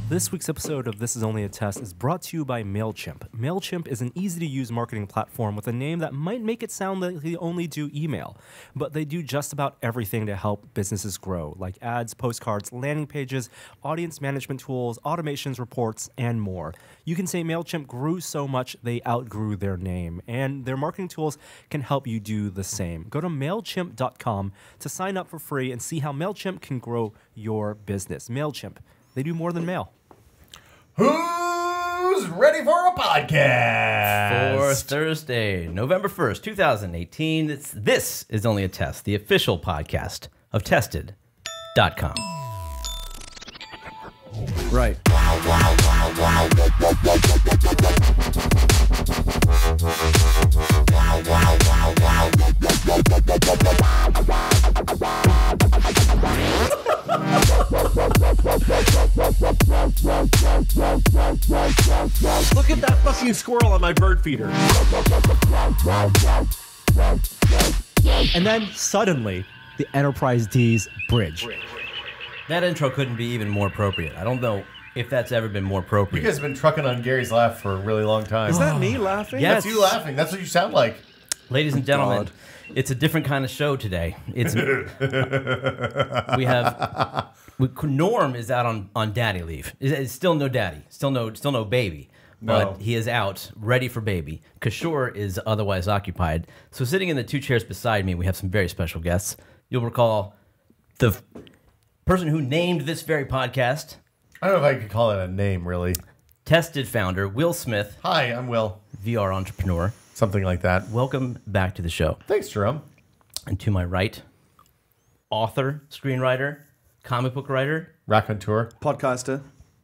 This week's episode of This Is Only a Test is brought to you by MailChimp. MailChimp is an easy-to-use marketing platform with a name that might make it sound like they only do email, but they do just about everything to help businesses grow, like ads, postcards, landing pages, audience management tools, automations, reports, and more. You can say MailChimp grew so much they outgrew their name, and their marketing tools can help you do the same. Go to MailChimp.com to sign up for free and see how MailChimp can grow your business. MailChimp, they do more than mail. Who's ready for a podcast? For Thursday, November 1st, 2018, This Is Only a Test, the official podcast of Tested.com. Right. Look at that fucking squirrel on my bird feeder. And then, suddenly, the Enterprise D's bridge. That intro couldn't be even more appropriate. I don't know if that's ever been more appropriate. You guys have been trucking on Gary's laugh for a really long time. Is that me laughing? Yes. That's you laughing. That's what you sound like. Ladies and gentlemen, it's a different kind of show today. It's Norm is out on daddy leave. It's still no daddy, still no baby, but he is out ready for baby. Kishore is otherwise occupied. So sitting in the two chairs beside me, we have some very special guests. You'll recall the person who named this very podcast. I don't know if I could call it a name, really. Tested founder Will Smith. Hi, I'm Will. VR entrepreneur. Something like that. Welcome back to the show. Thanks, Jerome. And to my right, author, screenwriter, comic book writer, Raconteur. Podcaster.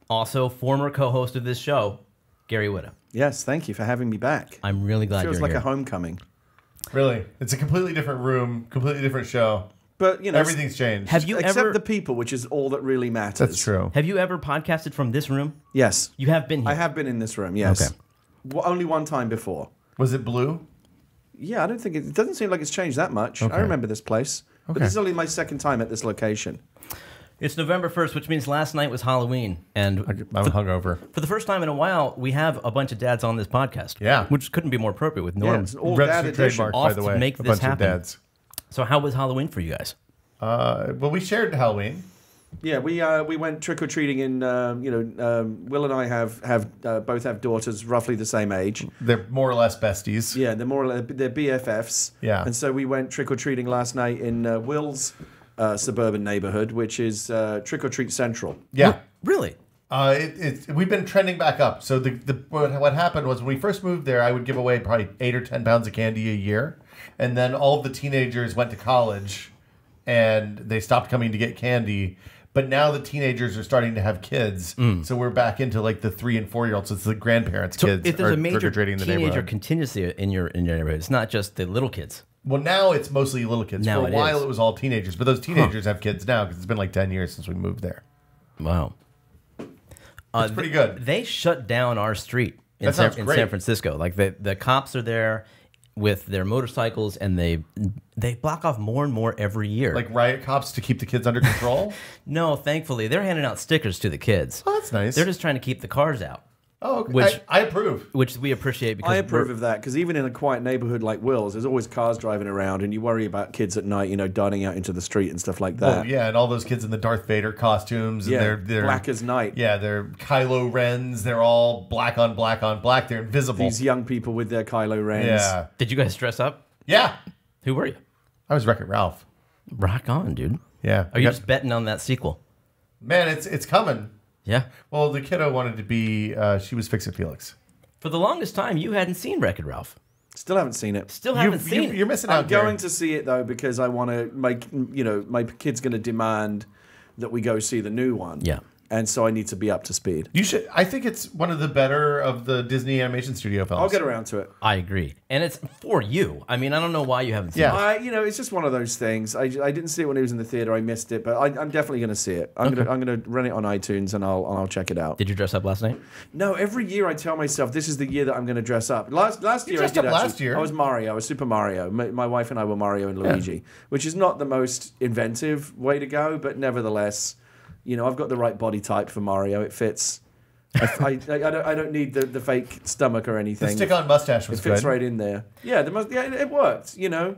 also former co-host of this show, Gary Whitta. Yes, thank you for having me back. I'm really glad you're Feels like here. a homecoming. Really. It's a completely different room, completely different show. But, you know, Everything's changed. Have you except ever? the people, which is all that really matters. That's true. Have you ever podcasted from this room? Yes. You have been here. I have been in this room, yes. Okay. Only one time before. Was it blue? Yeah, I don't think it doesn't seem like it's changed that much. Okay. I remember this place. But Okay. this is only my second time at this location. It's November 1st, which means last night was Halloween. And I'm hungover. for the first time in a while, we have a bunch of dads on this podcast. Yeah. Which couldn't be more appropriate with Yeah, Norm. it's an all dad Registered edition. trademark, Off by the to way. make a this bunch happen. of dads. So how was Halloween for you guys? Well, we shared Halloween. Yeah, we went trick or treating in. Will and I both have daughters roughly the same age. They're more or less besties. Yeah, they're BFFs. Yeah. And so we went trick or treating last night in Will's suburban neighborhood, which is Trick or Treat Central. Yeah. Really? We've been trending back up. So what happened was when we first moved there, I would give away probably 8 or 10 pounds of candy a year, and then all of the teenagers went to college, and they stopped coming to get candy. But now the teenagers are starting to have kids, so we're back into like the 3 and 4 year olds. So it's the grandparents' So kids if there's are a major trick-or-treating in the teenager neighborhood. contingency in your neighborhood, it's not just the little kids. Well, now it's mostly little kids. Now For a it while is. it was all teenagers, but those teenagers have kids now because it's been like 10 years since we moved there. Wow. It's pretty good. They shut down our street in, That sounds in great. San Francisco. Like the cops are there with their motorcycles, and they block off more and more every year. Like riot cops to keep the kids under control? No, thankfully they're handing out stickers to the kids. Oh, that's nice. They're just trying to keep the cars out, Oh, okay. Which- I approve. which we appreciate because I approve of that because even in a quiet neighborhood like Will's, there's always cars driving around, and you worry about kids at night, darting out into the street and stuff like that. Well, yeah, and all those kids in the Darth Vader costumes, and Yeah, they're black as night. Yeah, they're Kylo Rens. They're all black on black on black. They're invisible. These young people with their Kylo Rens. Yeah, Did you guys dress up? yeah. Who were you? I was Wreck-It Ralph. Rock on, dude. Yeah. Are you just betting on that sequel? Man, it's coming. Yeah. Well, the kiddo wanted to be. She was Fix-It Felix. For the longest time, you hadn't seen Wreck-It Ralph. Still haven't seen it. Still haven't seen it. You're missing out. I'm going to see it though because I want to make my kid's going to demand that we go see the new one. Yeah. And so I need to be up to speed. You should. I think it's one of the better of the Disney Animation Studio films. I'll get around to it. I agree. And it's for you. I mean, I don't know why you haven't seen Yeah. it. It's just one of those things. I didn't see it when it was in the theater. I missed it, but I'm definitely going to see it. I'm gonna run it on iTunes and I'll check it out. Did you dress up last night? No, every year I tell myself this is the year that I'm going to dress up. Last year dressed I did up last actually. year. I was Mario. I was Super Mario. My wife and I were Mario and Luigi, which is not the most inventive way to go, but nevertheless, You know, I've got the right body type for Mario. It fits. I don't need the fake stomach or anything. The stick-on mustache was It fits good. right in there. Yeah, it worked. You know,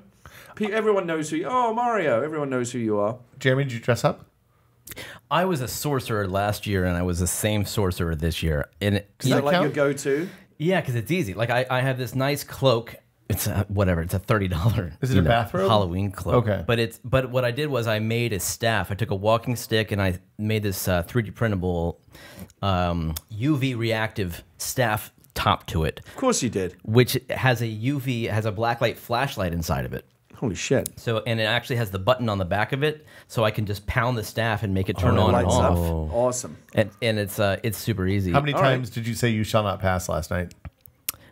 everyone knows who. Mario. Everyone knows who you are. Jeremy, did you dress up? I was a sorcerer last year, and I was the same sorcerer this year. And Is that like your go-to? yeah, because it's easy. Like I have this nice cloak. It's whatever. It's a $30. Is it a bathrobe? Halloween cloak. Okay. But what I did was I made a staff. I took a walking stick and I made this 3D printable UV reactive staff top to it, Of course you did. which has a blacklight flashlight inside of it. Holy shit. So and it actually has the button on the back of it, so I can just pound the staff and make it turn on and Lights up. off. Awesome. And it's super easy. How many All times did you say you shall not pass last night?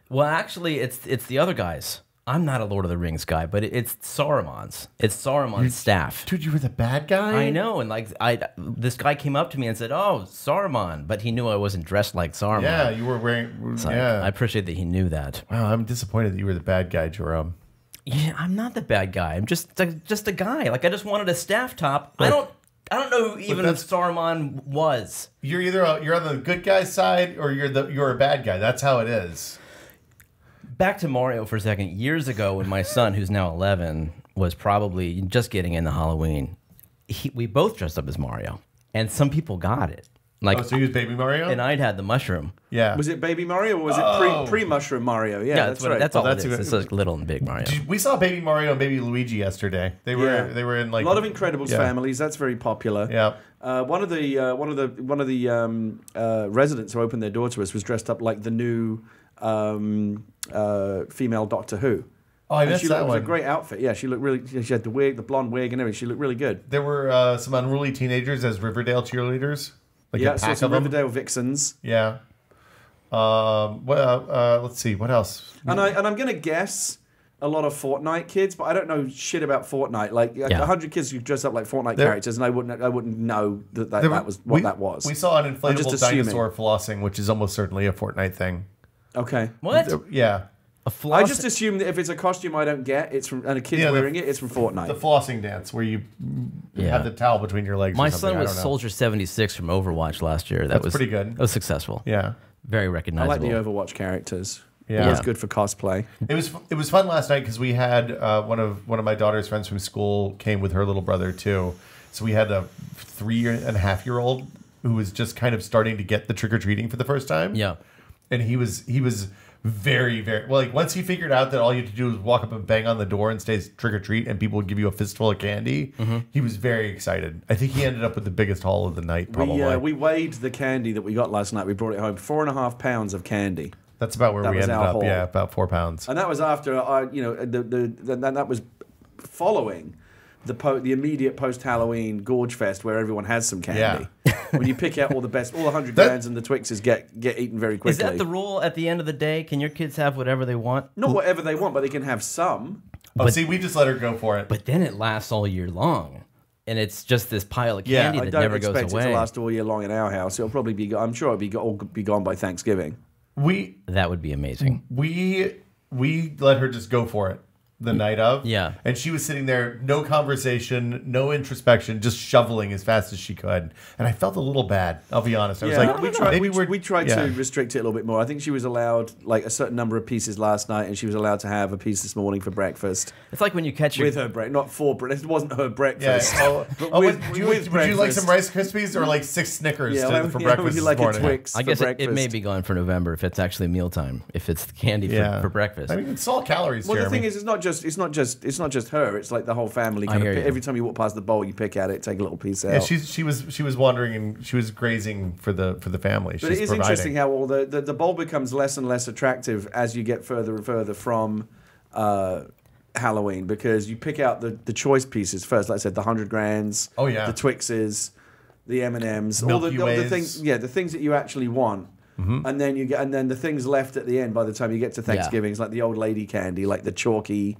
Well, actually, it's the other guys. I'm not a Lord of the Rings guy, but it's Saruman's. It's Saruman's staff. Dude, you were the bad guy? I know, and like this guy came up to me and said, "Oh, Saruman," but he knew I wasn't dressed like Saruman. Yeah, you were wearing... It's like, yeah. I appreciate that he knew that. Wow, I'm disappointed that you were the bad guy, Jerome. Yeah, I'm not the bad guy. I'm just a guy. Like I just wanted a staff top. I don't know who even Saruman was. You're you're on the good guy side or you're a bad guy. That's how it is. Back to Mario for a second. Years ago, when my son, who's now 11, was probably just getting into Halloween, we both dressed up as Mario, and some people got it. Like, Oh, so he was Baby Mario? and I'd had the mushroom. Yeah. Was it Baby Mario or was it pre-mushroom Mario? Yeah, that's right. That's all that's it is. a- It's like little and big Mario. We saw Baby Mario and Baby Luigi yesterday. They were in like a lot of Incredibles yeah. families. That's very popular. Yeah. One of the residents who opened their door to us was dressed up like the new female Doctor Who. Oh, I And missed she that looked, it was one. a great outfit. Yeah, she looked really. She had the wig, the blonde wig, and everything. She looked really good. There were some unruly teenagers as Riverdale cheerleaders. Like Yeah, a so pack some of them. Riverdale vixens. Yeah. Let's see. What else? And I'm gonna guess a lot of Fortnite kids, but I don't know shit about Fortnite. Like 100 kids who dress up like Fortnite characters, and I wouldn't know that was what that was. We saw an I'm just inflatable assuming. dinosaur flossing, which is almost certainly a Fortnite thing. Okay. What? Yeah. A floss? I just assume that if it's a costume I don't get, it's from and a kid's Yeah, wearing it's from Fortnite. The flossing dance where you have the towel between your legs. My or something. son I was don't know. Soldier 76 from Overwatch last year. That's pretty good. That was successful. Yeah. Very I recognizable. like the Overwatch characters. Yeah. That's good for cosplay. It was fun last night because we had one of my daughter's friends from school came with her little brother too. So we had a 3.5-year-old who was just kind of starting to get the trick or treating for the first time. Yeah. And he was very, very well. Like once he figured out that all you had to do was walk up and bang on the door and say trick or treat, and people would give you a fistful of candy. He was very excited. I think he ended up with the biggest haul of the night. Probably. We weighed the candy that we got last night. We brought it home. 4.5 pounds of candy. That's about where That we was ended our up. haul. Yeah, about 4 pounds. And that was after that was following the immediate post Halloween Gorge Fest where everyone has some candy. When you pick out all the 100 grams and the Twixes get eaten very quickly. Is that the rule at the end of the day? Can your kids have whatever they want? Not whatever they want, but they can have some. See, we just let her go for it. But then it lasts all year long. And it's just this pile of Yeah, candy I that don't never expect goes it away. to last all year long in our house. It'll probably be. I'm sure it'll all be gone by Thanksgiving. That would be amazing. We let her just go for it the night of. Yeah. And she was sitting there, no conversation, no introspection, just shoveling as fast as she could. And I felt a little bad, I'll be honest. I was like, we tried to restrict it a little bit more. I think she was allowed like a certain number of pieces last night, and she was allowed to have a piece this morning for breakfast. It's like when you catch your... With her breakfast, not for breakfast. It wasn't her Yeah. breakfast. Would you like some Rice Krispies or like 6 Snickers for breakfast would you this like a morning? Twix I for guess breakfast? it may be gone for November if it's actually mealtime. If it's candy for breakfast. I mean, it's all calories, Well, Jeremy. the thing is, it's not just her. It's like the whole family. Kind of hear you. every time you walk past the bowl, you pick at it, take a little piece out. Yeah, she was wandering and she was grazing for the family. But it is interesting how all the bowl becomes less and less attractive as you get further and further from Halloween, because you pick out the choice pieces first. Like I said, the 100 grands, Oh, yeah. the Twixes, the M&Ms, all Milky the Ways. things. Yeah, the things that you actually want. And then the things left at the end by the time you get to Thanksgiving is like the old lady candy, like the chalky,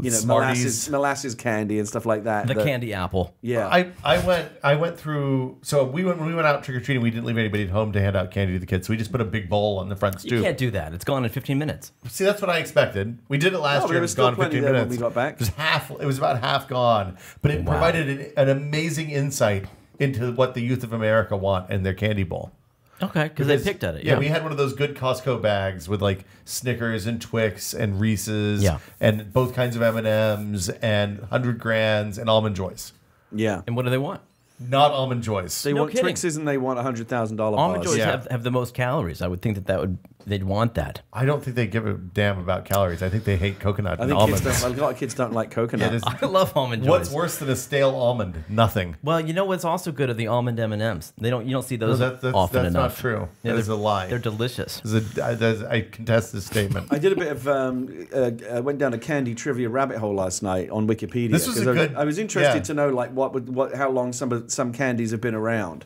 Smarties. molasses candy and stuff like that. The candy apple. Yeah. I went through. So when we went out trick or treating, we didn't leave anybody at home to hand out candy to the kids. So we just put a big bowl on the front stoop. You can't do that. It's gone in 15 minutes. See, that's what I expected. We did it last but year. there It was was still gone in plenty 15 there when minutes. we got back. It was about half gone, but it provided an amazing insight into what the youth of America want in their candy bowl. Okay, because they picked at it. Yeah, we had one of those good Costco bags with like Snickers and Twix and Reese's and both kinds of M&Ms and 100 Grands and Almond Joys. Yeah. And what do they want? Not Almond Joys. They want kidding. Twixes and they want $100,000 bars. Almond Joys have the most calories. I would think they'd want that. I don't think they give a damn about calories. I think they hate coconut and I think almonds. a lot of kids don't like coconut. I love Almond Joys. What's worse than a stale almond? Nothing. Well, you know what's also good are the almnd M&Ms. You don't see those often enough. That's not true. Yeah, that is a lie. They're delicious. I contest this statement. I did a bit of I went down a candy trivia rabbit hole last night on Wikipedia. This was I was interested to know like how long some candies have been around.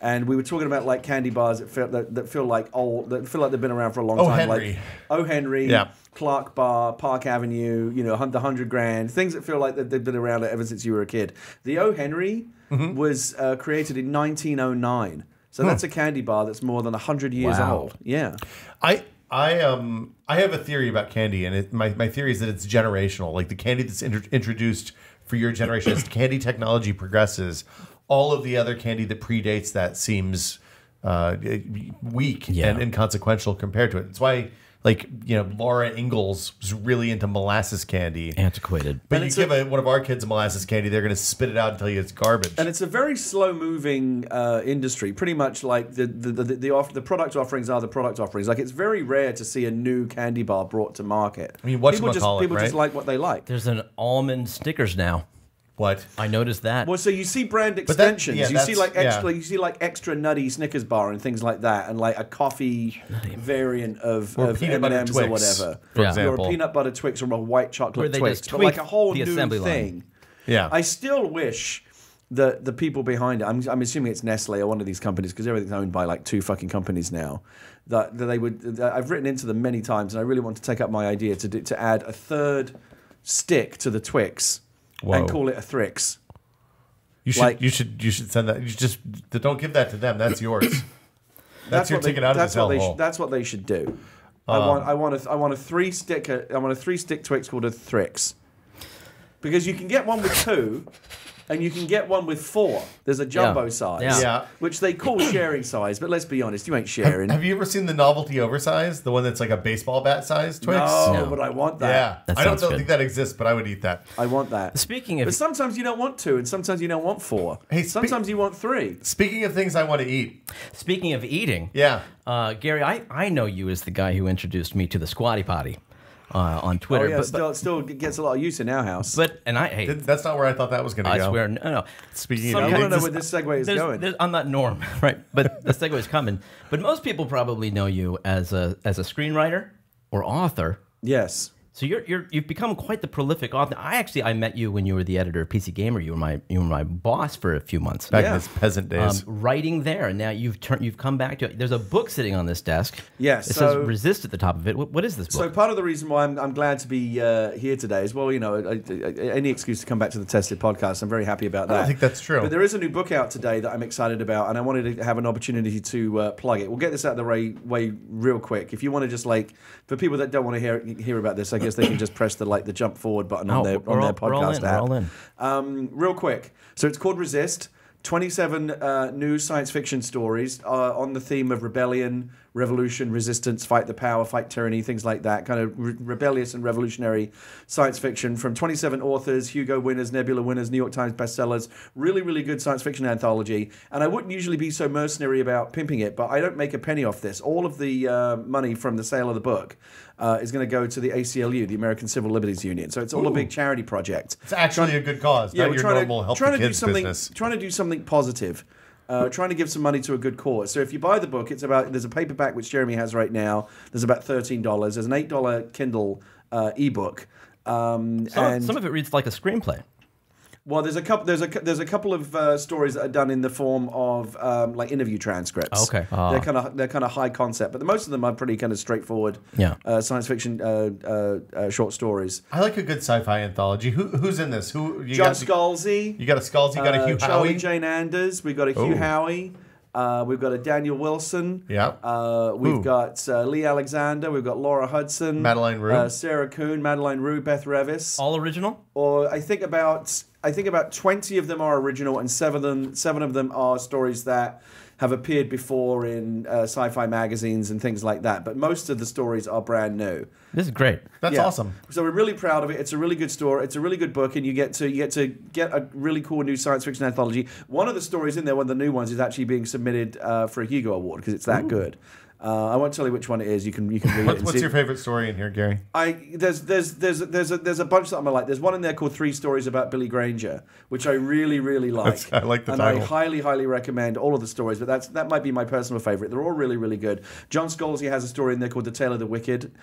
And we were talking about like candy bars that feel like old, that feel like they've been around for a long time. Henry. Like O. Henry, Clark Bar, Park Avenue, the 100 Grand, things that feel like they've been around ever since you were a kid. The O. Henry was created in 1909. So that's a candy bar that's more than 100 years old. Yeah. I have a theory about candy, and my theory is that it's generational. Like the candy that's introduced for your generation, as candy technology progresses, all of the other candy that predates that seems weak and inconsequential compared to it. That's why, Laura Ingalls was really into molasses candy. Antiquated. But you give one of our kids molasses candy, they're going to spit it out and tell you it's garbage. And it's a very slow-moving industry. Pretty much like the product offerings are the product offerings. Like it's very rare to see a new candy bar brought to market. I mean, people just like what they like. There's an almond Snickers now. What? I noticed that. Well, so you see brand extensions. You see like extra nutty Snickers bar and things like that, and like a coffee variant of M&Ms or whatever, for example, or a peanut butter Twix or a white chocolate Twix, but like a whole new thing. Line. Yeah, I still wish that the people behind it. I'm assuming it's Nestle or one of these companies because everything's owned by like two fucking companies now. That they would. I've written into them many times, and I really want to take up my idea to add a third stick to the Twix. Whoa. And call it a Thrix. You should send that. You just don't give that to them. That's yours. That's your ticket out of this hellhole. That's what they should do. I want a 3-stick. I want a 3-stick Twix called a Thrix, because you can get one with 2. And you can get one with 4. There's a jumbo size, which they call sharing size. But let's be honest, you ain't sharing. Have you ever seen the novelty oversized? The one that's like a baseball bat size Twix? No, but I want that. Yeah, I don't think that exists, but I would eat that. I want that. But sometimes you don't want 2, and sometimes you don't want 4. Hey, sometimes you want 3. Speaking of things I want to eat. Speaking of eating, Gary, I know you as the guy who introduced me to the Squatty Potty. On Twitter, but still gets a lot of use in our house. That's not where I thought that was going to go. I swear, no. Speaking of, I want to know where this segue is going. I'm not Norm, right? But the segue is coming. But most people probably know you as a screenwriter or author. Yes. So you've become quite the prolific author. I met you when you were the editor of PC Gamer. You were my boss for a few months back in his peasant days. Writing there, and now you've come back to it. There's a book sitting on this desk. Yes, it says "Resist" at the top of it. What is this book? So part of the reason why I'm glad to be here today is, well, any excuse to come back to the Tested podcast. I'm very happy about that. I think that's true. But there is a new book out today that I'm excited about, and I wanted to have an opportunity to plug it. We'll get this out of the way real quick. If you want to just for people that don't want to hear about this, I guess they can just press the jump forward button on their podcast app. We're all in. Real quick. So it's called Resist. 27 new science fiction stories on the theme of rebellion, revolution, resistance, fight the power, fight tyranny, things like that. Kind of rebellious and revolutionary science fiction from 27 authors, Hugo winners, Nebula winners, New York Times bestsellers. Really, really good science fiction anthology. And I wouldn't usually be so mercenary about pimping it, but I don't make a penny off this. All of the money from the sale of the book is going to go to the ACLU, the American Civil Liberties Union. So it's all a big charity project. It's actually a good cause. Yeah, not your normal help the kids business. Trying to do something positive. Trying to give some money to a good cause. So if you buy the book, there's a paperback which Jeremy has right now. There's about $13. There's an $8 Kindle ebook. Some of it reads like a screenplay. Well, there's a couple of stories that are done in the form of like interview transcripts. Okay, they're kind of high concept, but most of them are pretty kind of straightforward. Science fiction short stories. I like a good sci-fi anthology. Who's in this? John Scalzi. You got a Scalzi. You got a Hugh Charlie Howey. Jane Anders. We've got a Hugh Howey. We've got a Daniel Wilson. Yeah. We've got Lee Alexander. We've got Laura Hudson. Madeline Rue. Sarah Kuhn. Madeline Rue. Beth Revis. All original? Or I think about I think about 20 of them are original, and seven of them are stories that have appeared before in sci-fi magazines and things like that. But most of the stories are brand new. This is great. That's awesome. So we're really proud of it. It's a really good story. It's a really good book, and you get to get a really cool new science fiction anthology. One of the stories in there, one of the new ones, is actually being submitted for a Hugo Award because it's that good. I won't tell you which one it is. You can read it. What's your favorite story in here, Gary? There's a bunch that I'm like. There's one in there called 3 Stories About Billy Granger, which I really like. I like the and title. I highly recommend all of the stories. But that might be my personal favorite. They're all really good. John Scalzi has a story in there called The Tale of the Wicked,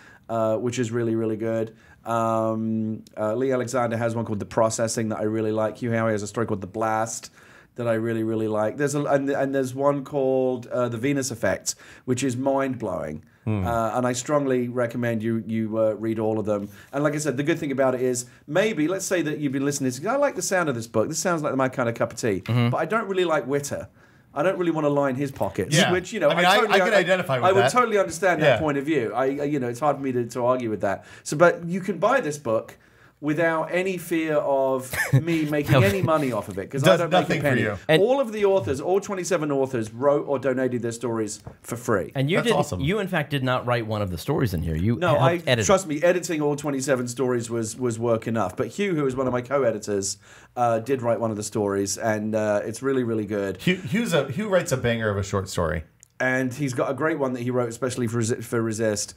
which is really good. Lee Alexander has one called The Processing that I really like. Hugh Howey has a story called The Blast that I really like. There's one called The Venus Effect, which is mind-blowing. And I strongly recommend you read all of them. And like I said, the good thing about it is maybe, let's say that you've been listening to this, I like the sound of this book. This sounds like my kind of cup of tea. But I don't really like Whitta. I don't really want to line his pockets, which, I can identify with that. I would totally understand that point of view. It's hard for me to argue with that. So, but you can buy this book without any fear of me making any money off of it, because I don't make a penny. And all of the authors, all 27 authors, wrote or donated their stories for free. And That's awesome. You in fact did not write one of the stories in here. You Trust me, editing all 27 stories was work enough. But Hugh, who is one of my co-editors, did write one of the stories, and it's really good. Hugh writes a banger of a short story. And he's got a great one that he wrote especially for Resist.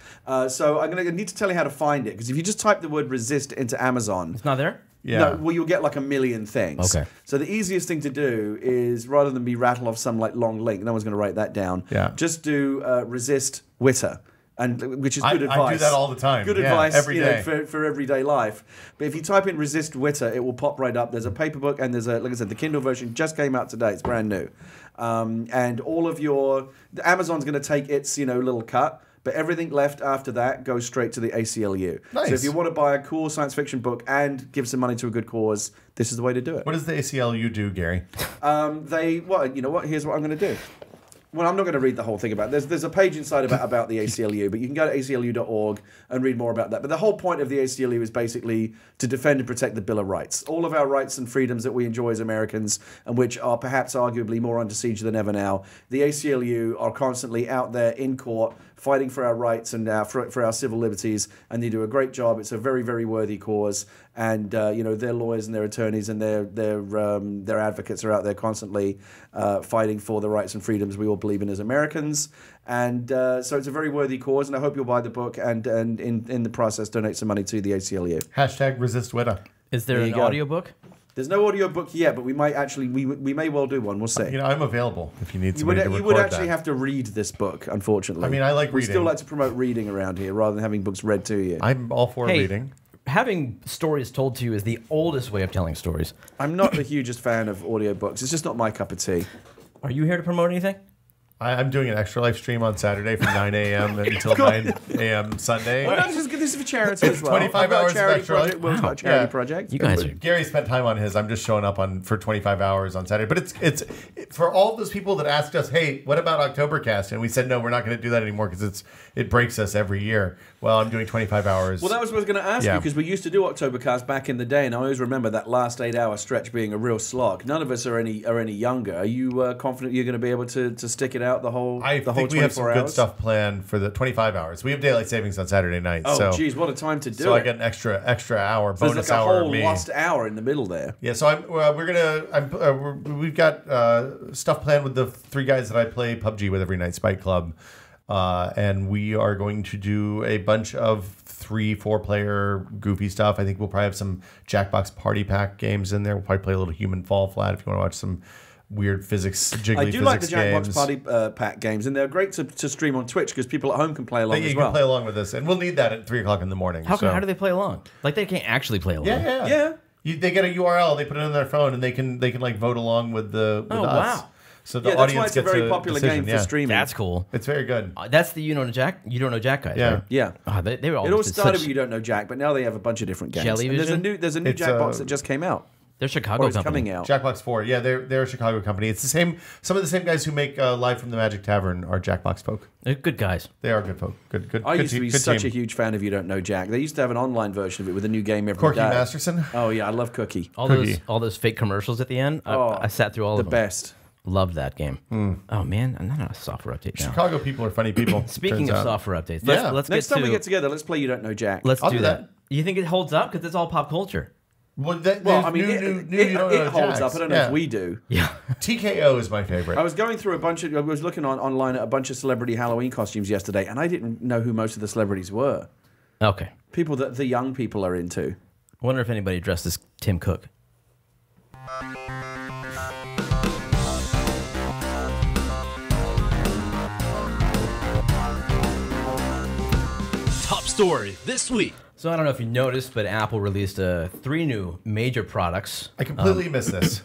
So I'm going to need to tell you how to find it, because if you just type the word Resist into Amazon... It's not there? Yeah. No, well, you'll get like a million things. Okay. So the easiest thing to do is, rather than be rattle off some like long link, no one's going to write that down. Yeah. Just do Resist Whitta. Which is good advice. I do that all the time. Good advice every day. For everyday life. But if you type in Resist Whitta, it will pop right up. There's a paper book, and there's like I said, the Kindle version just came out today. It's brand new. And all of Amazon's going to take its little cut, but everything left after that goes straight to the ACLU. Nice. So if you want to buy a cool science fiction book and give some money to a good cause, this is the way to do it. What does the ACLU do, Gary? You know what? Here's what I'm going to do. Well, I'm not going to read the whole thing about it. There's a page inside about the ACLU, but you can go to aclu.org and read more about that. But the whole point of the ACLU is basically to defend and protect the Bill of Rights. All of our rights and freedoms that we enjoy as Americans, and which are perhaps arguably more under siege than ever now. The ACLU are constantly out there in court fighting for our rights and for our civil liberties, and they do a great job. It's a very worthy cause, and their lawyers and their attorneys and their advocates are out there constantly fighting for the rights and freedoms we all believe in as Americans. And so it's a very worthy cause, and I hope you'll buy the book and in the process donate some money to the ACLU. # Resist Whitta. Is there an audiobook? There's no audiobook yet, but we might actually we may well do one. We'll see. I'm available if you need somebody to record that. You would actually have to read this book, unfortunately. I mean, I like we reading. still like to promote reading around here rather than having books read to you. I'm all for reading. Having stories told to you is the oldest way of telling stories. I'm not the hugest fan of audiobooks. It's just not my cup of tea. Are you here to promote anything? I'm doing an extra live stream on Saturday from 9 a.m. until 9 a.m. Sunday. Why not just get this for charity as well? 25 hours of extra project. Will's got a charity project. You guys are... Gary spent time on his. I'm just showing up for 25 hours on Saturday. But it's for all those people that asked us, hey, what about Oktobercast? And we said, no, we're not going to do that anymore because it breaks us every year. Well, I'm doing 25 hours. Well, that was what I was going to ask you, because we used to do Oktobercast back in the day, and I always remember that last 8-hour stretch being a real slog. None of us are any younger. Are you confident you're going to be able to stick it out the whole 24 hours? I think we have some good stuff planned for the 25 hours. We have daylight savings on Saturday night. Oh, geez, what a time to do it. So I get an extra hour, so bonus there's like a hour. whole lost hour in the middle there. Yeah, so we've got stuff planned with the 3 guys that I play PUBG with every night, Spike Club. And we are going to do a bunch of 3-4 player goofy stuff. I think we'll probably have some Jackbox Party Pack games in there. We'll probably play a little Human Fall Flat if you want to watch some weird jiggly physics games. I do like the Jackbox Party Pack games, and they're great to stream on Twitch because people at home can play along as well. You can play along with us, and we'll need that at 3 o'clock in the morning. How do they play along? Like they can't actually play along. Yeah. They get a URL, they put it on their phone, and they can like vote along with us. Wow. So the that's audience why it's a gets very popular game for streaming. That's cool. It's very good. That's the You Don't Know Jack guys, right? Yeah. Oh, they were all it all started with You Don't Know Jack, but now they have a bunch of different games. Jellyvision? And there's a new Jackbox that just came out. They're Chicago Or it's company. coming out. Jackbox 4. Yeah, they're a Chicago company. It's the same. Some of the same guys who make Live from the Magic Tavern are Jackbox folk. They're good guys. They are good folk. Good. I used to team, be good such team. a huge fan of You Don't Know Jack. They used to have an online version of it with a new game every Corky day. Masterson. Oh yeah, I love Cookie. All Cookie. those fake commercials at the end. I sat through all The of them. best. Loved that game. Oh man, I'm not a software update now. Chicago people are funny people. Speaking turns of out. software updates, Yeah. let's Next get time to we get together, let's play You Don't Know Jack. let's I'll do do that. that. You think it holds up because it's all pop culture? Well, I mean, it holds up. I don't know if we do. Yeah. TKO is my favorite. I was going through I was looking online at a bunch of celebrity Halloween costumes yesterday, and I didn't know who most of the celebrities were. Okay. People that the young people are into. I wonder if anybody dressed as Tim Cook. Top story this week. So I don't know if you noticed, but Apple released 3 new major products. I completely missed this.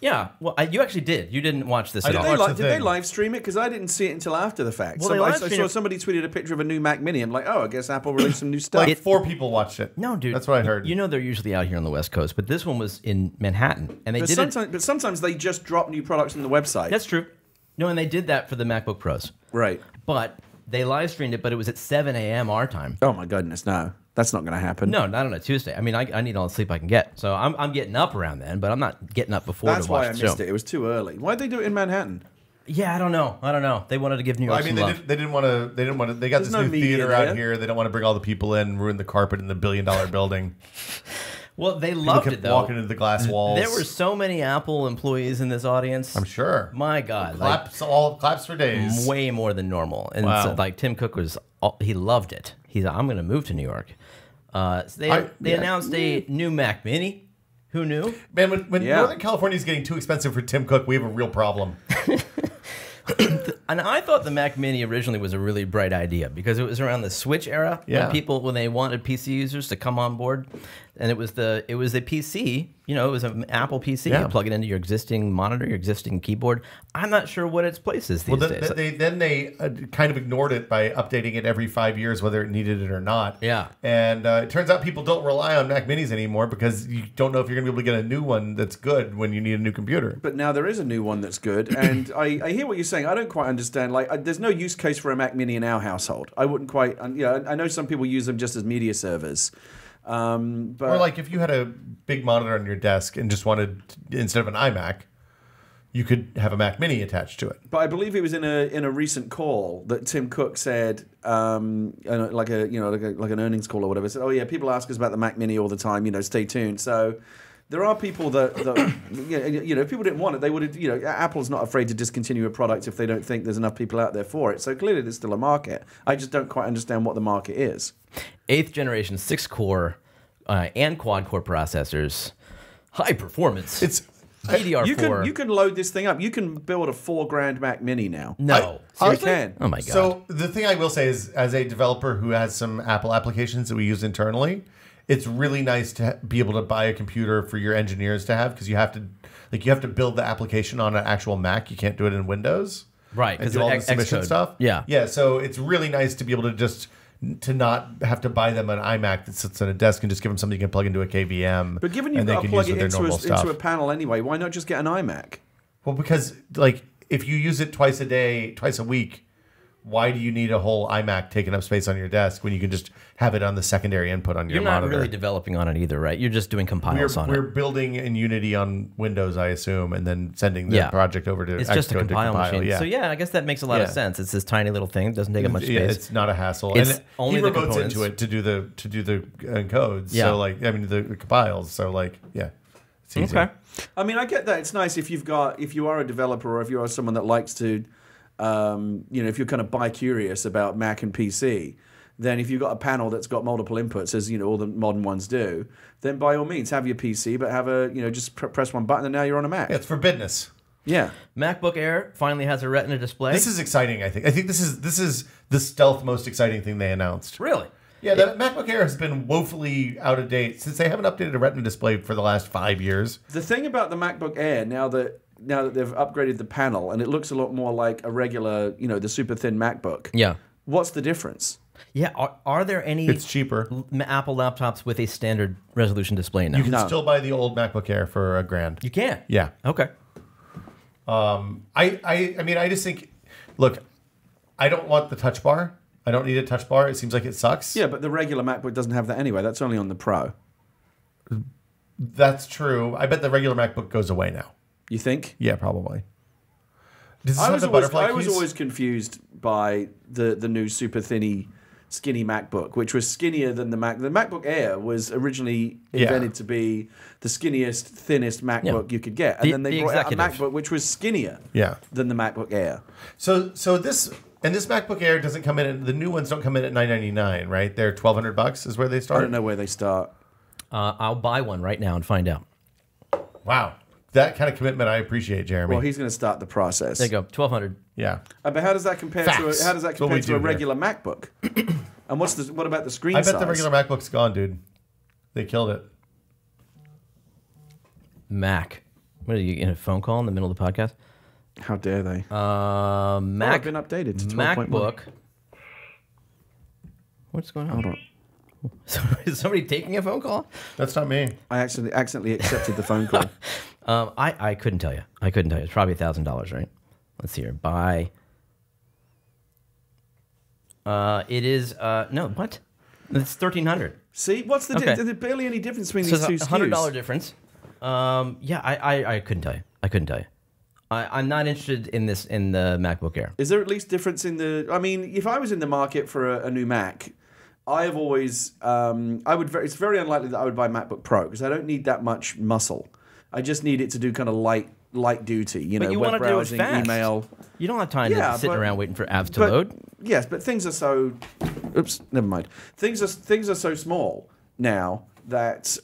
Yeah, well, you actually did. You didn't watch this I at didn't all. watch the Did they thing. live stream it? Because I didn't see it until after the fact. Well, they I live saw streamed- somebody tweeted a picture of a new Mac Mini. I'm like, oh, I guess Apple released some new stuff. Like 4 people watched it. No, dude. That's what I heard. You know they're usually out here on the West Coast, but this one was in Manhattan, and they but, did it. sometimes they just drop new products on the website. That's true. No, and they did that for the MacBook Pros. right. But they live streamed it, but it was at 7 a.m. our time. Oh my goodness, no. That's not going to happen. No, not on a Tuesday. I mean, I need all the sleep I can get. So I'm getting up around then, but I'm not getting up before That's to watch why I the missed show. it. It was too early. Why'd they do it in Manhattan? Yeah, I don't know. They wanted to give New Well, York I mean, some love. they didn't want to. They didn't want to. They got There's this no new media theater there. out here. They don't want to bring all the people in, and ruin the carpet in the $1 billion building. Well, they People loved kept it, though. walking into the glass walls. There were so many Apple employees in this audience. I'm sure. My God. Like, Claps for days. way more than normal. And Wow. so, like, Tim Cook he loved it. He's like, I'm going to move to New York. So they announced a new Mac Mini. Who knew? Man, when Yeah. Northern California is getting too expensive for Tim Cook, we have a real problem. And I thought the Mac Mini originally was a really bright idea because it was around the Switch era Yeah. when they wanted PC users to come on board, and it was a PC. You know, it was an Apple PC. Yeah. You plug it into your existing monitor, your existing keyboard. I'm not sure what its place is these Well, days. they kind of ignored it by updating it every 5 years, whether it needed it or not. Yeah. And it turns out people don't rely on Mac Minis anymore because you don't know if you're going to be able to get a new one that's good when you need a new computer. But now there is a new one that's good, and I hear what you're saying. I don't quite understand. Like, there's no use case for a Mac Mini in our household. I wouldn't quite. I know some people use them just as media servers. But Or like if you had a big monitor on your desk and just wanted, instead of an iMac, you could have a Mac Mini attached to it. But I believe it was in a recent call that Tim Cook said, like an earnings call or whatever. Said, "Oh yeah, people ask us about the Mac Mini all the time. Stay tuned." So there are people that if people didn't want it, they would have. Apple's not afraid to discontinue a product if they don't think there's enough people out there for it. So clearly, there's still a market. I just don't quite understand what the market is. 8th generation 6-core and quad-core processors, high performance. It's DDR4. You can load this thing up. You can build a $4,000 Mac Mini now. No. You can. Oh my God. So the thing I will say is, as a developer who has some Apple applications that we use internally, it's really nice to be able to buy a computer for your engineers to have, because you have to build the application on an actual Mac. You can't do it in Windows. Right, And because do all the Xcode submission stuff. Yeah. Yeah. So it's really nice to be able to not have to buy them an iMac that sits on a desk and just give them something you can plug into a KVM. But given you've and they got to can plug use it with their normal stuff. into a panel anyway, why not just get an iMac? Well, because if you use it twice a week, why do you need a whole iMac taking up space on your desk when you can just have it on the secondary input on your You're not monitor? really developing on it either, right? You're just doing compiles on We're it. building in Unity on Windows, I assume, and then sending the project over to It's just a Xcode to compile machine. Yeah. So yeah, I guess that makes a lot of Yeah. sense. It's this tiny little thing. It doesn't take up much Yeah, space. it's not a hassle. It's and only he the remotes components. into it to do the codes. Yeah. So the compiles. So yeah, it's easy. Okay. I mean, I get that. It's nice if you are a developer or if you are someone that likes to, if you're kind of bi-curious about Mac and PC, then if you've got a panel that's got multiple inputs, as all the modern ones do, then by all means have your PC, but have just press one button and now you're on a Mac. Yeah, it's for business. Yeah. MacBook Air finally has a Retina display. This is exciting. I think this is the stealth most exciting thing they announced. really. Yeah, the MacBook Air has been woefully out of date since they haven't updated a Retina display for the last 5 years. The thing about the MacBook Air now that they've upgraded the panel and it looks a lot more like a regular, the super thin MacBook. Yeah. What's the difference? Yeah, are there any It's cheaper. Apple laptops with a standard resolution display now? You can still buy the old MacBook Air for $1,000. You can? Yeah. Okay. I mean, I just think, look, I don't want the touch bar. I don't need a touch bar. It seems like it sucks. Yeah, but the regular MacBook doesn't have that anyway. That's only on the Pro. That's true. I bet the regular MacBook goes away now. You think? Yeah, probably. Does this I have was, the always, butterfly I was keys? always confused by the new super skinny MacBook, which was skinnier than the Mac. The MacBook Air was originally invented to be the skinniest, thinnest MacBook you could get, and then they brought out a MacBook which was skinnier than the MacBook Air. So this MacBook Air doesn't come in. The new ones don't come in at $999, right? They're $1,200 is where they start. I don't know where they start. I'll buy one right now and find out. Wow, that kind of commitment I appreciate, Jeremy. Well, he's going to start the process. There you go, $1,200. Yeah. But how does that compare Facts. to a regular MacBook? And what about the screen size? I bet the regular MacBook's gone, dude. They killed it. Mac. What are you in a phone call in the middle of the podcast? How dare they? Mac. I've been updated to 12.1. MacBook. What's going on? Hold on. Is somebody taking a phone call? That's not me. I accidentally accepted the phone call. I couldn't tell you. It's probably $1,000, right? Let's see here. Buy. It is no what? It's $1,300. See, what's the Okay. there's barely any difference between So these two it's a $100 SKUs. difference. Yeah, I couldn't tell you. I'm not interested in this in the MacBook Air. Is there at least difference in the? I mean, if I was in the market for a new Mac, I have always it's very unlikely that I would buy MacBook Pro because I don't need that much muscle. I just need it to do kind of light duty, But you web want to do it browsing, fast. email. You don't have time to sit around waiting for apps to load. Yes, but things are so. Oops, never mind. Things are so small now that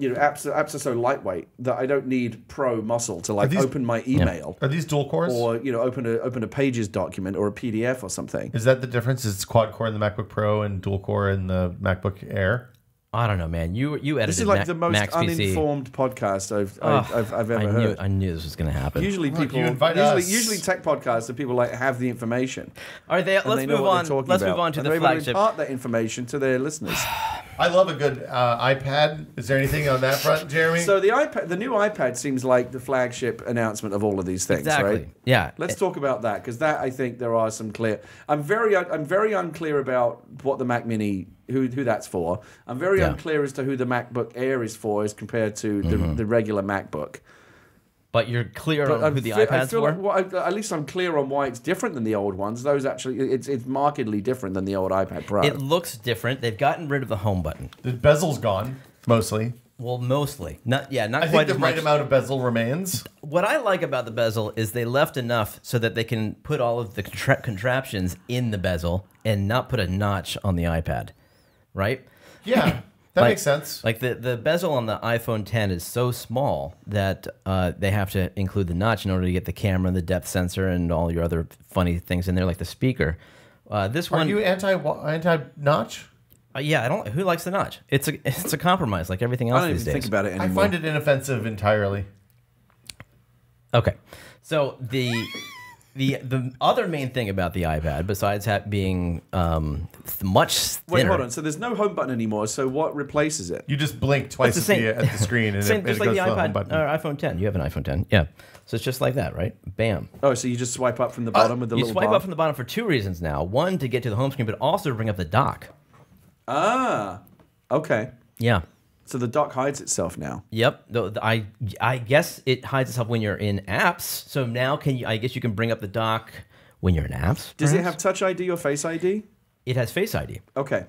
apps are so lightweight that I don't need pro muscle to open my email. Are these dual cores? Or open a Pages document or a PDF or something. Is that the difference? It's quad core in the MacBook Pro and dual core in the MacBook Air? I don't know, man. You edited This is like the most Max PC. uninformed podcast I've ever heard. I knew this was going to happen. Usually usually tech podcasts are people have the information. All right, let's move on. Let's move on to the flagship. Impart that information to their listeners. I love a good iPad. Is there anything on that front, Jeremy? So the new iPad seems like the flagship announcement of all of these things, Exactly. right? Yeah. Let's talk about that because I think there are some clear. I'm very unclear about what the Mac Mini who that's for. I'm very unclear as to who the MacBook Air is for as compared to the regular MacBook. But you're clear on who the iPad's for? At least I'm clear on why it's different than the old ones. Those actually, it's markedly different than the old iPad Pro. It looks different. They've gotten rid of the home button. The bezel's gone, mostly. Well, mostly. Not I quite think the as right much. amount of bezel remains. What I like about the bezel is they left enough so that they can put all of the contraptions in the bezel and not put a notch on the iPad, right? Yeah, that makes sense. Like the bezel on the iPhone 10 is so small that they have to include the notch in order to get the camera, the depth sensor, and all your other funny things in there, like the speaker. This one, Are you anti-notch? yeah, I don't. Who likes the notch? It's a compromise, like everything else I don't these even days. think about it I anymore. find it inoffensive entirely. Okay, so the other main thing about the iPad, besides being much thinner, Wait, hold on. So there's no home button anymore. So what replaces it? You just blink twice It's the same. at the screen, and same, it just goes like the to the home iPad button. or iPhone 10. You have an iPhone 10, yeah. So it's just like that, right? Bam. Oh, so you just swipe up from the bottom with the You little swipe bar? up from the bottom for two reasons now. One, to get to the home screen, but also to bring up the dock. Ah, okay. Yeah. So the dock hides itself now. Yep. I guess it hides itself when you're in apps. So now I guess you can bring up the dock when you're in apps. Does it perhaps? have Touch ID or Face ID? It has Face ID. Okay.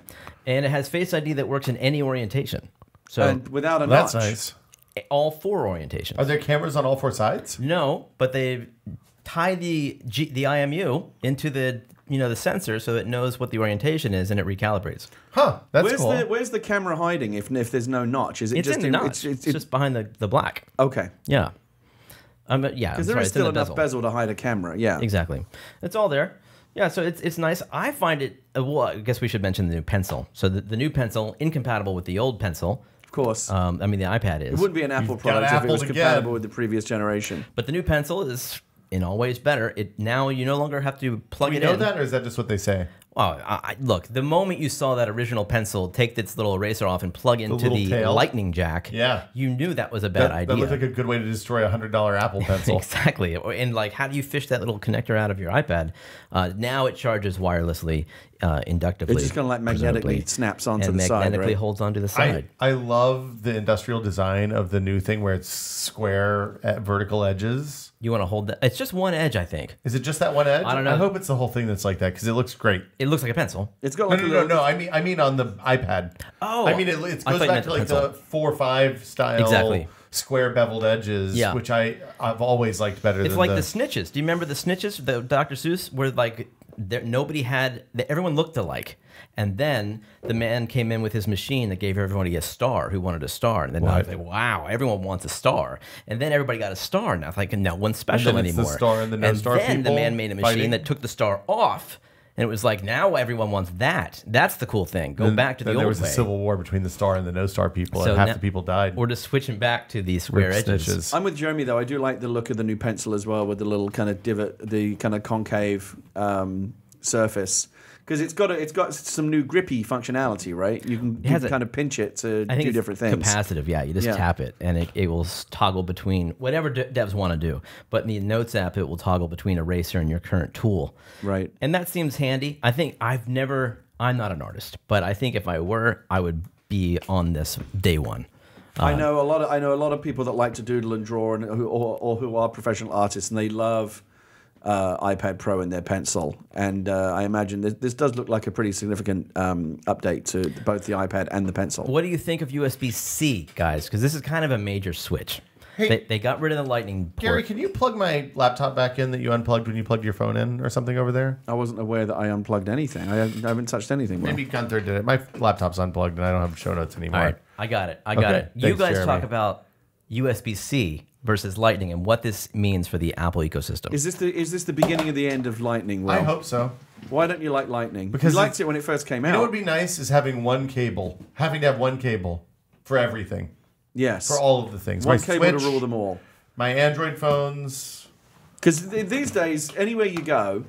And it has Face ID that works in any orientation. So And without a That's notch. nice. all four orientations. Are there cameras on all four sides? No, but they tie the IMU into the sensor so it knows what the orientation is and it recalibrates. Huh, that's cool. Where's the camera hiding if there's no notch? Is it It's just in the notch. It's just behind the black. okay? Yeah. Yeah. Because there is still enough bezel to hide a camera. Yeah. Exactly. It's all there. Yeah, so it's nice. I find it. Well, I guess we should mention the new pencil. So the new pencil, incompatible with the old pencil. Of course. I mean, the iPad is. It wouldn't be an Apple You've got product if it Apple was again. compatible with the previous generation. But the new pencil is in all ways better. Now you no longer have to plug Do we it know in. that, or is that just what they say? Well, look, the moment you saw that original pencil take its little eraser off and plug into the tail. lightning jack, you knew that was a bad idea. That looked like a good way to destroy a $100 Apple Pencil. Exactly. And like, how do you fish that little connector out of your iPad? Now it charges wirelessly, inductively. It's just kind of like magnetically snaps onto the side, magnetically right? holds onto the side. I love the industrial design of the new thing where it's square at vertical edges. You want to hold that? It's just one edge, I think. Is it just that one edge? I don't know. I hope it's the whole thing that's like that because it looks great. It looks like a pencil. It's got like No. I mean on the iPad. Oh, I mean it goes back to like the 4-5 style square beveled edges, which I've always liked better. It's like the snitches. Do you remember the snitches? The Dr. Seuss, where like everyone looked alike. And then the man came in with his machine that gave everybody a star who wanted a star. And then I was like, wow, everyone wants a star. And then everybody got a star. Now it's like, no one's special anymore. The star and the no star then the man made a machine that took the star off. And it was like, now everyone wants that. That's the cool thing. Go back to the old way. There was a civil war between the star and the no star people, and half the people died. We're just switching back to these square edges. I'm with Jeremy, though. I do like the look of the new pencil as well, with the little kind of divot, the kind of concave surface. Because it's got some new grippy functionality, right? You can kind of pinch it to do different things. Capacitive, yeah. You just tap it, and it will toggle between whatever devs want to do. But in the Notes app, it will toggle between Eraser and your current tool. Right. And that seems handy. I think I'm not an artist, but I think if I were, I would be on this day one. I know a lot of people that like to doodle and draw, and who are professional artists, and they love iPad Pro and their pencil, and I imagine this does look like a pretty significant update to both the iPad and the pencil. What do you think of USB-C, guys? Because this is kind of a major switch. Hey, they got rid of the Lightning port. Gary, can you plug my laptop back in that you unplugged when you plugged your phone in or something over there? I wasn't aware that I unplugged anything. I haven't touched anything. Maybe Gunther did it. My laptop's unplugged and I don't have show notes anymore. All right, I got it. You Thanks, guys Jeremy. talk about USB-C versus Lightning and what this means for the Apple ecosystem. Is this the beginning of the end of Lightning? Will? I hope so. Why don't you like Lightning? Because you liked it when it first came out. You know what would be nice is having one cable, having to have one cable for everything. Yes. For all of the things. One my cable Switch, to rule them all. My Android phones. Because these days, anywhere you go,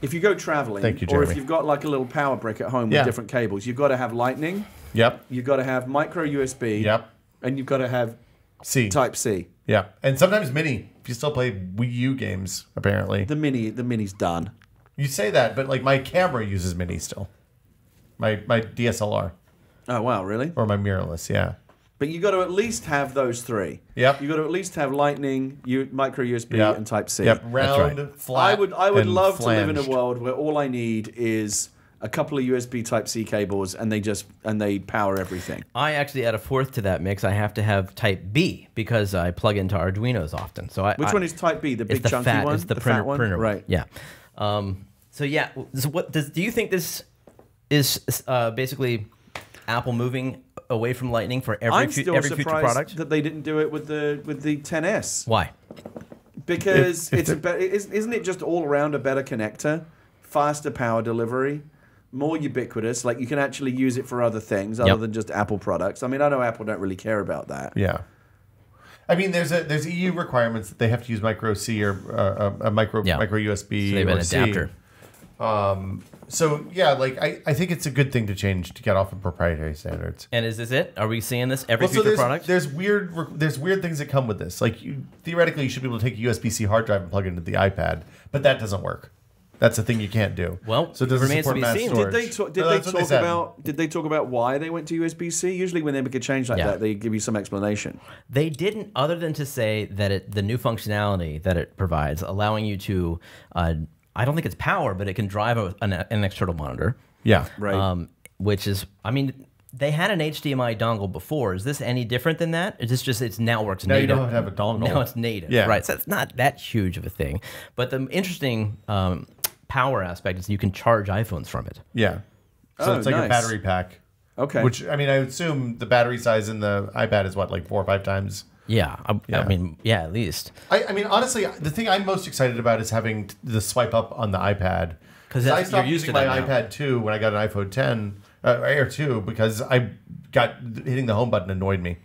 if you go traveling, Thank you, or if Jeremy. you've got like a little power brick at home with different cables, you've got to have Lightning. Yep. You've got to have micro USB. Yep. And you've got to have Type C. Yeah. And sometimes Mini, if you still play Wii U games, apparently. The Mini's done. You say that, but like my camera uses Mini still. My DSLR. Oh, wow, really? Or my mirrorless, yeah. But you got to at least have those three. Yep. You got to at least have Lightning, micro USB, and Type C. Yep. Round, flat, I would and love flanged. to live in a world where all I need is a couple of USB Type C cables, and they power everything. I actually add a fourth to that mix. I have to have Type B because I plug into Arduinos often. So Which one is Type B? The big chunky one? It's the printer, fat one? printer right? Yeah. So yeah. So do you think this is basically Apple moving away from Lightning for every future product? That they didn't do it with the XS. Why? Because isn't it just all around a better connector, faster power delivery, more ubiquitous? Like you can actually use it for other things other than just Apple products. I mean, I know Apple don't really care about that. Yeah. I mean, there's EU requirements that they have to use micro C or a micro USB so they have or an adapter. So yeah, like I think it's a good thing to change to get off of proprietary standards. And is this it? Are we seeing this every future product? There's weird things that come with this. Like theoretically, you should be able to take a USB-C hard drive and plug it into the iPad, but that doesn't work. That's a thing you can't do. Well, so it doesn't remains support to be mass seen. storage. Did they talk about why they went to USB-C? Usually, when they make a change like that, they give you some explanation. They didn't, other than to say that the new functionality that it provides, allowing you to, I don't think it's power, but it can drive an external monitor. Yeah, right. Which is, I mean, they had an HDMI dongle before. Is this any different than that? Is this just it now works native? Now you don't have a dongle. Now it's native, yeah. Right? So it's not that huge of a thing. But the interesting power aspect is you can charge iPhones from it. Yeah. So it's like a battery pack. Okay. Which, I mean, I would assume the battery size in the iPad is what, like 4 or 5 times? Yeah. I mean, yeah, at least. I mean, honestly, the thing I'm most excited about is having the swipe up on the iPad. Because I stopped using my iPad 2 when I got an iPhone 10, Air 2, because hitting the home button annoyed me.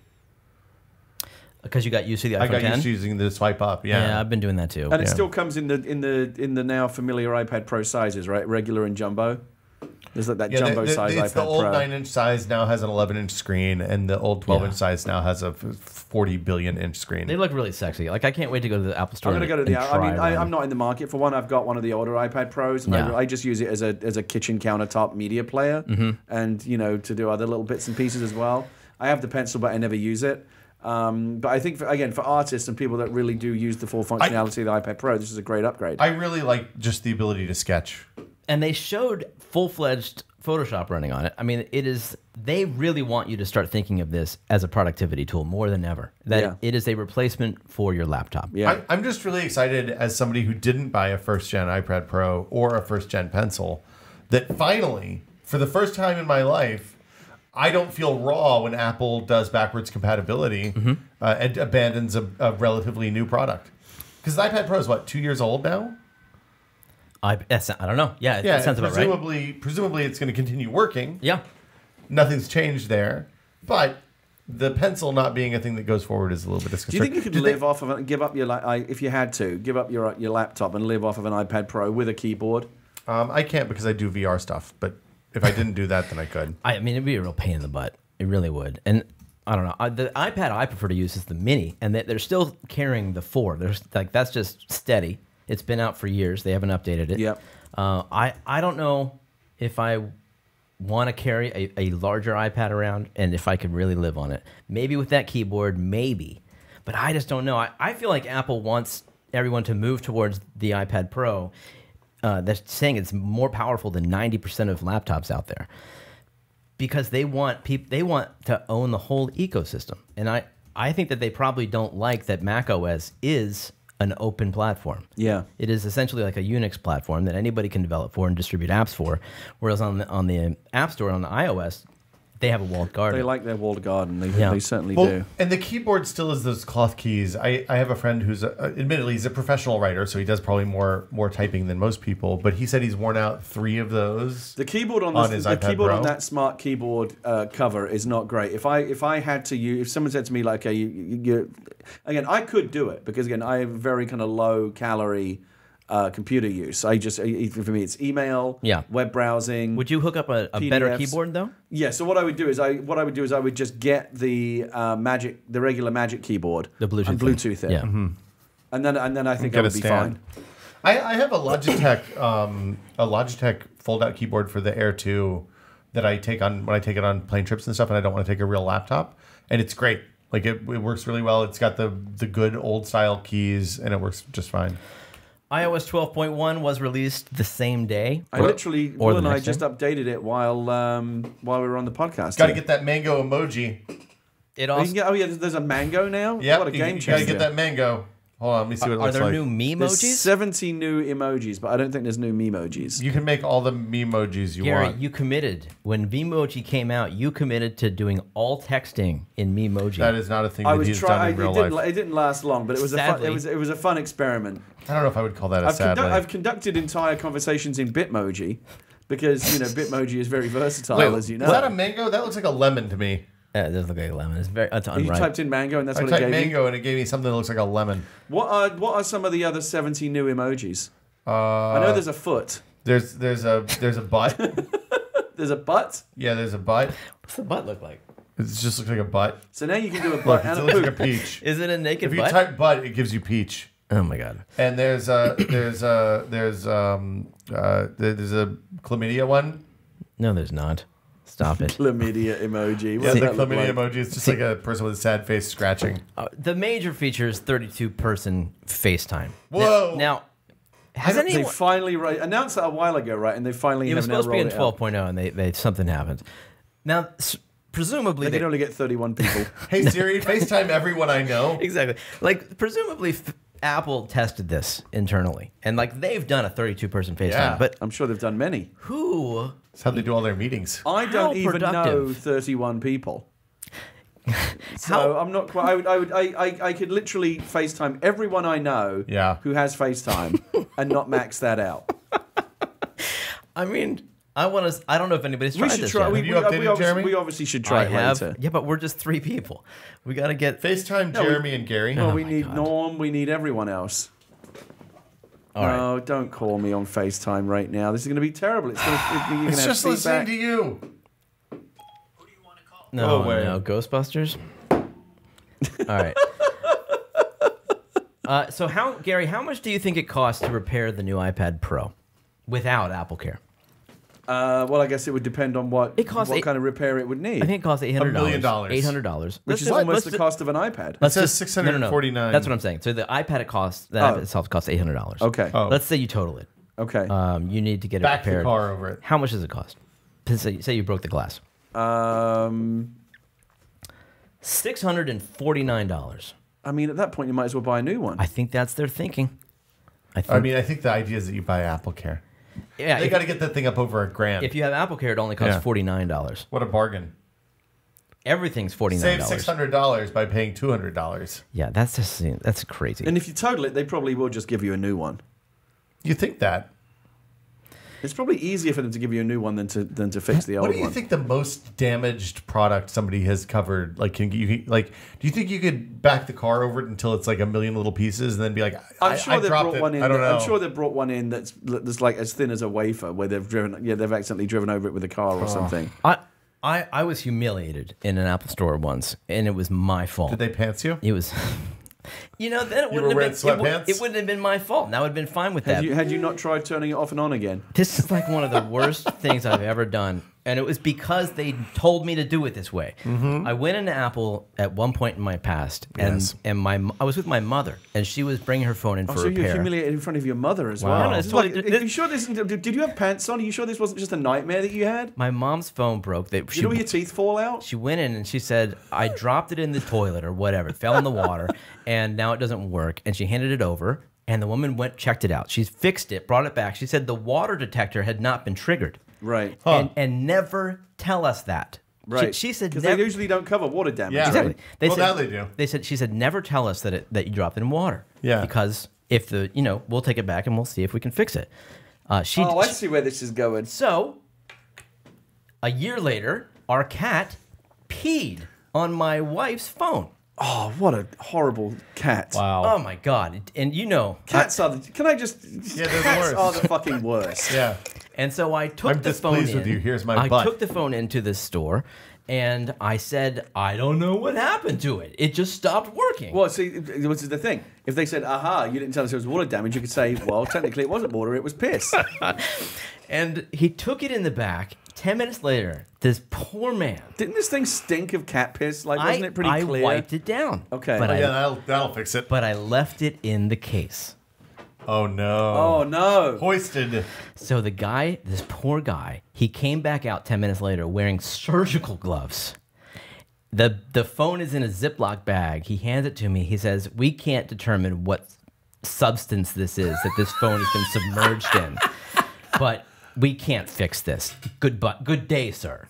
Because you got used to the iPhone 10? I got used to using the swipe up, Yeah, I've been doing that too. And it still comes in the now familiar iPad Pro sizes, right? Regular and jumbo. There's like that jumbo size iPad it's the old Pro. 9-inch size now has an 11-inch screen, and the old 12-inch size now has a 40 billion-inch screen. They look really sexy. Like I can't wait to go to the Apple Store. I'm going to go to the. and try one. I'm not in the market for one. I've got one of the older iPad Pros, and I just use it as a kitchen countertop media player, and to do other little bits and pieces as well. I have the pencil, but I never use it. But I think, for artists and people that really do use the full functionality of the iPad Pro, this is a great upgrade. I really like just the ability to sketch. And they showed full-fledged Photoshop running on it. I mean, they really want you to start thinking of this as a productivity tool more than ever. That it is a replacement for your laptop. Yeah. I'm just really excited as somebody who didn't buy a first-gen iPad Pro or a first-gen pencil that finally, for the first time in my life, I don't feel raw when Apple does backwards compatibility and abandons a relatively new product. Because the iPad Pro is, 2 years old now? I don't know. Yeah, that sounds about right. Presumably it's going to continue working. Yeah. Nothing's changed there. But the pencil not being a thing that goes forward is a little bit disconcerting. Do you think you could off of it, give up your if you had to give up your laptop and live off of an iPad Pro with a keyboard? I can't because I do VR stuff, but if I didn't do that, then I could. I mean, it'd be a real pain in the butt. It really would. And I don't know. The iPad I prefer to use is the Mini, and they're still carrying the 4. There's that's just steady. It's been out for years. They haven't updated it. Yep. I don't know if I want to carry a larger iPad around and if I could really live on it. Maybe with that keyboard, maybe. But I just don't know. I feel like Apple wants everyone to move towards the iPad Pro. They're saying it's more powerful than 90% of laptops out there because they want to own the whole ecosystem. And I think that they probably don't like that macOS is an open platform. Yeah. It is essentially like a Unix platform that anybody can develop for and distribute apps for, whereas on the App Store, on the iOS, they have a walled garden. They like their walled garden. They certainly do. And the keyboard still is those cloth keys. I have a friend who's, admittedly, he's a professional writer, so he does probably more typing than most people, but he said he's worn out 3 of those. The keyboard on his the iPad keyboard Pro. on that smart keyboard cover is not great. If I had to use, if someone said to me like, okay, you again, I could do it because again, I have very kind of low calorie computer use. For me, it's email, web browsing. Would you hook up a better keyboard though? Yeah. So what I would do is I would just get the regular Magic keyboard, the Bluetooth, and Bluetooth it, and then I think I would be fine. I have a Logitech fold out keyboard for the Air 2 that I take on when I take it on plane trips and stuff, and I don't want to take a real laptop, and it's great. Like it works really well. It's got the good old style keys, and it works just fine. iOS 12.1 was released the same day. Will and I just updated it while we were on the podcast. Got to get that mango emoji. It also, there's a mango now? Yeah, what a game changer. You got to get that mango. Hold on, let me see what it looks like. Are there new Memojis? There's 70 new emojis, but I don't think there's new Memojis. You can make all the Memojis you Gary, want. you committed. When Memoji came out, you committed to doing all texting in Memoji. That is not a thing that he's done in real life. It didn't last long, but it was a fun experiment. I don't know if I would call that a sadly. I've conducted entire conversations in Bitmoji because Bitmoji is very versatile, as you know. Is that a mango? That looks like a lemon to me. Yeah, it does look like a lemon. It's unripe. You typed in mango, and that's what it gave you? I typed mango, and it gave me something that looks like a lemon. What are some of the other 70 new emojis? I know there's a foot. There's a butt. There's a butt? Yeah, there's a butt. What's the butt look like? It just looks like a butt. So now you can do a butt and a looks poop. like a peach. Is it a naked butt? If you type butt, it gives you peach. Oh my god. And there's a chlamydia one. No, there's not. Stop it. Chlamydia emoji. Yeah, the chlamydia emoji is just like a person with a sad face scratching. The major feature is 32-person FaceTime. Whoa! Now has anyone... They finally announced that a while ago, right? And they finally it was have supposed to be in now rolled 12.0, and they something happened. Now, presumably they can only get 31 people. Hey Siri, FaceTime everyone I know. Exactly. Like presumably Apple tested this internally, and like they've done a 32-person FaceTime. Yeah. But I'm sure they've done many. Who? That's how they do all their meetings. I don't even know 31 people. So I'm not quite. I could literally FaceTime everyone I know who has FaceTime and not max that out. I mean, I don't know if anybody's tried this yet. Have you updated Jeremy? We obviously should try it later. Yeah, but we're just 3 people. We got to get FaceTime Jeremy and Gary. No, we need Norm. We need everyone else. All right. No, don't call me on FaceTime right now. This is going to be terrible. It's going to. You're going to It's have just listening to you. No, Oh, wait. no, Ghostbusters. All right. So, Gary, how much do you think it costs to repair the new iPad Pro without AppleCare? Well, I guess it would depend on what kind of repair it would need. I think it costs $800. $1 million. $800, which is almost the cost of an iPad. It says $649. No. That's what I'm saying. So the iPad iPad itself costs $800. Okay. Oh. Let's say you total it. Okay. You need to get Back it repaired. the car over it. How much does it cost? Say you broke the glass. $649. I mean, at that point, you might as well buy a new one. I think that's their thinking. I think the idea is that you buy AppleCare. Yeah, They got to get that thing up over $1,000. if you have AppleCare, it only costs $49. What a bargain. Everything's $49. Save $600 by paying $200. Yeah, that's crazy. And if you total it, they probably will just give you a new one. You think that? It's probably easier for them to give you a new one than to fix the old one. What do you think the most damaged product somebody has covered? Like, do you think you could back the car over it until it's like a million little pieces and then be like, I'm sure they brought one in. I don't know. I'm sure they brought one in that's like as thin as a wafer, where they've accidentally driven over it with a car or something. I was humiliated in an Apple store once, and it was my fault. Did they pants you? It was, then it You were wearing sweatpants? it wouldn't have been my fault. And I would have been fine with that. Had you not tried turning it off and on again? This is like one of the worst things I've ever done. And it was because they told me to do it this way. Mm-hmm. I went into Apple at one point in my past, and I was with my mother, and she was bringing her phone in for So repair. you're humiliated in front of your mother as Wow. well. No, it's Like, totally- are you sure this? Did you have pants on? Are you sure this wasn't just a nightmare that you had? My mom's phone broke. Did all your teeth fall out? She went in and she said, I dropped it in the toilet or whatever. It fell in the water, and now it doesn't work. And she handed it over, and the woman checked it out. She fixed it, brought it back. She said the water detector had not been triggered. Right. And never tell us that. Right. She said because never. they usually don't cover water damage. Yeah. Exactly. Well, now they do. She said never tell us that you dropped it in water. Yeah. Because if we'll take it back and we'll see if we can fix it. I see where this is going. So, a year later, our cat peed on my wife's phone. Oh, what a horrible cat! Wow. Oh my god! And Cats are. Can I just? Yeah, they're the cats worst. are the fucking worst. Yeah. And so I took I'm the phone displeased in. with you. Here's my I butt. took the phone into this store, and I said, I don't know what happened to it. It just stopped working. Well, see, this is the thing. If they said, "Aha, you didn't tell us it was water damage," you could say, "Well, technically, it wasn't water; it was piss." And he took it in the back. 10 minutes later, this poor man. Didn't this thing stink of cat piss? Like, wasn't it pretty clear? I wiped it down. Okay. But That'll fix it. but I left it in the case. Oh no. Oh no! Hoisted. So this poor guy, he came back out 10 minutes later wearing surgical gloves. The phone is in a Ziploc bag. He hands it to me. He says, we can't determine what substance this is that this phone has been submerged in. But we can't fix this. Good day, sir.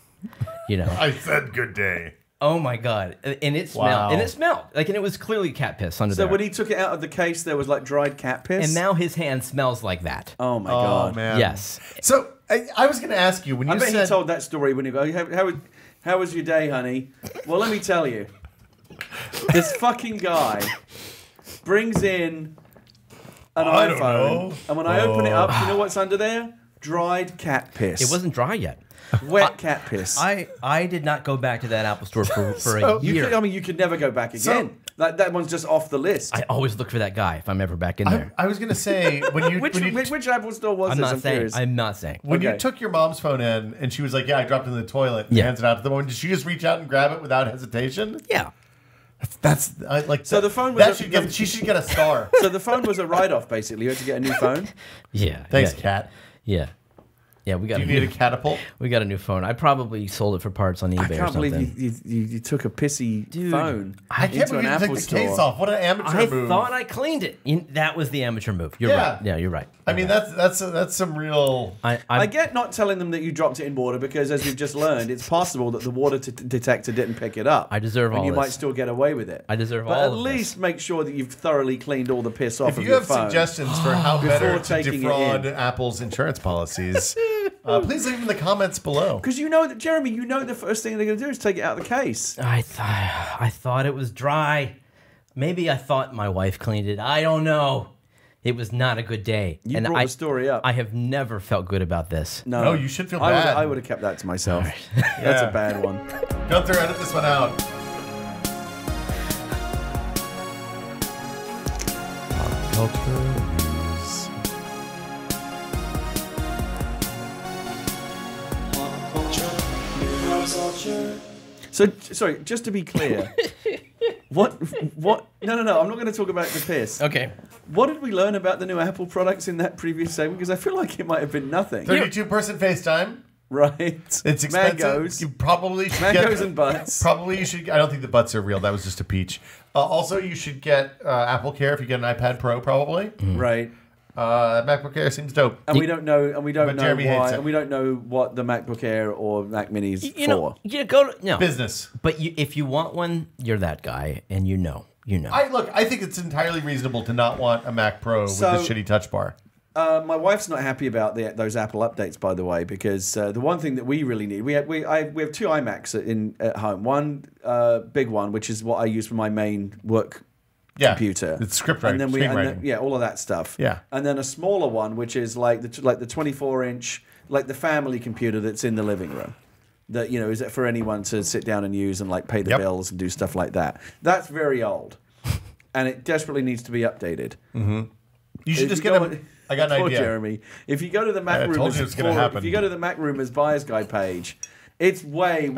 I said good day. Oh my god! And it smelled. Wow. And it smelled and it was clearly cat piss under there. So when he took it out of the case, there was like dried cat piss. And now his hand smells like that. oh my god! Oh man. Yes. So I was going to ask you when I you bet said he told that story when you go, how was your day, honey? Well, let me tell you. This fucking guy brings in an I don't iPhone, know. and when I open it up, you know what's under there? Dried cat piss. It wasn't dry yet. wet cat piss. I did not go back to that Apple store for So a year. You could never go back again. That one's just off the list. I always look for that guy if I'm ever back in there. I was going to say when you which Apple store was I'm this? not I'm saying. curious. I'm not saying. when you Okay. took your mom's phone in and she was like, "Yeah, I dropped it in the toilet," and Yeah. hands it out to the woman, did she just reach out and grab it without hesitation? Yeah. That's I like. So the phone was she should get a star. So the phone was a write-off, basically. You had to get a new phone. Yeah. Thanks, yeah, Cat. Yeah. Yeah, we got Do you need a catapult? we got a new phone. I probably sold it for parts on eBay I or can't something. believe you took a pissy Dude, phone I can't into believe an you Apple took the store. case off. What an amateur I move! thought I cleaned it. That was the amateur move. You're Yeah. right. Yeah, you're right. I mean, that's some real. I get not telling them that you dropped it in water because, as we've just learned, it's possible that the water detector didn't pick it up. I deserve and all you this. might still get away with it. I deserve but all at of least make sure that you've thoroughly cleaned all the piss off If of you your have phone. suggestions for how better Before to taking it defraud in. Apple's insurance policies, please leave them in the comments below. Because you know that, Jeremy, you know the first thing they're going to do is take it out of the case. I thought it was dry. Maybe I thought my wife cleaned it. I don't know. It was not a good day. You brought the story up. I have never felt good about this. No, you should feel bad. I would have kept that to myself. That's a bad one. Gunther, edit this one out. So, sorry, just to be clear, what? No, I'm not going to talk about the piss. Okay. What did we learn about the new Apple products in that previous segment? Because I feel like it might have been nothing. 32-person FaceTime. Right. It's expensive. Mangoes. You probably should Mangoes get, and butts. Probably you should. I don't think the butts are real. That was just a peach. Also, you should get Apple Care if you get an iPad Pro. Probably. Right. MacBook Air seems dope. And we don't know. And we don't know Jeremy hates why. it. And we don't know what the MacBook Air or Mac Mini's for. Go to no Business. But if you want one, you're that guy, and you know. I think it's entirely reasonable to not want a Mac Pro with the shitty touch bar. My wife's not happy about those Apple updates, by the way, because the one thing that we really need, we have two iMacs at home. One big one, which is what I use for my main work computer. It's script writing, and then all of that stuff. Yeah, and then a smaller one, which is like the 24-inch, like the family computer that's in the living room. That is it for anyone to sit down and use and like pay the bills and do stuff like that. That's very old, and it desperately needs to be updated. Mm-hmm. You should just get a. I got an idea, Jeremy. If you go to the Mac Rumors, if you go to the Mac Rumors buyer's guide page, it's way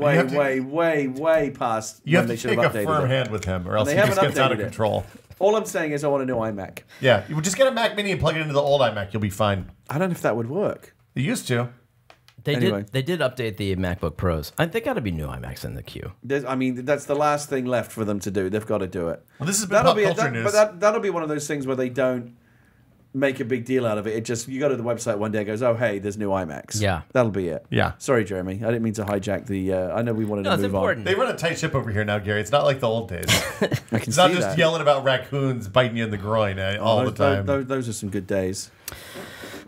past. You have when to they take a firm hand with him, or else he just gets out of control. All I'm saying is I want a new iMac. Yeah, you would just get a Mac Mini and plug it into the old iMac. You'll be fine. I don't know if that would work. It used to. They did update the MacBook Pros. They got to be new iMacs in the queue. That's the last thing left for them to do. They've got to do it. Well, this has been pop culture news. But that'll be one of those things where they don't make a big deal out of it. It just, you go to the website one day and goes, oh, hey, there's new iMacs. Yeah. That'll be it. Yeah. Sorry, Jeremy. I didn't mean to hijack the... I know we wanted to move important. They run a tight ship over here now, Gary. It's not like the old days. It's not just yelling about raccoons biting you in the groin all the time. Those are some good days.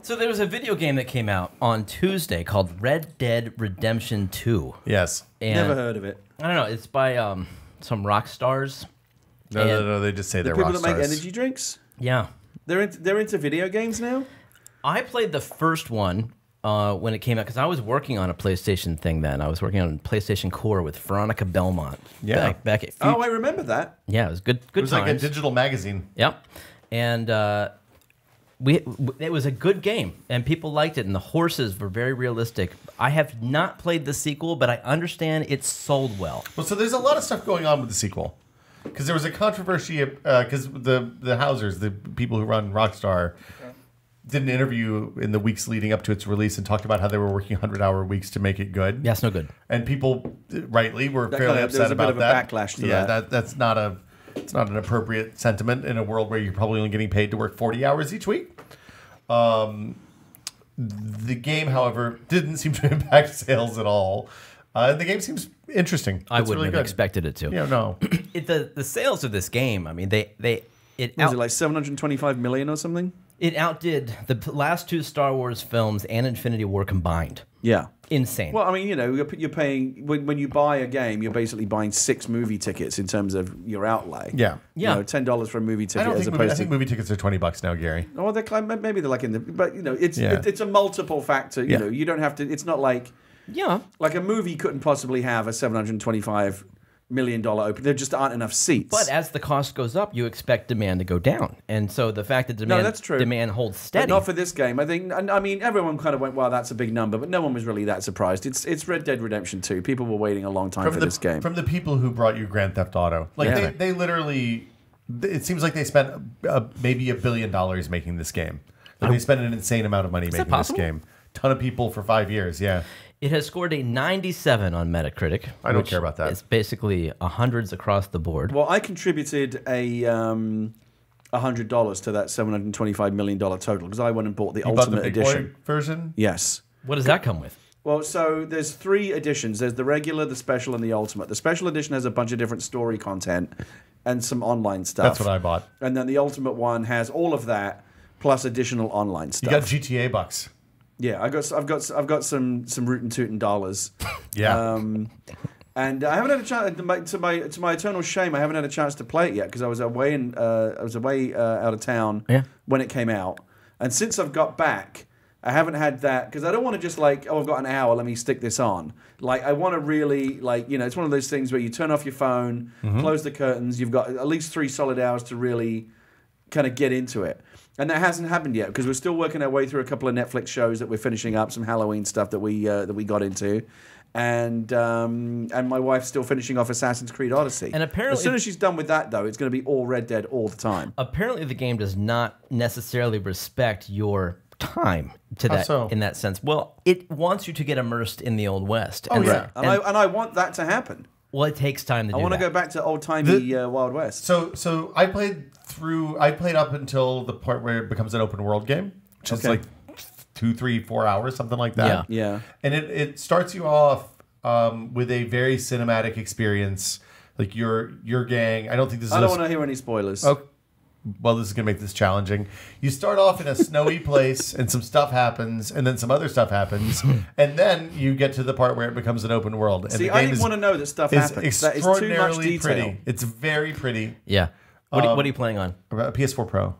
So there was a video game that came out on Tuesday called Red Dead Redemption 2. Yes. And never heard of it. I don't know. It's by some rock stars. No. They just say they're rock stars. People that make energy drinks? Yeah. They're into video games now? I played the first one when it came out because I was working on a PlayStation thing then. I was working on PlayStation Core with Veronica Belmont. Yeah. Back at I remember that. Yeah, it was good It was times. like a digital magazine. Yep. And it was a good game, and people liked it, and the horses were very realistic. I have not played the sequel, but I understand it's sold well. Well, so there's a lot of stuff going on with the sequel. Because there was a controversy, because the Housers, the people who run Rockstar, did an interview in the weeks leading up to its release and talked about how they were working 100-hour weeks to make it good. Yes, no good. And people, rightly, were fairly upset about that. There was a bit of a backlash to that. Yeah, that's not it's not an appropriate sentiment in a world where you're probably only getting paid to work 40 hours each week. The game, however, didn't seem to impact sales at all. The game seems interesting. I wouldn't have expected it to. Yeah, no. The sales of this game, I mean, was it like 725 million or something? It outdid the last two Star Wars films and Infinity War combined. Yeah. Insane. Well, I mean, you're paying when you buy a game, you're basically buying 6 movie tickets in terms of your outlay. Yeah, $10 for a movie ticket. I think movie tickets are $20 now, Gary. Oh, maybe they're like but it's a multiple factor. You don't have to. It's not like like a movie couldn't possibly have a $725 million open. There just aren't enough seats. But as the cost goes up, you expect demand to go down, and so the fact that demand holds steady. But not for this game. I think. I mean, everyone kind of went, "Wow, that's a big number," but no one was really that surprised. It's Red Dead Redemption 2. People were waiting a long time for this game. From the people who brought you Grand Theft Auto, they literally. It seems like they spent maybe $1 billion making this game. They spent an insane amount of money making this game. Ton of people for 5 years. Yeah. It has scored a 97 on Metacritic. I don't care about that. It's basically hundreds across the board. Well, I contributed $100 to that $725 million total because I went and bought the Ultimate Edition. Boy version? Yes. What does that come with? Well, so there's 3 editions. There's the regular, the special, and the Ultimate. The special edition has a bunch of different story content and some online stuff. That's what I bought. And then the Ultimate one has all of that plus additional online stuff. You got GTA bucks. Yeah, I've got some rootin' tootin' dollars. Yeah. And I haven't had a chance. To my eternal shame, I haven't had a chance to play it yet because I was away out of town when it came out. And since I've got back, I haven't had that because I don't want to just like, oh, I've got an hour, let me stick this on. Like, I want to really, like, you know, it's one of those things where you turn off your phone, close the curtains, you've got at least 3 solid hours to really kind of get into it. And that hasn't happened yet because we're still working our way through a couple of Netflix shows that we're finishing up, some Halloween stuff that we got into. And my wife's still finishing off Assassin's Creed Odyssey. And apparently, as soon as she's done with that, though, it's going to be all Red Dead all the time. Apparently, the game does not necessarily respect your time to that in that sense. Well, it wants you to get immersed in the Old West. Oh, yeah. And I want that to happen. Well, it takes time to do that. I want to go back to old-timey Wild West. So I played up until the part where it becomes an open world game, which is like 2, 3, 4 hours, something like that. Yeah. And it starts you off with a very cinematic experience. Like your gang. I don't think this is. I don't want to hear any spoilers. Okay. Well, this is going to make this challenging. You start off in a snowy place, and some stuff happens, and then some other stuff happens, and then you get to the part where it becomes an open world. And See, I didn't want to know that stuff happens. That is too much detail. Pretty. It's very pretty. Yeah. What are you playing on? A PS4 Pro.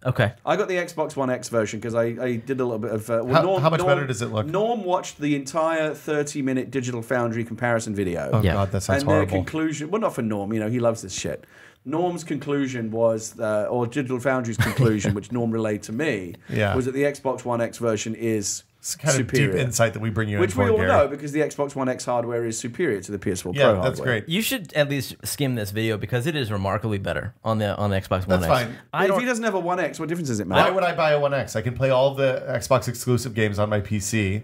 Okay. I got the Xbox One X version because I did a little bit of... how much better does it look? Norm watched the entire 30-minute Digital Foundry comparison video. Oh, God, that sounds horrible. And their conclusion... Well, not for Norm. You know, he loves this shit. Norm's conclusion was, or Digital Foundry's conclusion, which Norm relayed to me, was that the Xbox One X version is it's kind superior. Of deep insight that we bring you which we all know because the Xbox One X hardware is superior to the PS4 Pro hardware. Yeah, that's great. You should at least skim this video because it is remarkably better on the Xbox One X. That's fine. If he doesn't have a One X, what difference does it make? Why would I buy a One X? I can play all the Xbox exclusive games on my PC.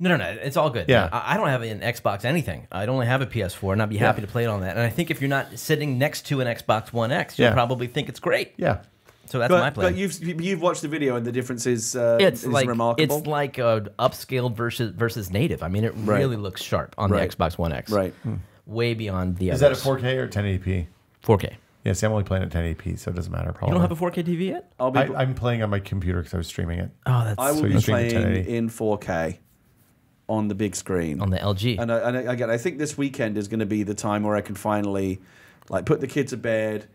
No, it's all good. Yeah. I don't have an Xbox anything. I'd only have a PS4, and I'd be happy to play it on that. And I think if you're not sitting next to an Xbox One X, you'll probably think it's great. Yeah. So that's my plan. But you've watched the video, and the difference is remarkable. It's like upscaled versus native. I mean, it really looks sharp on the Xbox One X. Right. Way beyond the others. Is that a 4K or 1080p? 4K. Yeah, see, I'm only playing at 1080p, so it doesn't matter. Probably. You don't have a 4K TV yet? I'm playing on my computer because I was streaming it. Oh, that's I will be playing in 4K. On the big screen. On the LG. And again, I think this weekend is going to be the time where I can finally like put the kids to bed,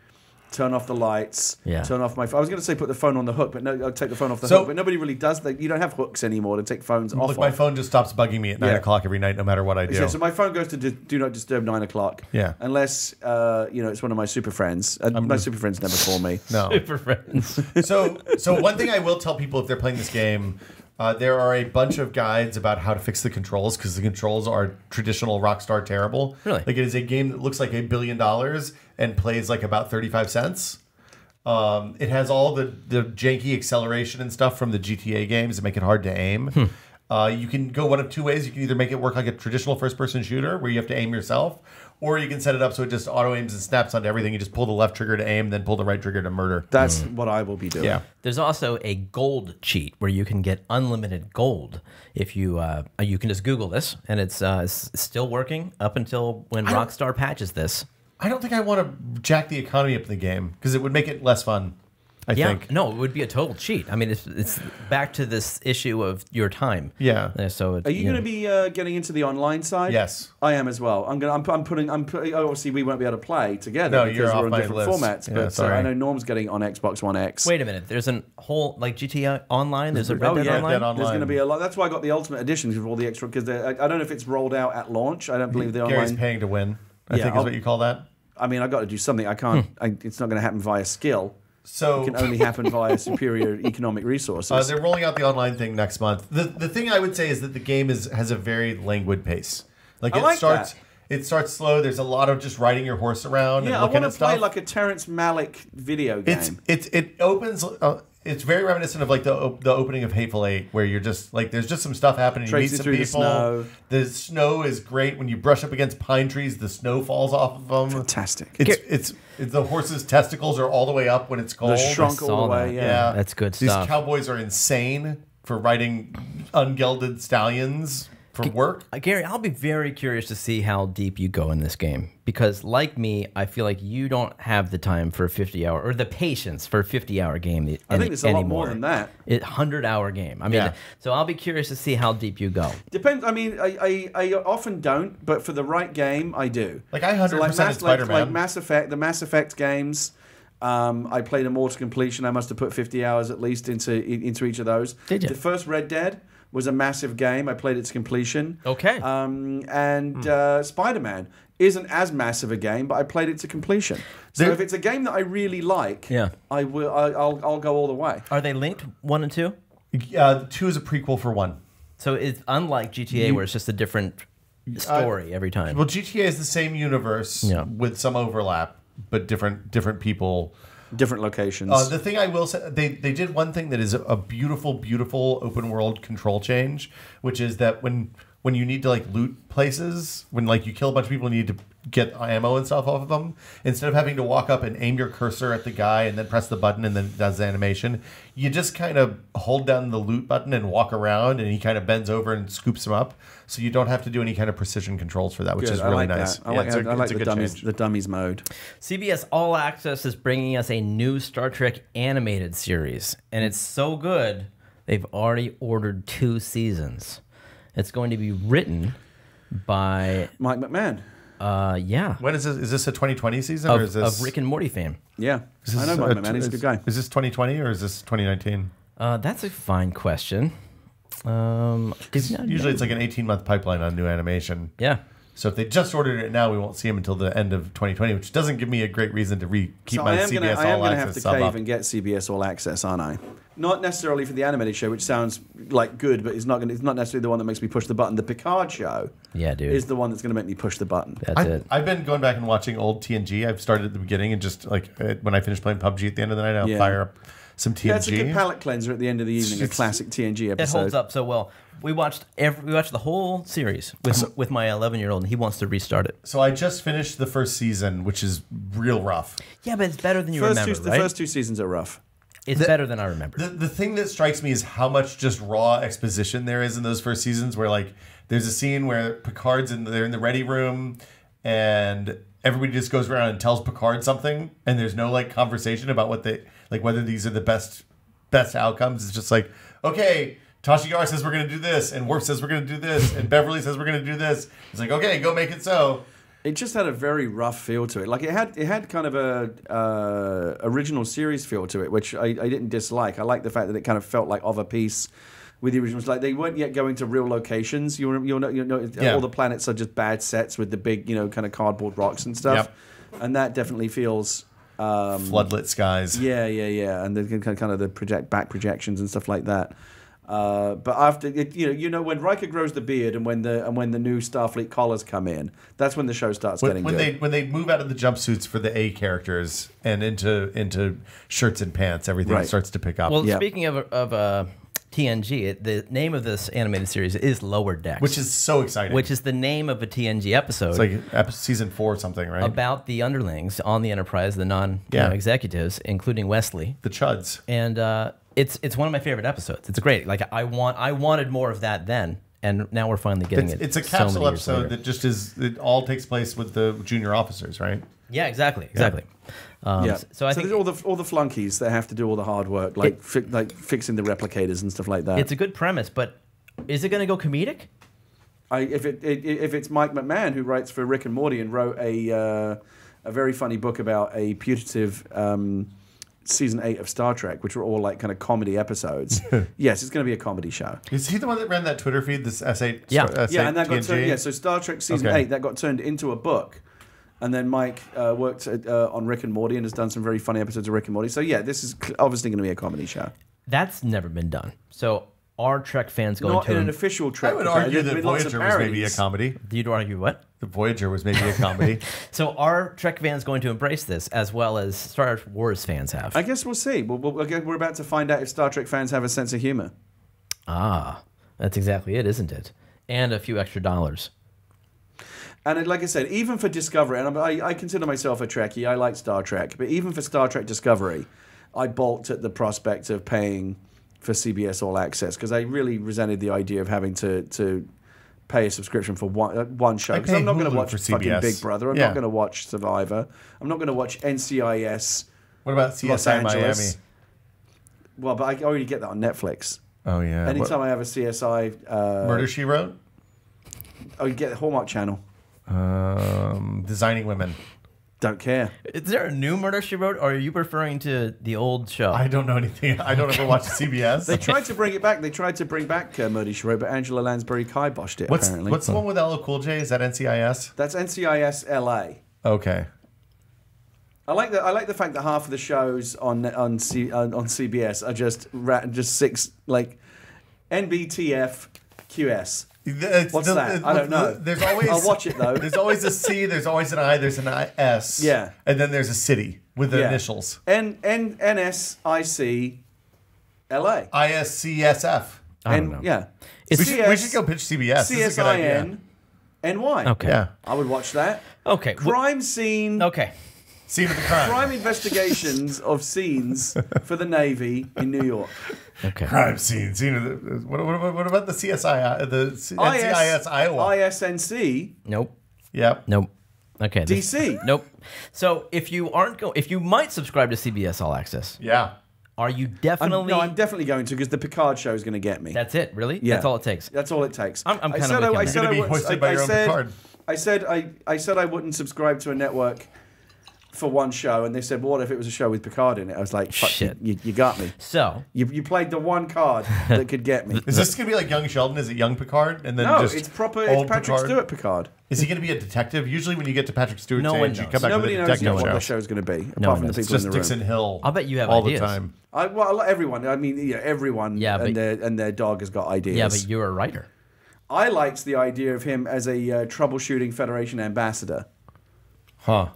turn off the lights, turn off my phone. I was going to say put the phone on the hook, but no, I'll take the phone off the hook. But nobody really does that. You don't have hooks anymore to take phones off. My phone just stops bugging me at 9 o'clock every night, no matter what I do. So my phone goes to do not disturb 9 o'clock. Yeah. Unless it's one of my super friends. My super friends never call me. No. Super friends. So one thing I will tell people if they're playing this game. There are a bunch of guides about how to fix the controls because the controls are traditional Rockstar terrible. Really? Like it is a game that looks like $1 billion and plays like about 35 cents. It has all the janky acceleration and stuff from the GTA games that make it hard to aim. You can go one of two ways. You can either make it work like a traditional first-person shooter where you have to aim yourself, or you can set it up so it just auto-aims and snaps onto everything. You just pull the left trigger to aim, then pull the right trigger to murder. That's what I will be doing. Yeah. There's also a gold cheat where you can get unlimited gold. If you can just Google this, and it's still working up until when Rockstar patches this. I don't think I want to jack the economy up in the game because it would make it less fun. I think. No, it would be a total cheat. I mean, it's back to this issue of your time. Yeah. So are you going to be getting into the online side? Yes, I am as well. I'm putting. Obviously, we won't be able to play together because we're on different formats. But I know Norm's getting on Xbox One X. Wait a minute. There's a whole like GTA Online. There's a Red Dead Online. There's going to be a lot. That's why I got the Ultimate Edition with all the extra. Because I don't know if it's rolled out at launch. I don't believe the Gary's online. paying to win. I think is what you call that. I mean, I got to do something. I can't. It's not going to happen via skill. So it can only happen via superior economic resources. They're rolling out the online thing next month. The thing I would say is that the game has a very languid pace. Like it starts slow. There's a lot of just riding your horse around. Yeah, and looking I want to play stuff. like a Terrence Malick video game. It opens. It's very reminiscent of like the opening of Hateful Eight, where you're just like there's just some stuff happening. You meet some people. The snow is great when you brush up against pine trees. The snow falls off of them. Fantastic. It's the horse's testicles are all the way up when it's cold. They're shrunk all the way. Yeah, that's good These stuff. cowboys are insane for riding ungelded stallions from work. Gary, I'll be very curious to see how deep you go in this game because, like me, I feel like you don't have the time for a 50-hour or the patience for a 50-hour game. I think it's a lot more than that. 100-hour game. I mean, so I'll be curious to see how deep you go. Depends. I mean, I often don't, but for the right game, I do. Like I 100% Spider-Man. Like Mass Effect, the Mass Effect games. I played them all to completion. I must have put 50 hours at least into each of those. Did you? The first Red Dead was a massive game. I played it to completion. Okay. Spider-Man isn't as massive a game, but I played it to completion. So if it's a game that I really like, I will. I'll go all the way. Are they linked 1 and 2? 2 is a prequel for 1. So it's unlike GTA, where it's just a different story every time. Well, GTA is the same universe with some overlap, but different people. Different locations. The thing I will say, they did one thing that is a beautiful, beautiful open world control change, which is that when you need to like loot places, when like you kill a bunch of people and you need to get ammo and stuff off of them, instead of having to walk up and aim your cursor at the guy and then press the button and then it does the animation, you just kind of hold down the loot button and walk around and he kind of bends over and scoops them up. So you don't have to do any kind of precision controls for that, which is really nice. I like the dummies mode. CBS All Access is bringing us a new Star Trek animated series, and it's so good, they've already ordered 2 seasons. It's going to be written by Mike McMahon. Yeah. When is this? Is this a 2020 season? Or is this of Rick and Morty fame? Yeah. I know Mike McMahon. He's a good guy. Is this 2020 or is this 2019? That's a fine question. Usually it's like an 18-month pipeline on new animation. Yeah. So if they just ordered it now, we won't see them until the end of 2020, which doesn't give me a great reason to keep my CBS All Access sub up. I am going to have to cave and get CBS All Access, aren't I? Not necessarily for the animated show, which sounds like good, but it's not necessarily the one that makes me push the button. The Picard show is the one that's going to make me push the button. That's it. I've been going back and watching old TNG. I've started at the beginning and just like when I finish playing PUBG at the end of the night, I'll fire up some TNG. Yeah, it's a good palate cleanser at the end of the evening, a classic TNG episode. It holds up so well. We watched the whole series with my 11-year-old, and he wants to restart it. So I just finished the first season, which is real rough. Yeah, but it's better than you remember, right? The first 2 seasons are rough. It's better than I remember. The thing that strikes me is how much just raw exposition there is in those first seasons, where like there's a scene where Picard's they're in the ready room, and everybody just goes around and tells Picard something, and there's no like conversation about what they like, whether these are the best outcomes. It's just like, okay, Tasha Yar says we're going to do this, and Worf says we're going to do this, and Beverly says we're going to do this. It's like, okay, go make it so. It just had a very rough feel to it. Like it had kind of a original series feel to it, which I didn't dislike. I like the fact that it kind of felt like of a piece with the originals. Like they weren't yet going to real locations. You'll know all the planets are just bad sets with the big kind of cardboard rocks and stuff. Yep. And that definitely feels floodlit skies. Yeah, and the kind of the back projections and stuff like that. But after when Riker grows the beard and when the new Starfleet collars come in, that's when the show starts getting good. When they move out of the jumpsuits for the A characters and into shirts and pants, everything starts to pick up. Well, speaking of TNG, the name of this animated series is Lower Decks, which is so exciting. Which is the name of a TNG episode. It's like season 4 or something, right? About the underlings on the Enterprise, the non-executives, including Wesley, the Chuds, and. It's one of my favorite episodes. It's great. Like I wanted more of that then, and now we're finally getting it. It's a capsule episode that just it all takes place with the junior officers, right? Yeah, exactly. So I think there's all the flunkies that have to do all the hard work, like fixing the replicators and stuff like that. It's a good premise, but is it going to go comedic? If it's Mike McMahon who writes for Rick and Morty and wrote a very funny book about a putative. Season 8 of Star Trek, which were all like kind of comedy episodes. Yes, it's going to be a comedy show. Is he the one that ran that Twitter feed? This S8, S8 and that got turned. So Star Trek season 8 that got turned into a book, and then Mike worked on Rick and Morty and has done some very funny episodes of Rick and Morty. So this is obviously going to be a comedy show. That's never been done. So are Trek fans going to... Not in an official Trek... I would argue that Voyager was maybe a comedy. You'd argue what? The Voyager was maybe a comedy. So are Trek fans going to embrace this as well as Star Wars fans have? I guess we'll see. We're about to find out if Star Trek fans have a sense of humor. Ah, that's exactly it, isn't it? And a few extra dollars. And like I said, even for Discovery, and I consider myself a Trekkie, I like Star Trek, but even for Star Trek Discovery, I balked at the prospect of paying for CBS All Access because I really resented the idea of having to pay a subscription for one show. I Because pay I'm not going to Hulu watch for fucking CBS. Big Brother. I'm Yeah. not going to watch Survivor. I'm not going to watch NCIS. What about Los CSI Miami? Angeles. Well, but I already get that on Netflix. Oh yeah. Anytime I have a CSI... Murder She Wrote. Oh, you get the Hallmark Channel. Designing Women. Don't care. Is there a new Murder She Wrote, or are you referring to the old show? I don't know anything. I don't ever watch CBS. They tried to bring it back. They tried to bring back Murder, She Wrote, but Angela Lansbury kiboshed it, apparently. What's the one with LL Cool J? Is that NCIS? That's NCIS LA. Okay. I like the fact that half of the shows on CBS are just six, like, NBTF QS. What's that? I don't know. There's always. I'll watch it, though. There's always a C. There's always an I. There's an S. Yeah. And then there's a city with the Yeah. initials. NSIC LA. ISCSF. I don't know. Yeah. We should go pitch CBS. This is a good idea. CSIN NY. Okay. Yeah. I would watch that. Okay. Crime scene. Okay. Scene of the crime. Crime investigations of scenes for the Navy in New York. Okay. Crime scene. Scene of the. What about the CSI? The NCIS Iowa. ISNC. Nope. Yep. Nope. Okay. DC. Nope. So if you if you might subscribe to CBS All Access, Yeah. are you definitely? I'm definitely going to, because the Picard show is going to get me. That's it. Really? Yeah. That's all it takes. That's all it takes. I'm kind of with you on I that. said You're I gonna be wouldn't- hoisted by your own Picard. I said I wouldn't subscribe to a network for one show, and they said, well, what if it was a show with Picard in it? I was like, fuck, Shit. you got me. So You played the one card that could get me. Is this gonna be like Young Sheldon? Is it Young Picard? And then No, just it's proper. old It's Patrick Picard? Stewart Picard. Is he gonna be a detective? Usually, when you get to Patrick Stewart's No one age, you knows. come back Nobody with a knows detective what the show. show's going to be, No apart one from the knows. It's people in just the room. Dixon Hill. I'll bet you have all ideas. the time. Well, everyone. I mean, yeah, everyone. Yeah, but- and their dog has got ideas. yeah, but you're a writer. I liked the idea of him as a troubleshooting Federation ambassador. Huh.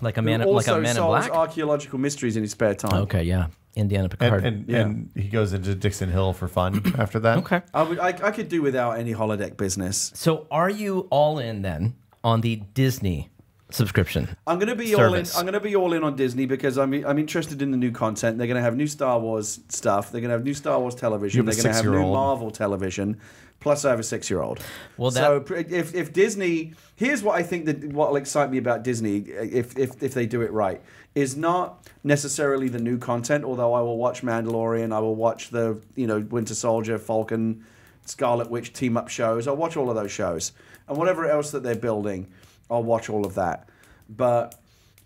Like a man, who like a also man in solves black. archaeological mysteries in his spare time. Okay, yeah, Indiana Picard. And he goes into Dixon Hill for fun after that. Okay. I could do without any holodeck business. So are you all in then on the Disney subscription? I'm going to be Service. I'm going to be all in on Disney because I'm interested in the new content. They're going to have new Star Wars stuff. They're going to have new Star Wars television. You have They're a going to have new 6-year-old. Marvel television. Plus, I have a 6-year-old. Well, so if Disney, here's what I think that what will excite me about Disney, if they do it right, is not necessarily the new content. Although I will watch Mandalorian, I will watch the Winter Soldier, Falcon, Scarlet Witch team up shows. I'll watch all of those shows, and whatever else that they're building, I'll watch all of that. But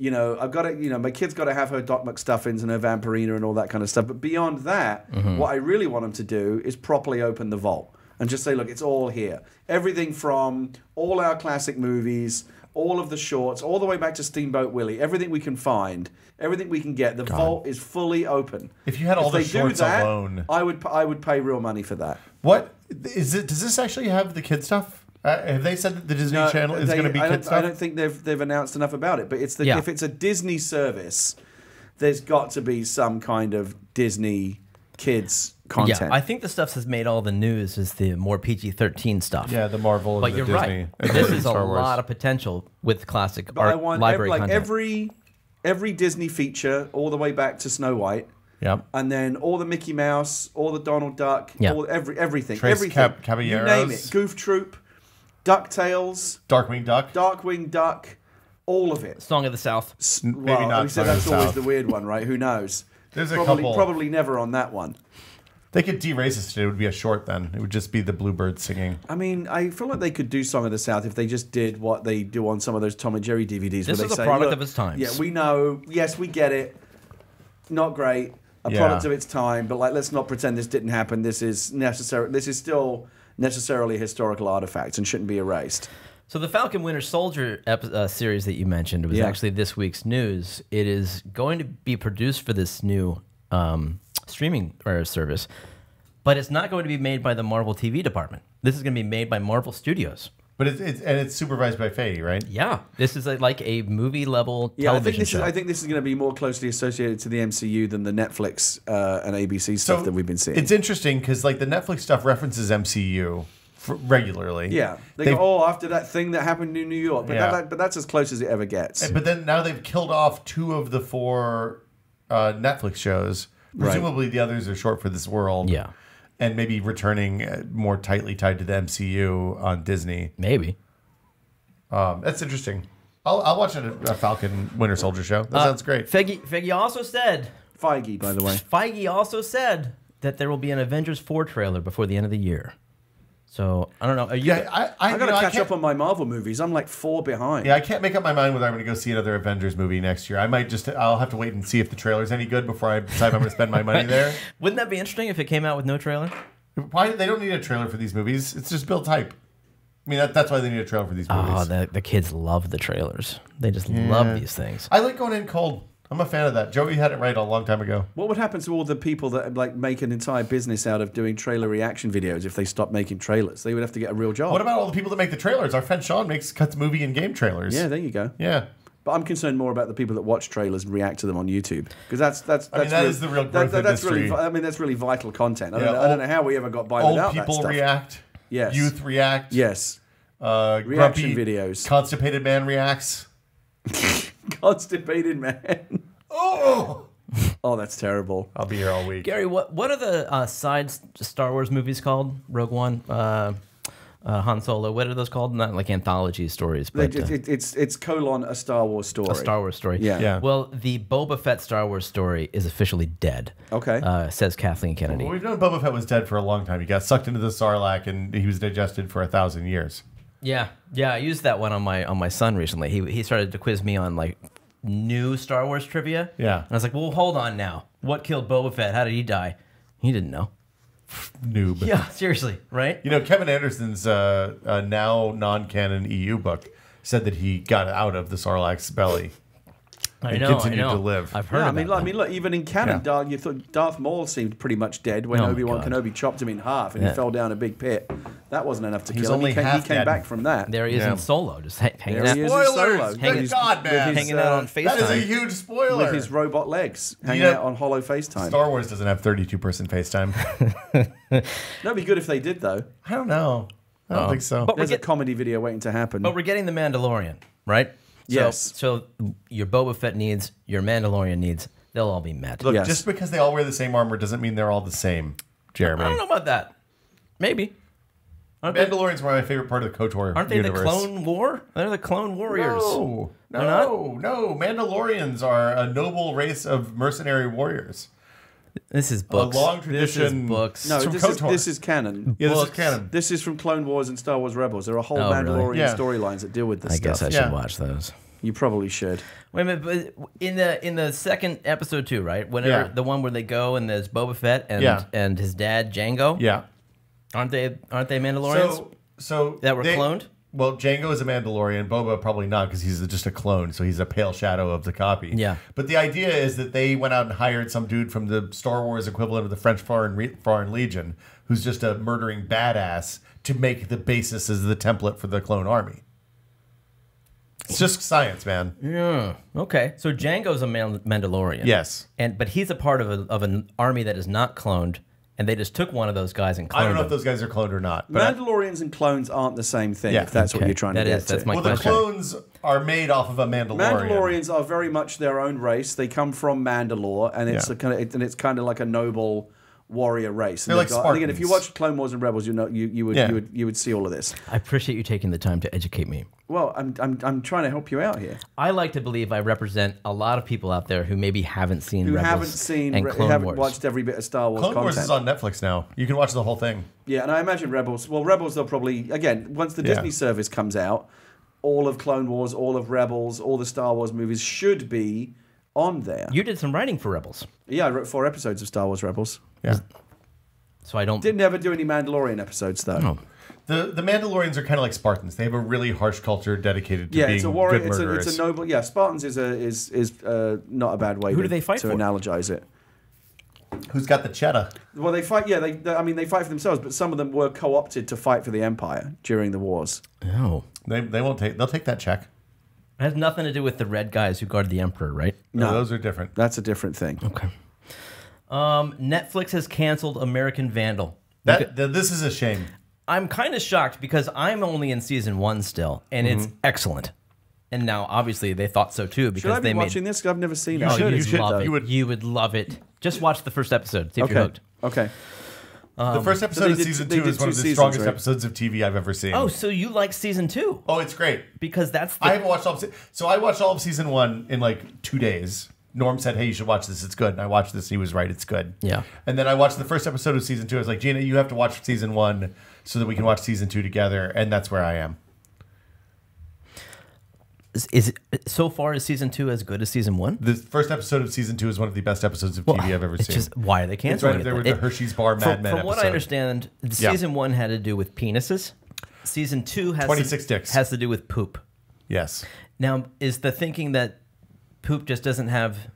I've got to, my kid's got to have her Doc McStuffins and her Vampirina and all that kind of stuff. But beyond that, what I really want them to do is properly open the vault and just say, look, it's all here. Everything from all our classic movies, all of the shorts, all the way back to Steamboat Willie, everything we can find, everything we can get. The vault is fully open. If you had all the they do shorts that, alone. I would pay real money for that. What is it? Does this actually have the kid stuff? Have they said that the Disney Channel is going to be kid stuff? I don't think they've announced enough about it. But it's if it's a Disney service, there's got to be some kind of Disney kids content. Yeah, I think the stuff that's made all the news is the more PG-13 stuff. Yeah, the Marvel. But and the you're Disney, right. and This the is a Star Wars. lot of potential with classic But I art want library content. every Disney feature all the way back to Snow White. Yep. And then all the Mickey Mouse, all the Donald Duck, everything. Trace everything. Caballeros. You name it. Goof Troop, DuckTales, Darkwing Duck. Darkwing Duck, all of it. Song of the South. Maybe not We said Song of that's the always South. the weird one, right? Who knows? There's a probably, couple. Probably never on that one. They could de-racist it. It would be a short then. It would just be the Bluebird singing. I mean, I feel like they could do Song of the South if they just did what they do on some of those Tom and Jerry DVDs. This where they is a say, product "Look, of its times." Yeah, we know. Yes, we get it. Not great. A Yeah. product of its time, but let's not pretend this didn't happen. This is necessary. This is still necessarily a historical artifact and shouldn't be erased. So the Falcon Winter Soldier series that you mentioned was actually this week's news. It is going to be produced for this new streaming service, but it's not going to be made by the Marvel TV department. This is going to be made by Marvel Studios. But it's supervised by Feige, right? Yeah, this is like a movie level Yeah, television show. I think this is going to be more closely associated to the MCU than the Netflix and ABC stuff that we've been seeing. It's interesting because like the Netflix stuff references MCU regularly. Yeah, they go, after that thing that happened in New York, but Yeah. but that's as close as it ever gets. But then now they've killed off 2 of the 4 Netflix shows. Presumably the others are short for this world. Yeah. and maybe returning more tightly tied to the MCU on Disney. Maybe. That's interesting. I'll watch a Falcon Winter Soldier show. That sounds great. Feige also said. Feige, by the way. Feige also said that there will be an Avengers 4 trailer before the end of the year. So I don't know. Are you? Yeah, I got to catch up on my Marvel movies. I'm like 4 behind. Yeah, I can't make up my mind whether I'm going to go see another Avengers movie next year. I'll have to wait and see if the trailer's any good before I decide if I'm going to spend my money there. Wouldn't that be interesting if it came out with no trailer? Why they don't need a trailer for these movies? It's just build hype. I mean, that's why they need a trailer for these movies. Oh, the kids love the trailers. They just love these things. I like going in cold. I'm a fan of that. Joey had it right a long time ago. What would happen to all the people that like make an entire business out of doing trailer reaction videos if they stopped making trailers? They would have to get a real job. What about all the people that make the trailers? Our friend Sean cuts movie and game trailers. Yeah, there you go. Yeah. But I'm concerned more about the people that watch trailers and react to them on YouTube, because that's is the real growth industry. Really, I mean, that's really vital content. I don't know how we ever got by without that stuff. Old people react. Yes. Youth react. Yes. Reaction Reaction videos. Constipated man reacts. Constipated man. Oh, that's terrible. I'll be here all week. Gary, what are the side Star Wars movies called? Rogue One, Han Solo. What are those called? Not like anthology stories, but It's colon a Star Wars story. a Star Wars story. Yeah. Well, the Boba Fett Star Wars story is officially dead. Okay. Says Kathleen Kennedy. Well, we've known Boba Fett was dead for a long time. He got sucked into the Sarlacc and he was digested for 1,000 years. Yeah. I used that one on my son recently. He started to quiz me on like new Star Wars trivia. Yeah. And I was like, well, hold on now. What killed Boba Fett? How did he die? He didn't know. Noob. Yeah, seriously, right? You know, Kevin Anderson's now non-canon EU book said that he got out of the Sarlacc's belly. I know. Continued to live. I've heard about that. I mean, look, even in canon, you thought Darth Maul seemed pretty much dead when Oh my Obi-Wan God. Kenobi chopped him in half and he fell down a big pit. That wasn't enough to He's kill him. only He half came dead. back from that. There he is Yeah. in Solo, just hanging There out. he is. Spoilers! Solo. Thank His- God, man. with his, Hanging out on That is a FaceTime. huge spoiler. with his robot legs hanging know, out on hollow FaceTime. Star Wars doesn't have 32-person FaceTime. That'd be good if they did, though. I don't know. I don't think so. But There's a comedy video waiting to happen. But we're getting the Mandalorian, right? Yes. So your Boba Fett needs, your Mandalorian needs, they'll all be met. Look, Yes. just because they all wear the same armor doesn't mean they're all the same, Jeremy. I don't know about that. Maybe. Aren't Mandalorian's one of my favorite part of the KOTOR they universe. the Clone War? They're the Clone Warriors. No, They're not? no. Mandalorians are a noble race of mercenary warriors. This is books. A long This tradition. is books. no, It's from this KOTOR. is canon. Yeah, this is Books. canon. This is from Clone Wars and Star Wars Rebels. There are whole Oh, really? Mandalorian Yeah. storylines that deal with this I stuff. guess I should Yeah. watch those. You probably should. Wait a minute, but in the second episode too, right? Whenever Yeah. the one where they go and there's Boba Fett and Yeah. and his dad Django, Yeah. aren't they Mandalorians So that were cloned? Well, Django is a Mandalorian. Boba probably not because he's just a clone, so he's a pale shadow of the copy. Yeah. But the idea is that they went out and hired some dude from the Star Wars equivalent of the French Foreign Legion, who's just a murdering badass, to make the basis as the template for the clone army. It's just science, man. Yeah. Okay. So Django's a Mandalorian. Yes. But he's a part of an army that is not cloned, and they just took one of those guys and cloned I don't know him. if those guys are cloned or not. But Mandalorians and clones aren't the same thing, Yeah. if that's what Okay. you're trying to That get is- that's to. my well, the question. clones are made off of a Mandalorian. Mandalorians are very much their own race. They come from Mandalore, and it's Yeah. it's kind of like a noble warrior race. They're And like they've got- and again, if you Spartans. watch Clone Wars and Rebels, you would see all of this. I appreciate you taking the time to educate me. Well, I'm trying to help you out here. I like to believe I represent a lot of people out there who maybe haven't seen Who Rebels haven't seen, and who Clone haven't Wars. watched every bit of Star Wars Clone content. Wars is on Netflix now. You can watch the whole thing. Yeah, and I imagine Rebels. Well, Rebels, they'll probably again once the Yeah. Disney service comes out, all of Clone Wars, all of Rebels, all the Star Wars movies should be on there. You did some writing for Rebels, Yeah, I wrote 4 episodes of Star Wars Rebels. Yeah. so I don't. Didn't ever do any Mandalorian episodes though. No. The Mandalorians are kind of like Spartans. They have a really harsh culture dedicated to Yeah, being it's a warrior. good It's murderers. a noble. Yeah, Spartans is not a bad way. Who to, do they fight to for? analogize it? Who's got the cheddar? Well, they fight. Yeah, they fight for themselves, but some of them were co-opted to fight for the Empire during the wars. No. They won't take. They'll take that check. It has nothing to do with the red guys who guard the Emperor, right? No, those are different. That's a different thing. Okay. Netflix has canceled American Vandal. This is a shame. I'm kind of shocked because I'm only in season 1 still, and it's excellent. And now, obviously, they thought so too because Should I be they watching this? 'Cause I've never seen Oh, it. should. you You should, love though. it. You would love it. Just watch the first episode. See if you're Okay. hooked. Okay. The first episode of season 2 is one of the strongest episodes of TV I've ever seen. Oh, so you like season 2? Oh, it's great. Because that's I haven't watched all of so I watched all of season 1 in like 2 days. Norm said, hey, you should watch this. It's good. And I watched this. And he was right. It's good. Yeah. And then I watched the first episode of season 2. I was like, Gina, you have to watch season 1 so that we can watch season 2 together. And that's where I am. Is it, so far, is season 2 as good as season 1? The first episode of season 2 is one of the best episodes of TV I've ever seen. Just, why are they It's canceling right there it? with the Hershey's Bar Mad Men From what I episode. understand, season 1 had to do with penises. Season 2 has 26 dicks. has to do with poop. Yes. Now, is the thinking that poop just doesn't have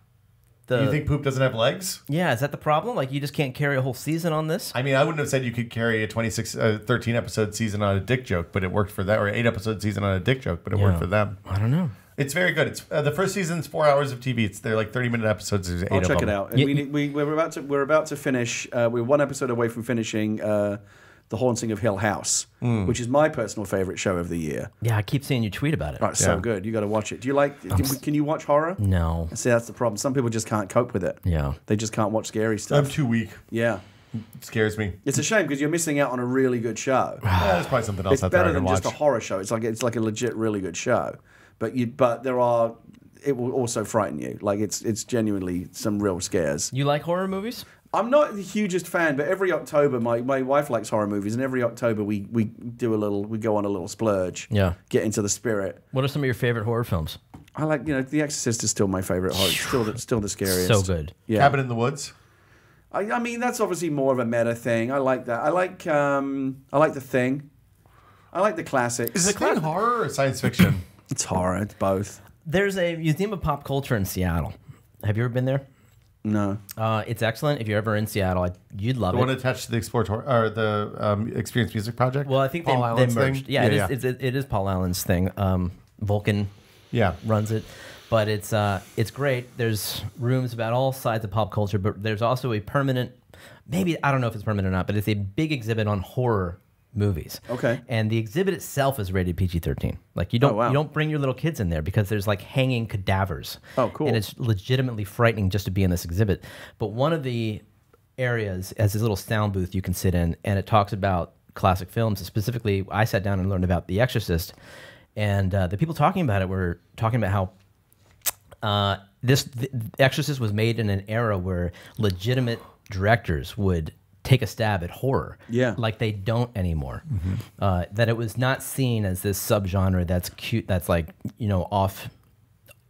the... You think poop doesn't have legs? Yeah, is that the problem? Like, you just can't carry a whole season on this? I mean, I wouldn't have said you could carry a 13 episode season on a dick joke, but it worked for that, or 8 episode season on a dick joke, but it worked for them. I don't know. It's very good. It's the first season's 4 hours of TV. They're like 30-minute episodes. There's 8 I'll of check them. it out. And we're about to finish. We're one episode away from finishing The Haunting of Hill House, which is my personal favorite show of the year. Yeah, I keep seeing you tweet about it. Right, so good. You got to watch it. Do you like? Can you watch horror? No. See, that's the problem. Some people just can't cope with it. Yeah. They just can't watch scary stuff. I'm too weak. Yeah. It scares me. It's a shame because you're missing out on a really good show. There's probably something else It's out there I better can than watch. just a horror show. It's like a legit, really good show. But it will also frighten you. Like it's genuinely some real scares. You like horror movies? I'm not the hugest fan, but every October, my wife likes horror movies, and every October we go on a little splurge. Yeah. Get into the spirit. What are some of your favorite horror films? I like, The Exorcist is still my favorite horror. Still the scariest. So good. Yeah. Cabin in the Woods. I mean, that's obviously more of a meta thing. I like that. I like The Thing. I like the classics. Is it horror or science fiction? It's horror. It's both. There's a Museum of Pop Culture in Seattle. Have you ever been there? No. It's excellent. If you're ever in Seattle, you'd love The it. one attached to the Experience Music Project? Well, I think Paul they Allen's merged. thing? Yeah, Yeah, it is Paul Allen's thing. Vulcan runs it. But it's great. There's rooms about all sides of pop culture, but there's also a permanent, maybe, I don't know if it's permanent or not, but it's a big exhibit on horror movies. Okay. And the exhibit itself is rated PG-13. Like you don't bring your little kids in there because there's like hanging cadavers. Oh, cool. And it's legitimately frightening just to be in this exhibit. But one of the areas has this little sound booth you can sit in, and it talks about classic films. Specifically, I sat down and learned about The Exorcist, and the people talking about it were talking about how The Exorcist was made in an era where legitimate directors would take a stab at horror, like they don't anymore. That it was not seen as this subgenre that's cute, that's like off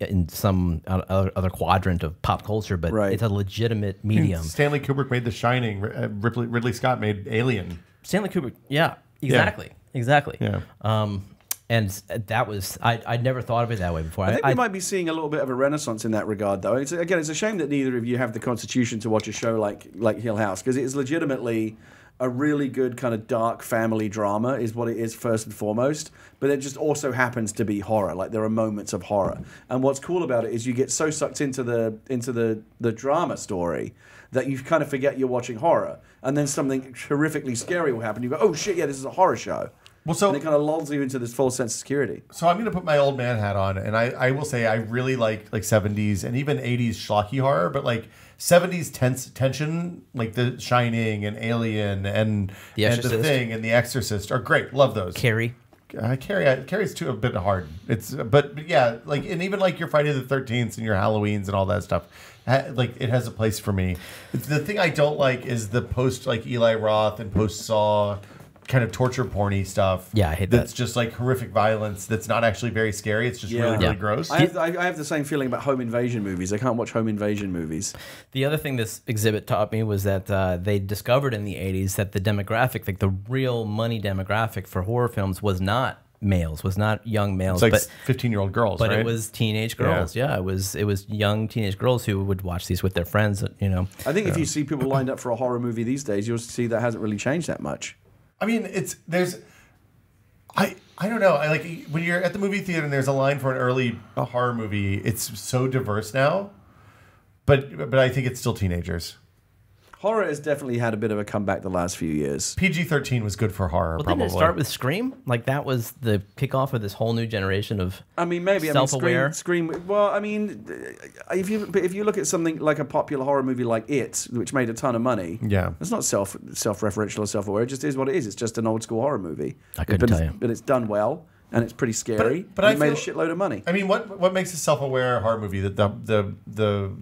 in some other quadrant of pop culture, but it's a legitimate medium. Stanley Kubrick made The Shining. Ridley Scott made Alien. Stanley Kubrick, exactly. Yeah. And that was, I'd never thought of it that way before. I think we might be seeing a little bit of a renaissance in that regard, though. It's a shame that neither of you have the constitution to watch a show like Hill House, because it is legitimately a really good kind of dark family drama is what it is first and foremost, but it just also happens to be horror. Like there are moments of horror. And what's cool about it is you get so sucked into the drama story that you kind of forget you're watching horror. And then something horrifically scary will happen. You go, oh shit, yeah, this is a horror show. Well, so and it kind of lulls you into this false sense of security. So I'm going to put my old man hat on, and I will say I really like 70s and even 80s schlocky horror, but like 70s tension, like The Shining and Alien and The Thing and The Exorcist are great. Love those. Carrie. Carrie's too a bit hard. But yeah, like, and even like your Friday the 13th and your Halloweens and all that stuff, like it has a place for me. The thing I don't like is the post like Eli Roth and post Saw kind of torture porny stuff. Yeah, I hate that. That's just like horrific violence. That's not actually very scary. It's just really gross. I have the same feeling about home invasion movies. I can't watch home invasion movies. The other thing this exhibit taught me was that they discovered in the 80s that the demographic, like the real money demographic for horror films, was not males, was not young males, it's like 15-year-old girls, but right? it was teenage girls. Yeah, it was young teenage girls who would watch these with their friends. I think if you see people lined up for a horror movie these days, you'll see that hasn't really changed that much. I mean, I don't know. I like when you're at the movie theater and there's a line for an early horror movie. It's so diverse now, but I think it's still teenagers. Horror has definitely had a bit of a comeback the last few years. PG-13 was good for horror, Well, probably. didn't it start with Scream? Like that was the kickoff of this whole new generation of self-aware. Scream. Well, I mean, if you look at something like a popular horror movie like It, which made a ton of money, it's not self-referential or self-aware. It just is what it is. It's just an old school horror movie. I couldn't tell you, but it's done well. And it's pretty scary. But it made a shitload of money. I mean, what makes a self-aware horror movie? That the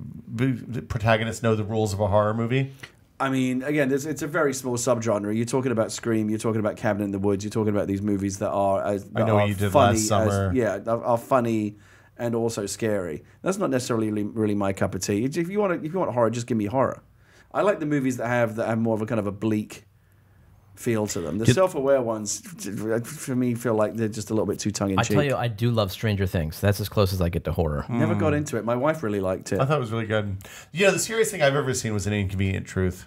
protagonists know the rules of a horror movie? I mean, again, it's a very small subgenre. You're talking about Scream. You're talking about Cabin in the Woods. You're talking about these movies that are I know what you did last summer. Are funny and also scary. That's not necessarily really my cup of tea. If you want horror, just give me horror. I like the movies that have more of a kind of a bleak feel to them. The self-aware ones, for me, feel like they're just a little bit too tongue-in-cheek. I tell you, I do love Stranger Things. That's as close as I get to horror. Never got into it. My wife really liked it. I thought it was really good. The scariest thing I've ever seen was An Inconvenient Truth.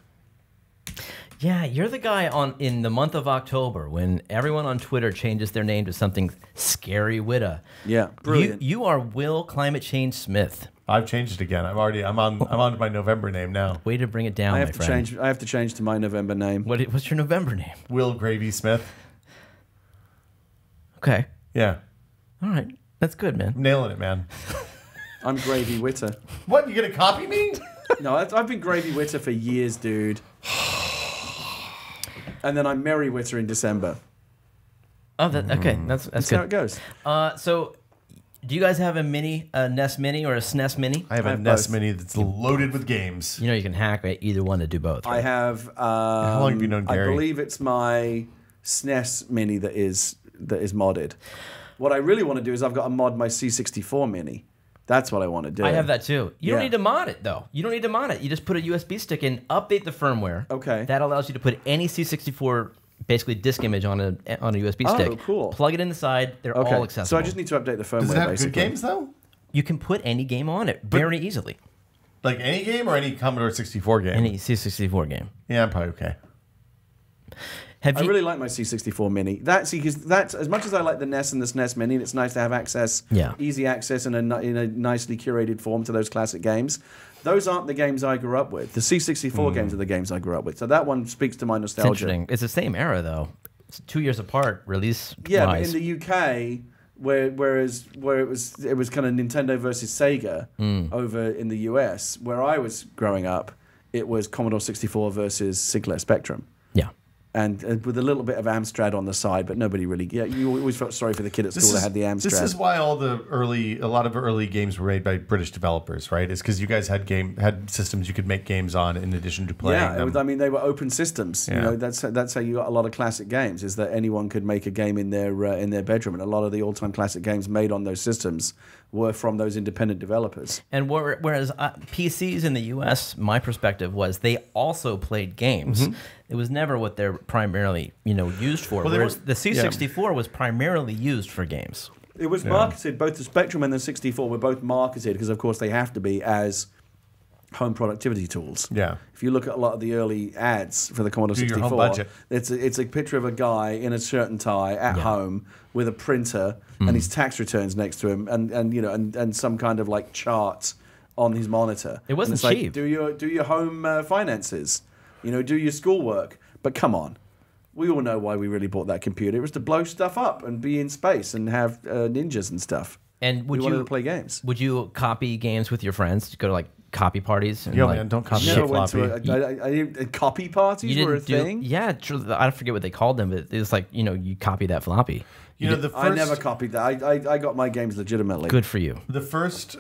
Yeah, you're the guy in the month of October when everyone on Twitter changes their name to something scary Whitta. Yeah, brilliant. You are Will Climate Change Smith. I've changed it again. I'm on my November name now. Way to bring it down, I my have friend. to change to my November name. What's your November name? Will Gravy Smith. Okay. Yeah. All right. That's good, man. Nailing it, man. I'm Gravy Whitta. What? You gonna copy me? No, I've been Gravy Whitta for years, dude. And then I'm Merry Whitta in December. Oh, okay. That's That's good. how it goes. So, do you guys have a NES Mini or a SNES Mini? I have a NES Mini that's loaded with games. You know you can hack either one to do both. Right? I have. How long have you known Gary? I believe it's my SNES Mini that is modded. What I really want to do is I've got to mod my C64 Mini. That's what I want to do. I have that too. You don't Yeah. need to mod it though. You don't need to mod it. You just put a USB stick in, update the firmware. Okay. That allows you to put any C64 basically disk image on a USB stick. Oh, cool. Plug it in the side. They're all accessible. So I just need to update the firmware. Does it have basically. good games though? You can put any game on it very easily. Like any game or any Commodore 64 game? Any C64 game. Yeah, I'm probably okay. Have I you? really like my C64 Mini. Because that's as much as I like the NES and the SNES Mini, and it's nice to have access, easy access, and in a nicely curated form to those classic games. Those aren't the games I grew up with. The C64 games are the games I grew up with. So that one speaks to my It's nostalgia. interesting. It's the same era though. It's 2 years apart. Release. Yeah, but wise. in the UK, where it was kind of Nintendo versus Sega over in the US, where I was growing up, it was Commodore 64 versus Sinclair Spectrum. Yeah. And with a little bit of Amstrad on the side, but nobody really. Yeah, you always felt sorry for the kid at school that had the Amstrad. This is why a lot of early games were made by British developers, right? It's because you guys had systems you could make games on in addition to playing them. I mean, they were open systems. Yeah. You know, that's how you got a lot of classic games. Is that anyone could make a game in their bedroom, and a lot of the all-time classic games made on those systems were from those independent developers. And whereas PCs in the U.S., my perspective was they also played games. It was never what they're primarily, used for. Well, whereas the C64 was primarily used for games. It was marketed, both the Spectrum and the 64 were both marketed, because of course they have to be, as home productivity tools. Yeah. If you look at a lot of the early ads for the Commodore 64, your home budget. It's a picture of a guy in a shirt and tie at home with a printer and his tax returns next to him, and some kind of like chart on his monitor. It wasn't and it's cheap. Like, do your home finances, do your schoolwork. But come on. We all know why we really bought that computer. It was to blow stuff up and be in space and have ninjas and stuff. And we wanted to play games. Would you copy games with your friends? Go to like copy parties? And, Man, don't copy shit floppy. Copy parties were a thing? Yeah, true. I forget what they called them, but it was like, you copy that floppy. I never copied that. I got my games legitimately. Good for you. The first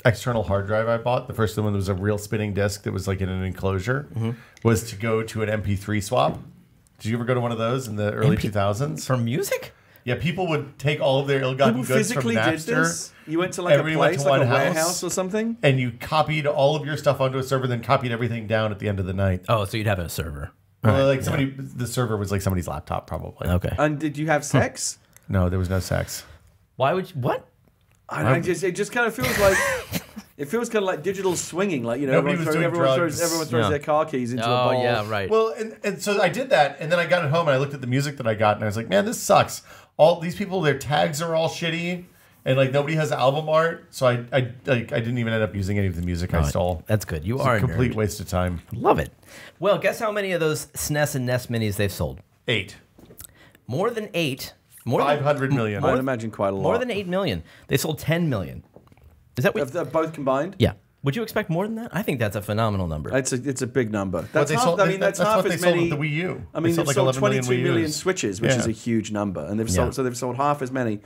external hard drive I bought, the first one was a real spinning disc that was like in an enclosure, was to go to an MP3 swap. Did you ever go to one of those in the early 2000s? For music? Yeah, people would take all of their ill-gotten People goods from physically did Napster. this? You went to like a place, like a warehouse or something? And you copied all of your stuff onto a server, then copied everything down at the end of the night. Oh, so you'd have a server. Well, the server was like somebody's laptop, probably. Okay. And did you have sex? No, there was no sex. Why would you? What? It just kind of feels like it feels kind of like digital swinging, like Nobody was doing drugs. everyone throws their car keys into a bowl. Oh yeah, right. Well, and so I did that, and then I got it home, and I looked at the music that I got, and I was like, man, this sucks. All these people, their tags are all shitty, And like nobody has album art, so I didn't even end up using any of the music I stole. That's good. You It's are a complete nerd. waste of time. Love it. Well, guess how many of those SNES and NES minis they've sold? 8. More than 8. More 500 million. I'd imagine quite a lot. More than 8 million. They sold 10 million. Is that what? If they're both combined? Yeah. Would you expect more than that? I think that's a phenomenal number. It's a big number. But That's they half, sold, I mean, that's what half they as sold many. with the Wii U. I mean, They they've like sold 11 million 22 Wii million Us. Switches, which Yeah. is a huge number, and they've Yeah. sold so they've sold half as many.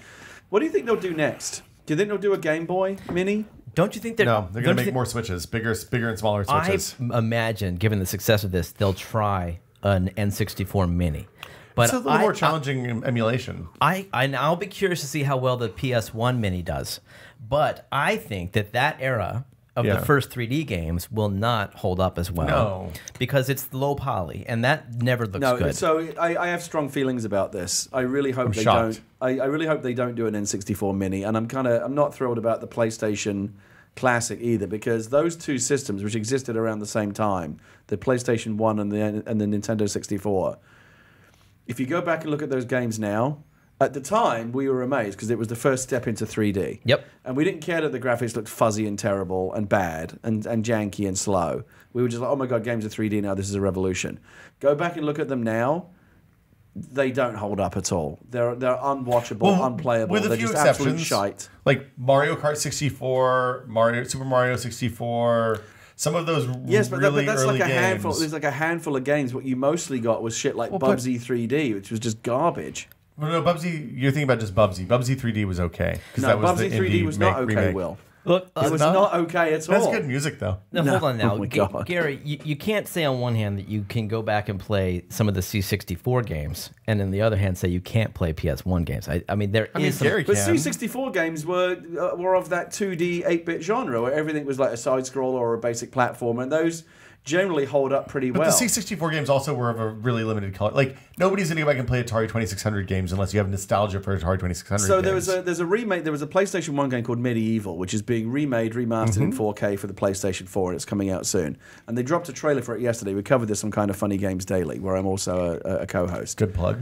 What do you think they'll do next? Do you think they'll do a Game Boy Mini? Don't you think they're... No, they're don't going to you make think- more Switches, bigger and smaller I Switches. imagine, given the success of this, they'll try an N64 Mini. But It's a little more challenging emulation. I'll be curious to see how well the PS1 Mini does. But I think that era of Yeah. the first 3D games will not hold up as well. No. Because it's low poly, and that never looks No, good. so I have strong feelings about this. I really hope they shocked. don't. I really hope they don't do an N64 Mini, and I'm not thrilled about the PlayStation Classic either, because those two systems, which existed around the same time, the PlayStation 1 and the Nintendo 64. If you go back and look at those games now, at the time we were amazed because it was the first step into 3D. Yep. And we didn't care that the graphics looked fuzzy and terrible and bad and janky and slow. We were just like, oh my god, games are 3D now. This is a revolution. Go back and look at them now. They don't hold up at all. They're unwatchable, unplayable. With a They're few just absolute exceptions, shite. like Mario Kart 64, Super Mario 64. Some of those Yes, but, really that's early like a games. handful. There's like a handful of games. What you mostly got was shit like Well, but- Bubsy 3D, which was just garbage. Well, no, Bubsy. You're thinking about just Bubsy. Bubsy 3D was okay because No, that was Bubsy the 3D indie was not okay, remake. Will. Look, It was not? not okay at all. That's good music though. now, No. hold on now. Oh my God. Gary, you can't say on one hand that you can go back and play some of the C64 games, and on the other hand say you can't play PS1 games. I mean, there is some... Gary But can. C64 games were of that 2D 8-bit genre where everything was like a side scroller or a basic platform, and those generally hold up pretty But well. the C64 games also were of a really limited color. Like nobody's gonna go back and play Atari 2600 games unless you have nostalgia for Atari 2600. So games. there's a remake. There was a PlayStation 1 game called Medieval, which is being remastered in 4K for the PlayStation 4, and it's coming out soon. And they dropped a trailer for it yesterday. We covered this on Kind of Funny Games Daily, where I'm also a co-host. good plug.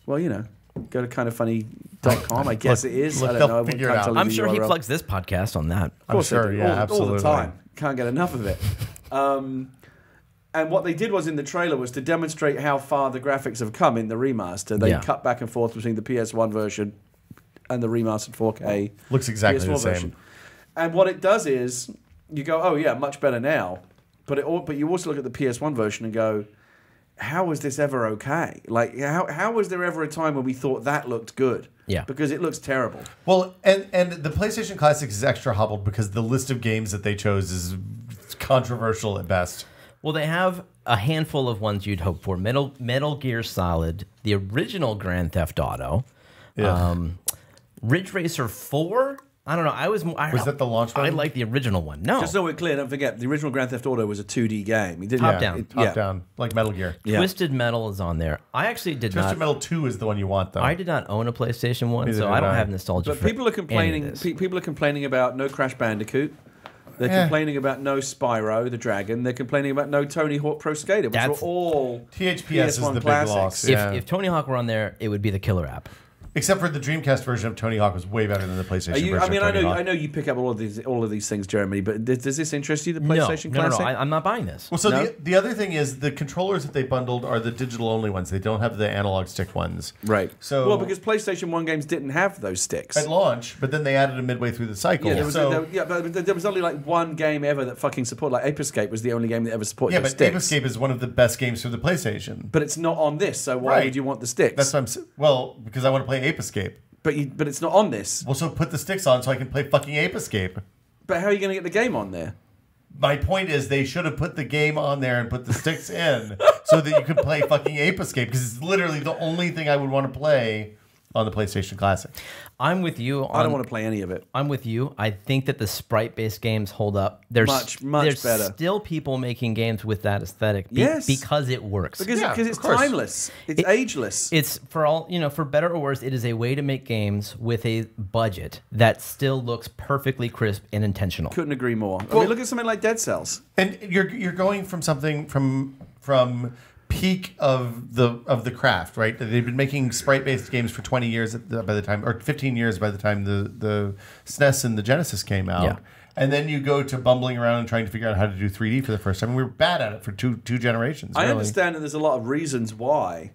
Well, you know, go to kindoffunny.com. I guess it is. I don't they'll know. I figure it can't out. tell you I'm the sure he URL. plugs this podcast on that. Of course I'm they sure, do. yeah, all absolutely. the time. Can't get enough of it. And what they did was in the trailer was to demonstrate how far the graphics have come in the remaster. They Yeah. cut back and forth between the PS1 version and the remastered 4K. Looks exactly PS4 the same. version. And what it does is you go, oh yeah, much better now. But you also look at the PS1 version and go, how was this ever okay? Like how was there ever a time when we thought that looked good? Yeah. Because it looks terrible. Well, and the PlayStation Classic is extra hobbled because the list of games that they chose is controversial at best. Well, they have a handful of ones you'd hope for. Metal Gear Solid, the original Grand Theft Auto, Ridge Racer 4. I don't know. Was that the launch one? I like the original one. No. Just so we're clear, don't forget, the original Grand Theft Auto was a 2D game. It didn't Top down. Top down, like Metal Gear. Yeah. Twisted Metal is on there. I actually did Twisted not. Metal 2 is the one you want, though. I did not own a PlayStation 1, Neither so did I don't I. have nostalgia But for people are any complaining. of this. People are complaining about no Crash Bandicoot. They're Yeah. complaining about no Spyro the Dragon. They're complaining about no Tony Hawk Pro Skater, which That's- were all THPS is PS1 the big classics. loss. If, Yeah. if Tony Hawk were on there, it would be the killer app. Except for the Dreamcast version of Tony Hawk was way better than the PlayStation version I mean, of Tony Hawk. I know you pick up all of these things, Jeremy. But does this interest you? The No, PlayStation no, Classic? I'm not buying this. Well, so No? the other thing is the controllers that they bundled are the digital-only ones. They don't have the analog stick ones. Right. So well, because PlayStation 1 games didn't have those sticks. at launch, but then they added them midway through the cycle. Yeah, so, but there was only like one game ever that fucking supported. Like Ape Escape was the only game that ever supported yeah, those but Ape sticks. Escape is one of the best games for the PlayStation. But it's not on this, so why Right. would you want the sticks? That's what well, because I want to play Ape Escape. but it's not on this. Well, so put the sticks on so I can play fucking Ape Escape. But how are you going to get the game on there? My point is they should have put the game on there and put the sticks in so that you could play fucking Ape Escape because it's literally the only thing I would want to play on the PlayStation Classic. I'm with you. I don't want to play any of it. I'm with you. I think that the sprite-based games hold up. There's Much there's better. still people making games with that aesthetic Yes. because it works. Because Yeah, it's of course. timeless. It's ageless. It's for all, for better or worse, it is a way to make games with a budget that still looks perfectly crisp and intentional. Couldn't agree more. I mean, look at something like Dead Cells. And you're going from something from peak of the craft, right? They've been making sprite-based games for 20 years by the time, or 15 years by the time the SNES and the Genesis came out. Yeah. And then you go to bumbling around and trying to figure out how to do 3D for the first time. We were bad at it for two generations. I really. understand that there's a lot of reasons why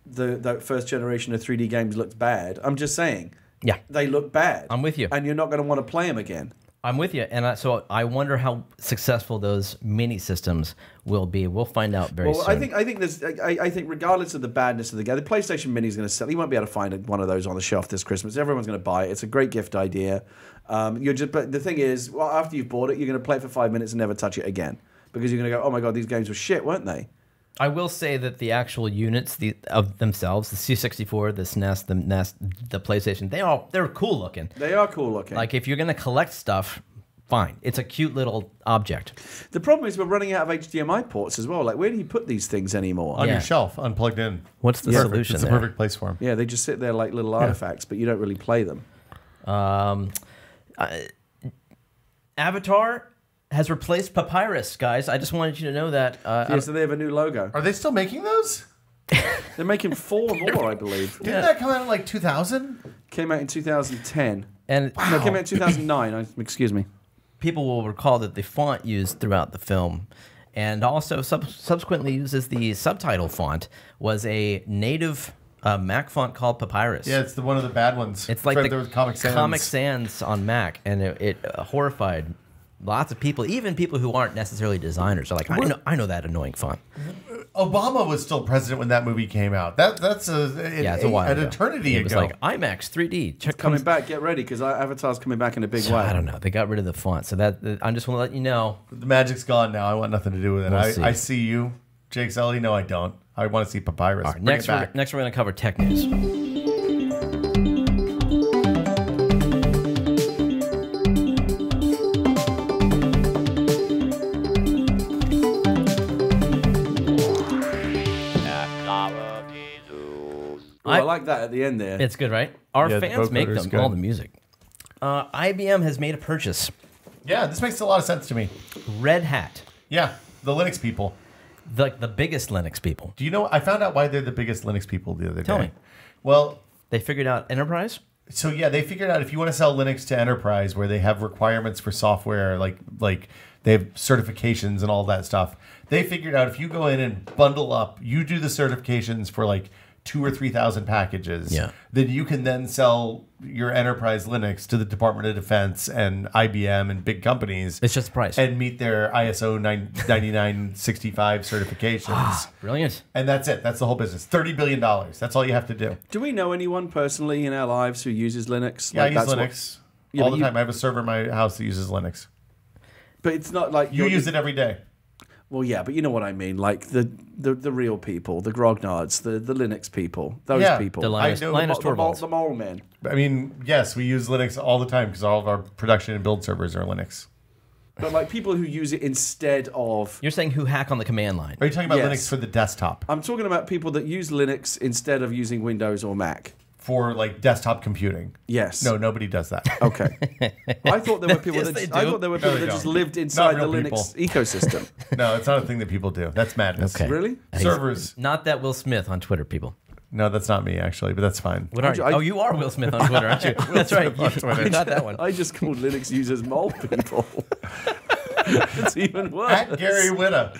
the first generation of 3D games looked bad. I'm just saying. Yeah. They look bad. I'm with you. And you're not going to want to play them again. I'm with you, and so I wonder how successful those mini systems will be. We'll find out very soon. I think regardless of the badness of the game, the PlayStation Mini is going to sell. You won't be able to find one of those on the shelf this Christmas. Everyone's going to buy it. It's a great gift idea. But the thing is, well, after you've bought it, you're going to play it for 5 minutes and never touch it again because you're going to go, oh my god, these games were shit, weren't they? I will say that the actual units of themselves, the C64, the SNES, the NES, the PlayStation, they're cool looking. They are cool looking. Like if you're going to collect stuff, fine. It's a cute little object. The problem is we're running out of HDMI ports as well. Like where do you put these things anymore? On your shelf, unplugged in. What's the solution It's there? a perfect place for them. Yeah, they just sit there like little artifacts, but you don't really play them. Avatar has replaced Papyrus, guys. I just wanted you to know that. So they have a new logo. Are they still making those? They're making 4 more, I believe. Didn't that come out in like 2000? Came out in 2010. And No, it came out in 2009. Excuse me. people will recall that the font used throughout the film, and also subsequently used as the subtitle font, was a native Mac font called Papyrus. Yeah, it's one of the bad ones. It's like there was the Comic Sans. Sans on Mac, and it horrified lots of people, even people who aren't necessarily designers. Are like, I know that annoying font. Obama was still president when that movie came out. That's It's a while an ago. eternity It was ago. like IMAX 3D. Coming back, get ready, because Avatar's coming back in a big way. I don't know. They got rid of the font, so that I just want to let you know. The magic's gone now. I want nothing to do with it. We'll see. I see you, Jake Sully. No, I don't. I want to see Papyrus. All right, Bring next, it back. next we're going to cover tech news. I like that at the end there. It's good, right? Our Yeah, the fans make vocoder's them, good. all the music. IBM has made a purchase. Yeah, this makes a lot of sense to me. Red Hat, Yeah, the Linux people. the biggest Linux people. Do you know? I found out why they're the biggest Linux people the other day. Tell me. Well, They figured out enterprise. so yeah, they figured out if you want to sell Linux to enterprise, where they have requirements for software, like they have certifications and all that stuff. They figured out if you go in and bundle up, you do the certifications for like 2,000 or 3,000 packages. Yeah. Then you can then sell your enterprise Linux to the Department of Defense and IBM and big companies. It's just the price. And meet their ISO 9965 certifications. Brilliant. And that's it. That's the whole business. $30 billion. That's all you have to do. Do we know anyone personally in our lives who uses Linux? Yeah, Like, I use that's what- Linux Yeah, all but the you- time. I have a server in my house that uses Linux. But it's not like You use it every day. Well, yeah, but you know what I mean. Like the real people, the grognards, the Linux people, those Yeah. people. The Linus, I know Linus the Torvalds. mole men. I mean, yes, we use Linux all the time because all of our production and build servers are Linux. But like people who use it instead of... You're saying who hack on the command line. Are you talking about Yes. Linux for the desktop? I'm talking about people that use Linux instead of using Windows or Mac. For like desktop computing? Yes. No, nobody does that. Okay. I thought there were people Yes, that they I do. thought there were No, people they that just don't. lived inside the Not real Linux ecosystem. No, it's not a thing that people do. That's madness. Okay. Really? Servers. Not that Will Smith on Twitter, people. No, that's not me actually, but that's fine. What are you? I- Oh, you are Will Smith on Twitter, aren't you? That's right. Smith on Twitter. You got that one. I just called Linux users mole people. It's even worse. At Gary Whitta.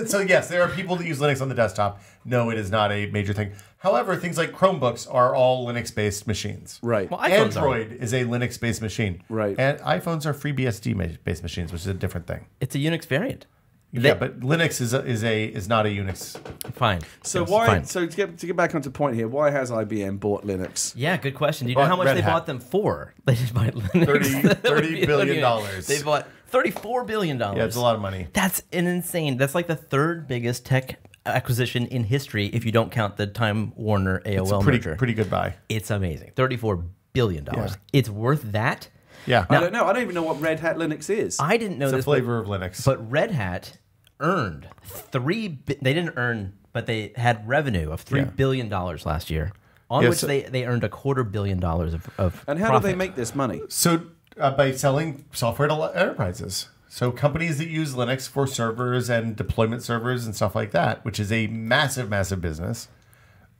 So yes, there are people that use Linux on the desktop. No, it is not a major thing. However, things like Chromebooks are all Linux-based machines. Right. Well, iPhones Android is a Linux-based machine. Right. And iPhones are FreeBSD-based machines, which is a different thing. It's a Unix variant. Yeah, but Linux is not a Unix. Fine. So Yes, why? fine. So to get back onto point here, why has IBM bought Linux? Yeah, good question. Do you know Bought how much Red they Hat. bought them for? They just bought Linux. $30 billion. They bought $34 billion. Yeah, it's a lot of money. That's an insane. That's like the third biggest tech acquisition in history if you don't count the Time Warner AOL It's a merger. pretty good buy. It's amazing. $34 billion. Yeah. It's worth that. Yeah. I don't know. I don't even know what Red Hat Linux is. I didn't know It's a this, flavor of Linux. but Red Hat earned they didn't earn, but they had revenue of $3 billion last year, on Yeah, which so- they earned $250 million of And how profit. do they make this money? So by selling software to enterprises. So companies that use Linux for servers and deployment servers and stuff like that, which is a massive, massive business,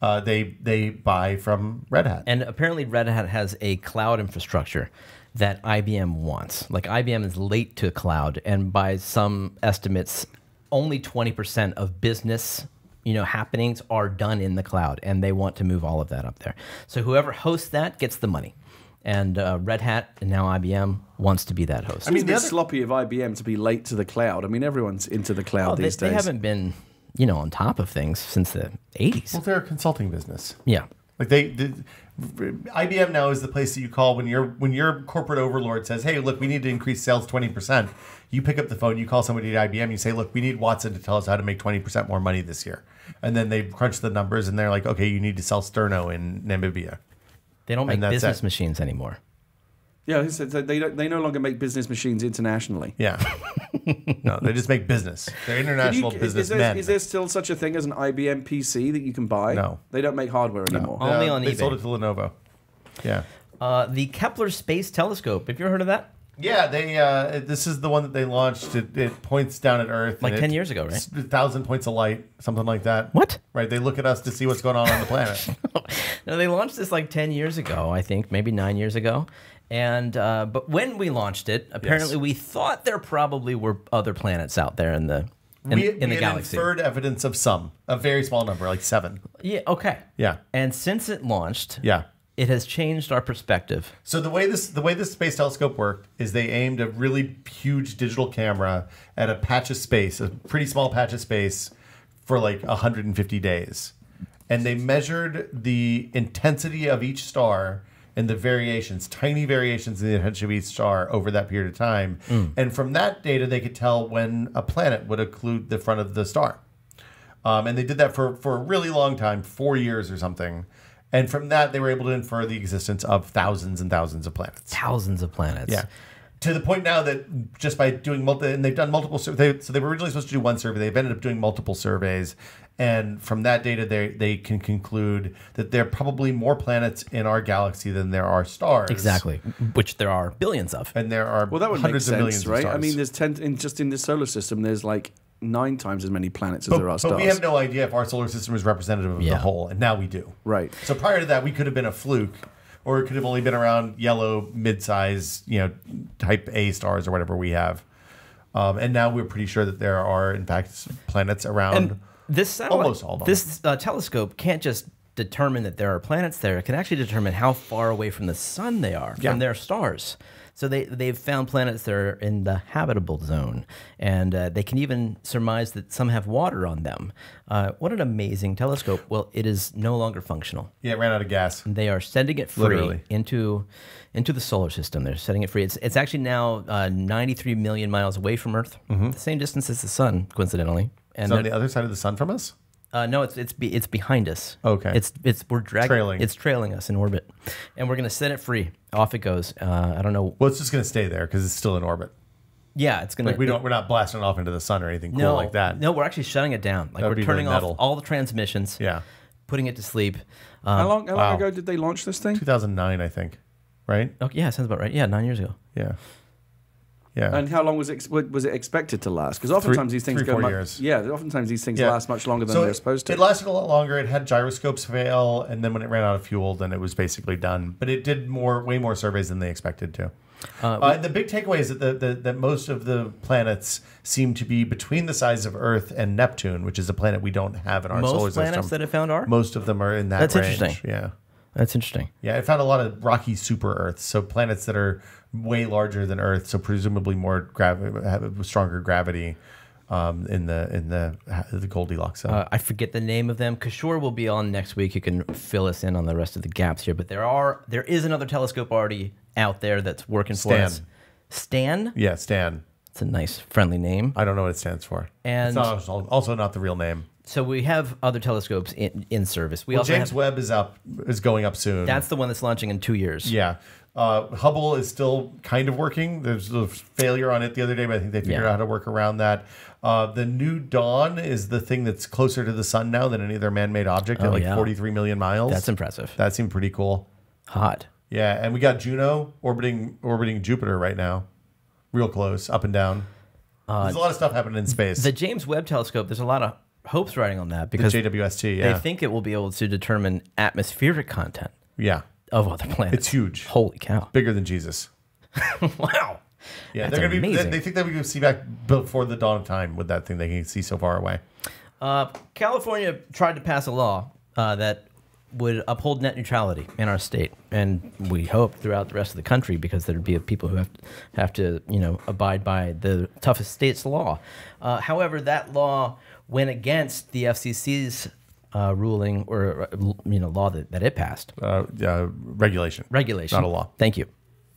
they buy from Red Hat. And apparently Red Hat has a cloud infrastructure that IBM wants. Like IBM is late to cloud, and by some estimates, only 20% of business happenings are done in the cloud, and they want to move all of that up there. So whoever hosts that gets the money. And Red Hat and now IBM wants to be that host. I mean, it's sloppy of IBM to be late to the cloud. I mean, everyone's into the cloud these days. They haven't been, on top of things since the 80s. Well, they're a consulting business. Yeah. Like IBM now is the place that you call when your corporate overlord says, "Hey, look, we need to increase sales 20%." You pick up the phone, you call somebody at IBM, you say, "Look, we need Watson to tell us how to make 20% more money this year." And then they crunch the numbers, and they're like, "Okay, you need to sell Sterno in Namibia." They don't make business machines anymore. Yeah, they no longer make business machines internationally. Yeah. No, they just make business. They're international businessmen. Is there still such a thing as an IBM PC that you can buy? No. They don't make hardware anymore. Only on They eBay. sold it to Lenovo. Yeah. The Kepler Space Telescope. Have you ever heard of that? Yeah, this is the one that they launched. It points down at Earth. Like 10 years ago, right? 1,000 points of light, something like that. What? Right, they look at us to see what's going on the planet. No, they launched this like 10 years ago, I think, maybe 9 years ago. And but when we launched it, apparently we thought there probably were other planets out there in the galaxy. Inferred evidence of some, a very small number, like 7. Yeah. Okay. Yeah. And since it launched, Yeah. it has changed our perspective. So the way this space telescope worked is they aimed a really huge digital camera at a patch of space, a pretty small patch of space, for like 150 days, and they measured the intensity of each star and the variations, tiny variations in the intensity of each star over that period of time. And from that data, they could tell when a planet would occlude the front of the star. And they did that for a really long time, 4 years or something. And from that, they were able to infer the existence of thousands and thousands of planets. Thousands of planets. Yeah. To the point now that just by doing and they've done multiple surveys, so they were originally supposed to do one survey. They've ended up doing multiple surveys. And from that data, they can conclude that there are probably more planets in our galaxy than there are stars. Exactly. Which there are billions of. And there are that would hundreds make of millions sense, right? of stars. I mean, there's just in the solar system, there's like 9 times as many planets as there are stars. But we have no idea if our solar system is representative of the whole, and now we do. Right. So prior to that, we could have been a fluke, or it could have only been around yellow, mid-size, type A stars or whatever we have. And now we're pretty sure that there are, in fact, planets around. And this satellite, almost all of them. This telescope can't just determine that there are planets there. It can actually determine how far away from the sun they are, from their stars. So they've found planets that are in the habitable zone, and they can even surmise that some have water on them. What an amazing telescope. Well, it is no longer functional. Yeah, it ran out of gas. They are sending it free into the solar system. They're setting it free. It's actually now 93 million miles away from Earth, the same distance as the sun, coincidentally. And It's on the other side of the sun from us? no, it's behind us. Okay. We're dragging. Trailing. It's trailing us in orbit, and we're gonna set it free. Off it goes. I don't know. Well, it's just going to stay there because it's still in orbit. Yeah, it's gonna. Like we're not blasting it off into the sun or anything cool like that. No, we're actually shutting it down. Like That would we're be turning really off metal. all the transmissions. Yeah. Putting it to sleep. How long ago did they launch this thing? 2009, I think. Right? Oh, yeah, sounds about right. Yeah, 9 years ago. Yeah. Yeah. And how long was it expected to last? Because oftentimes these things 3-4 years. Yeah, oftentimes these things last much longer than they're supposed to. It lasted a lot longer. It had gyroscopes fail, and then when it ran out of fuel, then it was basically done. But it did way more surveys than they expected to. The big takeaway is that most of the planets seem to be between the size of Earth and Neptune, which is a planet we don't have in our solar system. Most planets that have found are? Most of them are in that That's range. interesting. Yeah. That's interesting. Yeah, it found a lot of rocky super Earths, so planets that are way larger than Earth, so presumably have stronger gravity in the Goldilocks zone. I forget the name of them. Kishore will be on next week. You can fill us in on the rest of the gaps here. But there is another telescope already out there that's working for us. Stan? Yeah, Stan. It's a nice, friendly name. I don't know what it stands for. And it's also not the real name. So we have other telescopes in service. James Webb is going up soon. That's the one that's launching in 2 years. Yeah. Hubble is still kind of working. There's a failure on it the other day, but I think they figured out how to work around that. The New Dawn is the thing that's closer to the sun now than any other man-made object at 43 million miles. That's impressive. That seemed pretty cool. Hot. Yeah, and we got Juno orbiting Jupiter right now. Real close, up and down. There's a lot of stuff happening in space. The James Webb Telescope, there's a lot of hopes riding on that The because JWST, yeah. they think it will be able to determine atmospheric content Yeah. of other planets. It's huge. Holy cow. Bigger than Jesus. Wow. Yeah, That's they're gonna be. amazing. They think that we can see back before the dawn of time with that thing they can see so far away. California tried to pass a law that would uphold net neutrality in our state, and we hope throughout the rest of the country because there'd be people who have to abide by the toughest state's law. However, that law went against the FCC's ruling or law that it passed. Regulation. Regulation, Not a law. Thank you.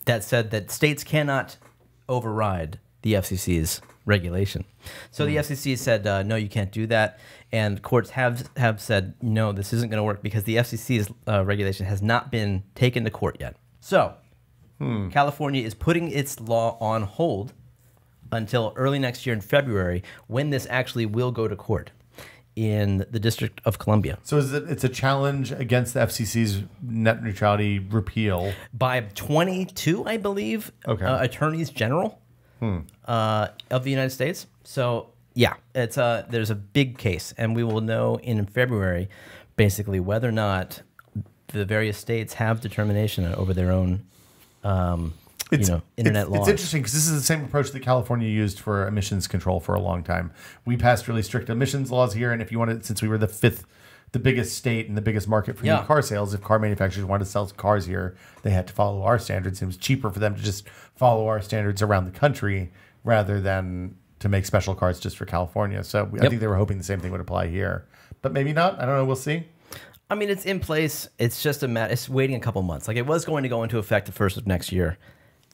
That said that states cannot override the FCC's regulation. So the FCC said, no, you can't do that. And courts have said, no, this isn't going to work because the FCC's regulation has not been taken to court yet. So California is putting its law on hold until early next year in February when this actually will go to court in the District of Columbia. So it's a challenge against the FCC's net neutrality repeal By 22, I believe, attorneys general of the United States. So yeah, it's there's a big case, and we will know in February, basically whether or not the various states have determination over their own, internet laws. It's interesting because this is the same approach that California used for emissions control for a long time. We passed really strict emissions laws here, and if you wanted, since we were the biggest state and the biggest market for new car sales, if car manufacturers wanted to sell cars here, they had to follow our standards. It was cheaper for them to just follow our standards around the country rather than to make special cars just for California. So I think they were hoping the same thing would apply here, but maybe not. I don't know. We'll see. I mean, it's in place. It's just it's waiting a couple months. Like it was going to go into effect the first of next year.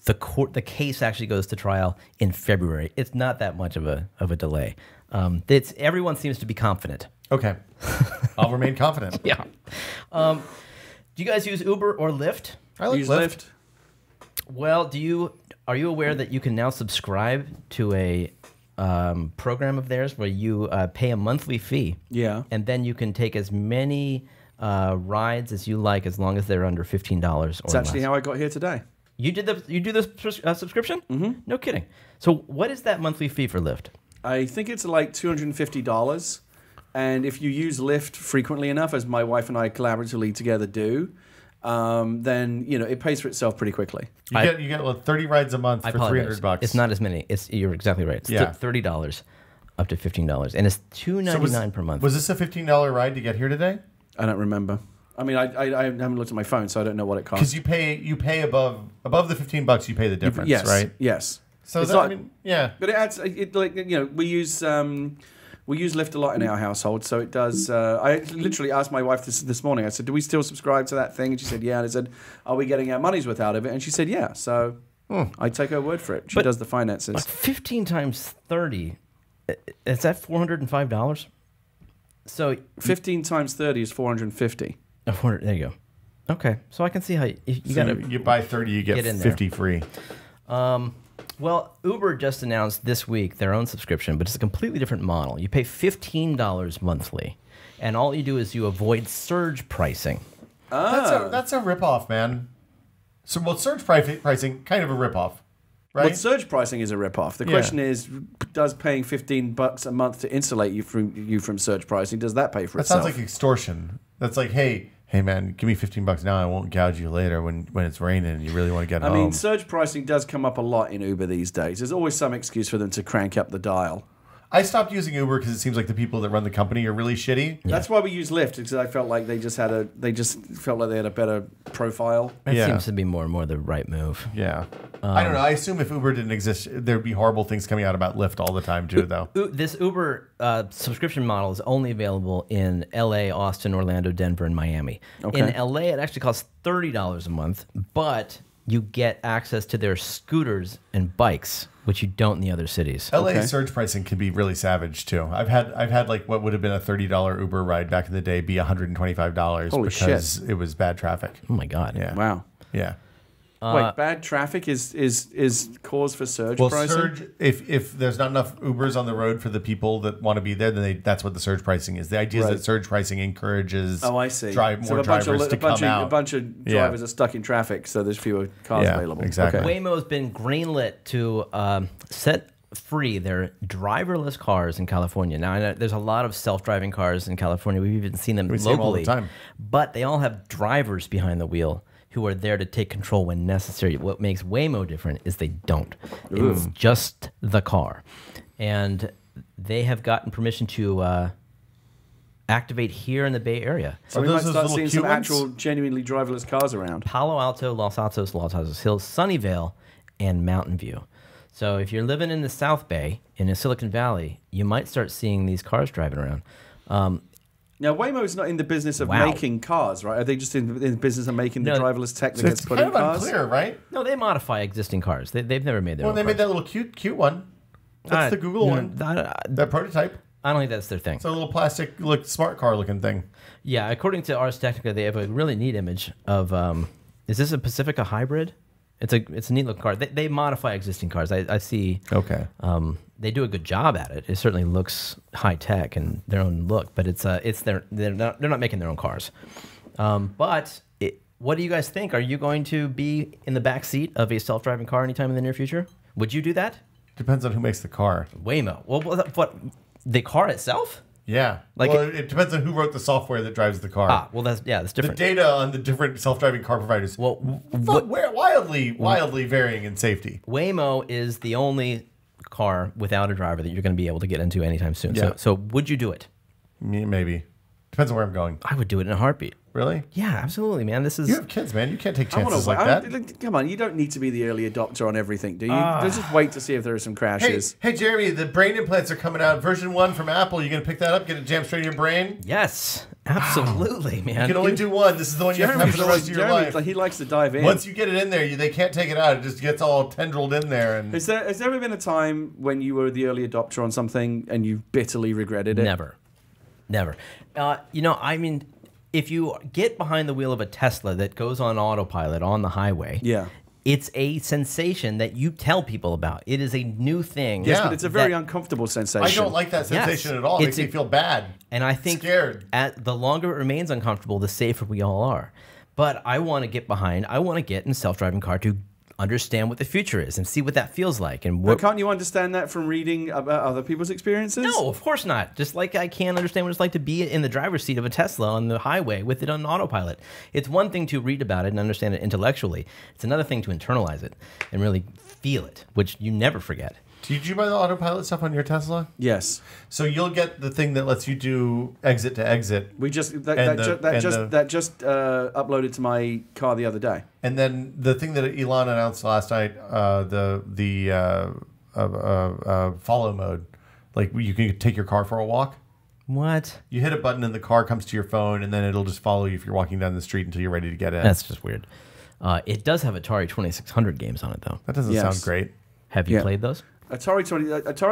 The case actually goes to trial in February. It's not that much of a delay. Everyone seems to be confident. Okay, I'll remain confident. Yeah. Do you guys use Uber or Lyft? I like Lyft. Well, are you aware that you can now subscribe to a program of theirs where you pay a monthly fee? Yeah. And then you can take as many rides as you like as long as they're under $15 or less. It's actually how I got here today. You do the subscription? Mm-hmm. No kidding. So what is that monthly fee for Lyft? I think it's like $250. And if you use Lyft frequently enough, as my wife and I collaboratively together do, then it pays for itself pretty quickly. You get 30 rides a month for $300. It's not as many. You're exactly right. It's $30 up to $15, and it's $2.99 per month. Was this a $15 ride to get here today? I don't remember. I mean, I haven't looked at my phone, so I don't know what it costs. Because you pay above the $15, you pay the difference, yes, right? Yes. So yeah. But it adds we use Lyft a lot in our household, so it does. I literally asked my wife this morning. I said, "Do we still subscribe to that thing?" And she said, "Yeah." And I said, "Are we getting our money's worth out of it?" And she said, "Yeah." So I take her word for it. She does the finances. 15 times 30, is that $405? So 15 times 30 is 450. There you go. Okay, so I can see how you buy 30, you get 50 free. Well, Uber just announced this week their own subscription, but it's a completely different model. You pay $15 monthly, and all you do is you avoid surge pricing. That's a ripoff, man. So, surge pricing, kind of a ripoff, right? Well, surge pricing is a ripoff. The question is, does paying $15 a month to insulate you from surge pricing, does that pay for itself? That sounds like extortion. That's like, hey man, give me $15 now. I won't gouge you later when it's raining and you really want to get home. I mean, surge pricing does come up a lot in Uber these days. There's always some excuse for them to crank up the dial. I stopped using Uber because it seems like the people that run the company are really shitty. Yeah. That's why we use Lyft, because I felt like they just felt like they had a better profile. It seems to be more and more the right move. Yeah. I don't know. I assume if Uber didn't exist, there'd be horrible things coming out about Lyft all the time too, though. This Uber subscription model is only available in L.A., Austin, Orlando, Denver, and Miami. Okay. In L.A., it actually costs $30 a month, but you get access to their scooters and bikes, which you don't in the other cities. LA surge pricing can be really savage too. I've had like what would have been a $30 Uber ride back in the day be $125 because it was bad traffic. Oh my God! Yeah. Wow. Yeah. Wait, bad traffic is cause for surge pricing? Surge, if there's not enough Ubers on the road for the people that want to be there, then that's what the surge pricing is. The idea is that surge pricing encourages I see. More drivers to come out. A bunch of drivers are stuck in traffic, so there's fewer cars available. Exactly. Waymo has been greenlit to set free. They're driverless cars in California. Now, I know there's a lot of self-driving cars in California. We've even seen them We see them all the locally. time. But they all have drivers behind the wheel who are there to take control when necessary. What makes Waymo different is they don't. It's just the car. And they have gotten permission to activate here in the Bay Area. So we those might those start little seeing cute some ones? actual, genuinely driverless cars around. Palo Alto, Los Altos Hills, Sunnyvale, and Mountain View. So if you're living in the South Bay, in the Silicon Valley, you might start seeing these cars driving around. Now, Waymo's not in the business of Wow. making cars, right? Are they just in the business of making the No. driverless tech that So gets it's put kind in of cars? unclear, right? No, they modify existing cars. They've never made their Well, own they made cars. that little cute one. That's the Google one. That prototype. I don't think that's their thing. It's a little plastic, smart car looking thing. Yeah, according to Ars Technica, they have a really neat image of. Is this a Pacifica hybrid? It's a neat looking car. They modify existing cars. I see. Okay. They do a good job at it. It certainly looks high tech and their own look, but they're not making their own cars. What do you guys think? Are you going to be in the back seat of a self-driving car anytime in the near future? Would you do that? Depends on who makes the car. Waymo. Well, what the car itself? Yeah. Like well, it depends on who wrote the software that drives the car. Well, that's the different. data on the different self-driving car providers. Well, wildly varying in safety. Waymo is the only car without a driver that you're going to be able to get into anytime soon. Yeah. So would you do it? Maybe. Depends on where I'm going. I would do it in a heartbeat. Really? Yeah, absolutely, man. This is You have kids, man. You can't take I wanna chances wait. like that. Come on, you don't need to be the early adopter on everything, do you? Just wait to see if there are some Hey, crashes. hey, Jeremy, the brain implants are coming out. Version 1 from Apple. You going to pick that up? Get it jammed straight in your brain? yes, absolutely, man. You can only do one. This is the one you have to have for the rest of your life. He likes to dive in. Once you get it in there, they can't take it out. It just gets all tendrilled in there. And Has there ever been a time when you were the early adopter on something and you bitterly regretted it? Never. I mean, if you get behind the wheel of a Tesla that goes on autopilot on the highway, Yeah. it's a sensation that you tell people about. It is a new thing. Yeah. But it's a very uncomfortable sensation. I don't like that sensation at all. It makes me feel bad. And I think Scared. the longer it remains uncomfortable, the safer we all are. But I want to get behind. I want to get in a self-driving car to understand what the future is and see what that feels like. And But can't you understand that from reading about other people's experiences? No, of course not. Just like I can't understand what it's like to be in the driver's seat of a Tesla on the highway with it on autopilot. It's one thing to read about it and understand it intellectually. It's another thing to internalize it and really feel it, which you never forget. Did you buy the autopilot stuff on your Tesla? Yes. So you'll get the thing that lets you do exit to exit. We just And that just uploaded to my car the other day. And then the thing that Elon announced last night, the follow mode, like you can take your car for a walk. What? You hit a button and the car comes to your phone, and then it'll just follow you if you're walking down the street until you're ready to get in. That's just weird. It does have Atari 2600 games on it, though. That doesn't Yes. sound great. Have you Yeah. played those? Atari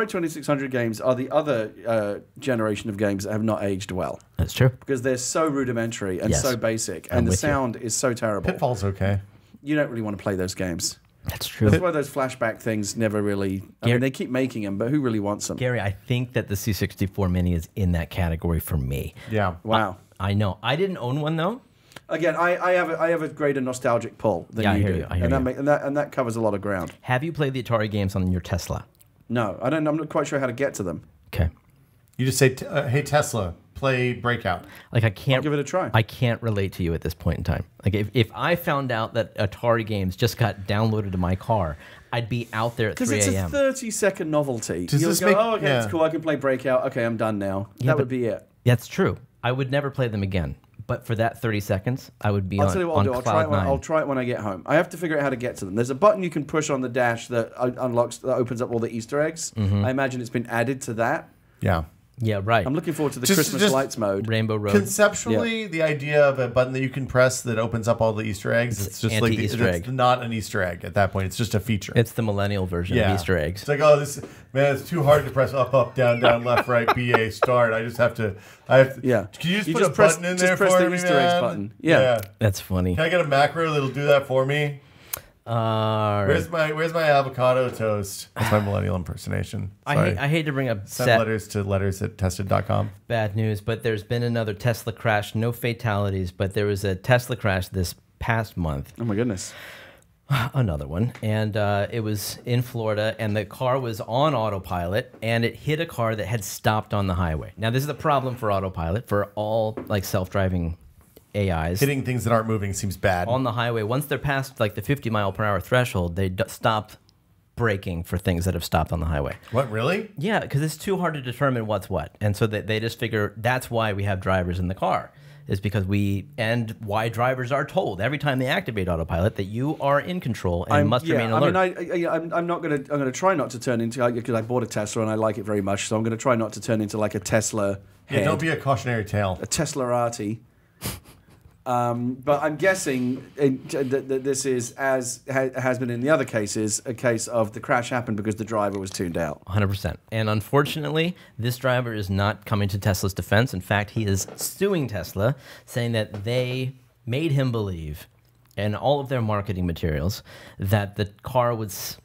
2600 games are the other generation of games that have not aged well That's true. because they're so rudimentary and Yes. so basic, I'm and the with you. sound is so terrible. Pitfall's okay. You don't really want to play those games. That's true. That's why those flashback things never really. I mean, they keep making them, but who really wants them? Gary, I think that the C64 Mini is in that category for me. Yeah. Wow. I know. I didn't own one, though. Again, I have a greater nostalgic pull than Yeah, I you hear do, you, I hear and you. that covers a lot of ground. Have you played the Atari games on your Tesla? No, I don't. I'm not quite sure how to get to them. Okay. You just say, "Hey Tesla, play Breakout." Like I can't I'll give it a try. I can't relate to you at this point in time. Like if I found out that Atari games just got downloaded to my car, I'd be out there at 3 Because it's a a.m. 30-second novelty. Does You'll this go, make- oh, okay, yeah. it's cool. I can play Breakout. Okay, I'm done now. Yeah, That but- would be it. That's true. I would never play them again. But for that 30 seconds, I would be I'll on, tell you what I'll on do. cloud I'll try it when I get home. I have to figure out how to get to them. There's a button you can push on the dash that unlocks, that opens up all the Easter eggs. Mm-hmm. I imagine it's been added to that. Yeah. Yeah, right. I'm looking forward to the Just- Christmas just- lights mode. Rainbow Road. Conceptually, the idea of a button that you can press that opens up all the Easter eggs, it's just like anti-Easter it's egg. not an Easter egg at that point. It's just a feature. It's the millennial version of Easter eggs. It's like, oh, it's too hard to press up, down, left, right, BA, start. I have to. Yeah. Can you just You put just a press- button in just there press for the me, Easter eggs man? button. Yeah. That's funny. Can I get a macro that'll do that for me? Where's my avocado toast? That's my millennial impersonation. Sorry. I hate to bring up Send letters to letters@tested.com. bad news, but there's been another Tesla crash. No fatalities, but there was a Tesla crash this past month. Oh my goodness. Another one. And it was in Florida, and the car was on autopilot, and it hit a car that had stopped on the highway. Now, this is the problem for autopilot, for all like self-driving AIs. Hitting things that aren't moving seems bad. On the highway, once they're past like the 50-mile-per-hour threshold, they stop braking for things that have stopped on the highway. What, really? Yeah, because it's too hard to determine what's what. And so they just figure that's why we have drivers in the car, is because and why drivers are told every time they activate autopilot that you are in control and must remain alert. I'm gonna try not to turn into, because I bought a Tesla and I like it very much, so I'm gonna try not to turn into like a Tesla head, Don't be a cautionary tale. a Tesla-arty. But I'm guessing that this is, as has been in the other cases, a case of the crash happened because the driver was tuned out. 100%. And unfortunately, this driver is not coming to Tesla's defense. In fact, he is suing Tesla, saying that they made him believe in all of their marketing materials that the car was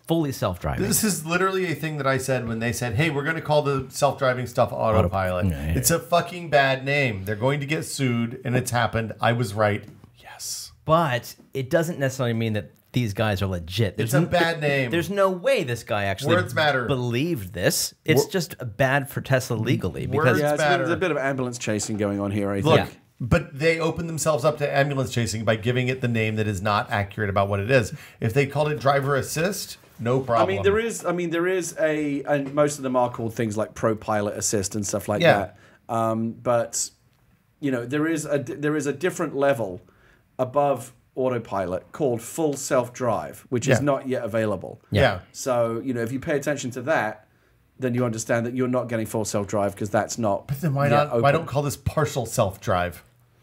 fully self-driving. This is literally a thing that I said when they said, hey, we're going to call the self-driving stuff autopilot. Yeah. It's a fucking bad name. They're going to get sued, and it's happened. I was right. Yes. But it doesn't necessarily mean that these guys are legit. It's a bad name. There's no way this guy actually Words matter. believed this. It's just bad for Tesla legally. Because Words There's a bit of ambulance chasing going on here, I think. Look, but they open themselves up to ambulance chasing by giving it the name that is not accurate about what it is. If they called it driver assist, no problem. there is and most of them are called things like ProPilot Assist and stuff like that. But there is a different level above autopilot called full self-drive, which is not yet available. Yeah. So if you pay attention to that, then you understand that you're not getting full self-drive because that's not. But then why don't call this partial self-drive?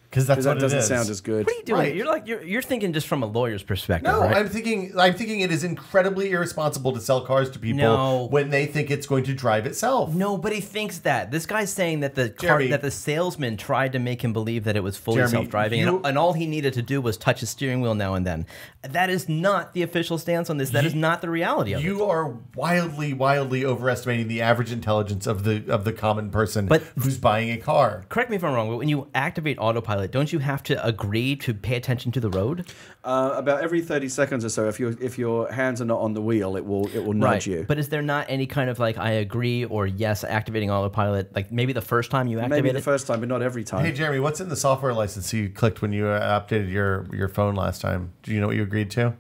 Because that's what it is. That doesn't sound as good. what are you doing? Right. You're thinking just from a lawyer's perspective. No, right? I'm thinking it is incredibly irresponsible to sell cars to people when they think it's going to drive itself. Nobody thinks that. This guy's saying that Jeremy, the salesman tried to make him believe that it was fully Jeremy, self-driving, and all he needed to do was touch his steering wheel now and then. That is not the official stance on this. That is not the reality of it. You are wildly, wildly overestimating the average intelligence of the common person who's buying a car. Correct me if I'm wrong, but when you activate autopilot, don't you have to agree to pay attention to the road? About every 30 seconds or so, if your hands are not on the wheel, it will nudge you. But is there not any kind of like I agree or yes activating autopilot? Like maybe the first time you activate Maybe the first time, but not every time. Hey, Jeremy, what's in the software license you clicked when you updated your phone last time? Do you know what you agreed to?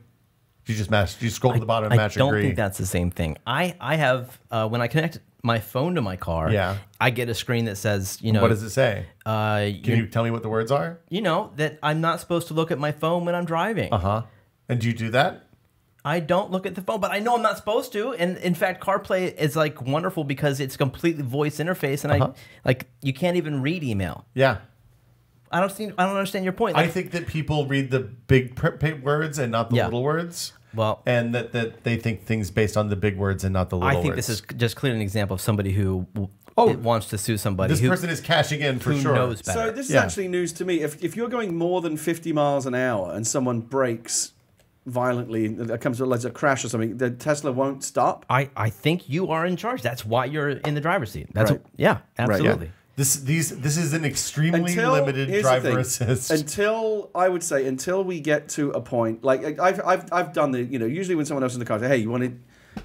Did you just scroll to the bottom and match agree? I don't think that's the same thing. I have when I connect my phone to my car, I get a screen that says, What does it say? Can you tell me what the words are? That I'm not supposed to look at my phone when I'm driving. And do you do that? I don't look at the phone, but I know I'm not supposed to. And in fact, CarPlay is like wonderful because it's completely voice interface, and you can't even read email. Yeah. I don't understand your point. I think that people read the big words and not the little words. Well, and that they think things based on the big words and not the little words. I think this is just clearly an example of somebody who wants to sue somebody. This person is cashing in for sure. Knows better. So this is actually news to me. If you're going more than 50 miles an hour and someone brakes violently, there comes like a crash or something, the Tesla won't stop. I think you are in charge. That's why you're in the driver's seat. Yeah, absolutely. Right, yeah. This is an extremely limited driver assist. Until we get to a point, like I've done the, usually when someone else is in the car, say, hey,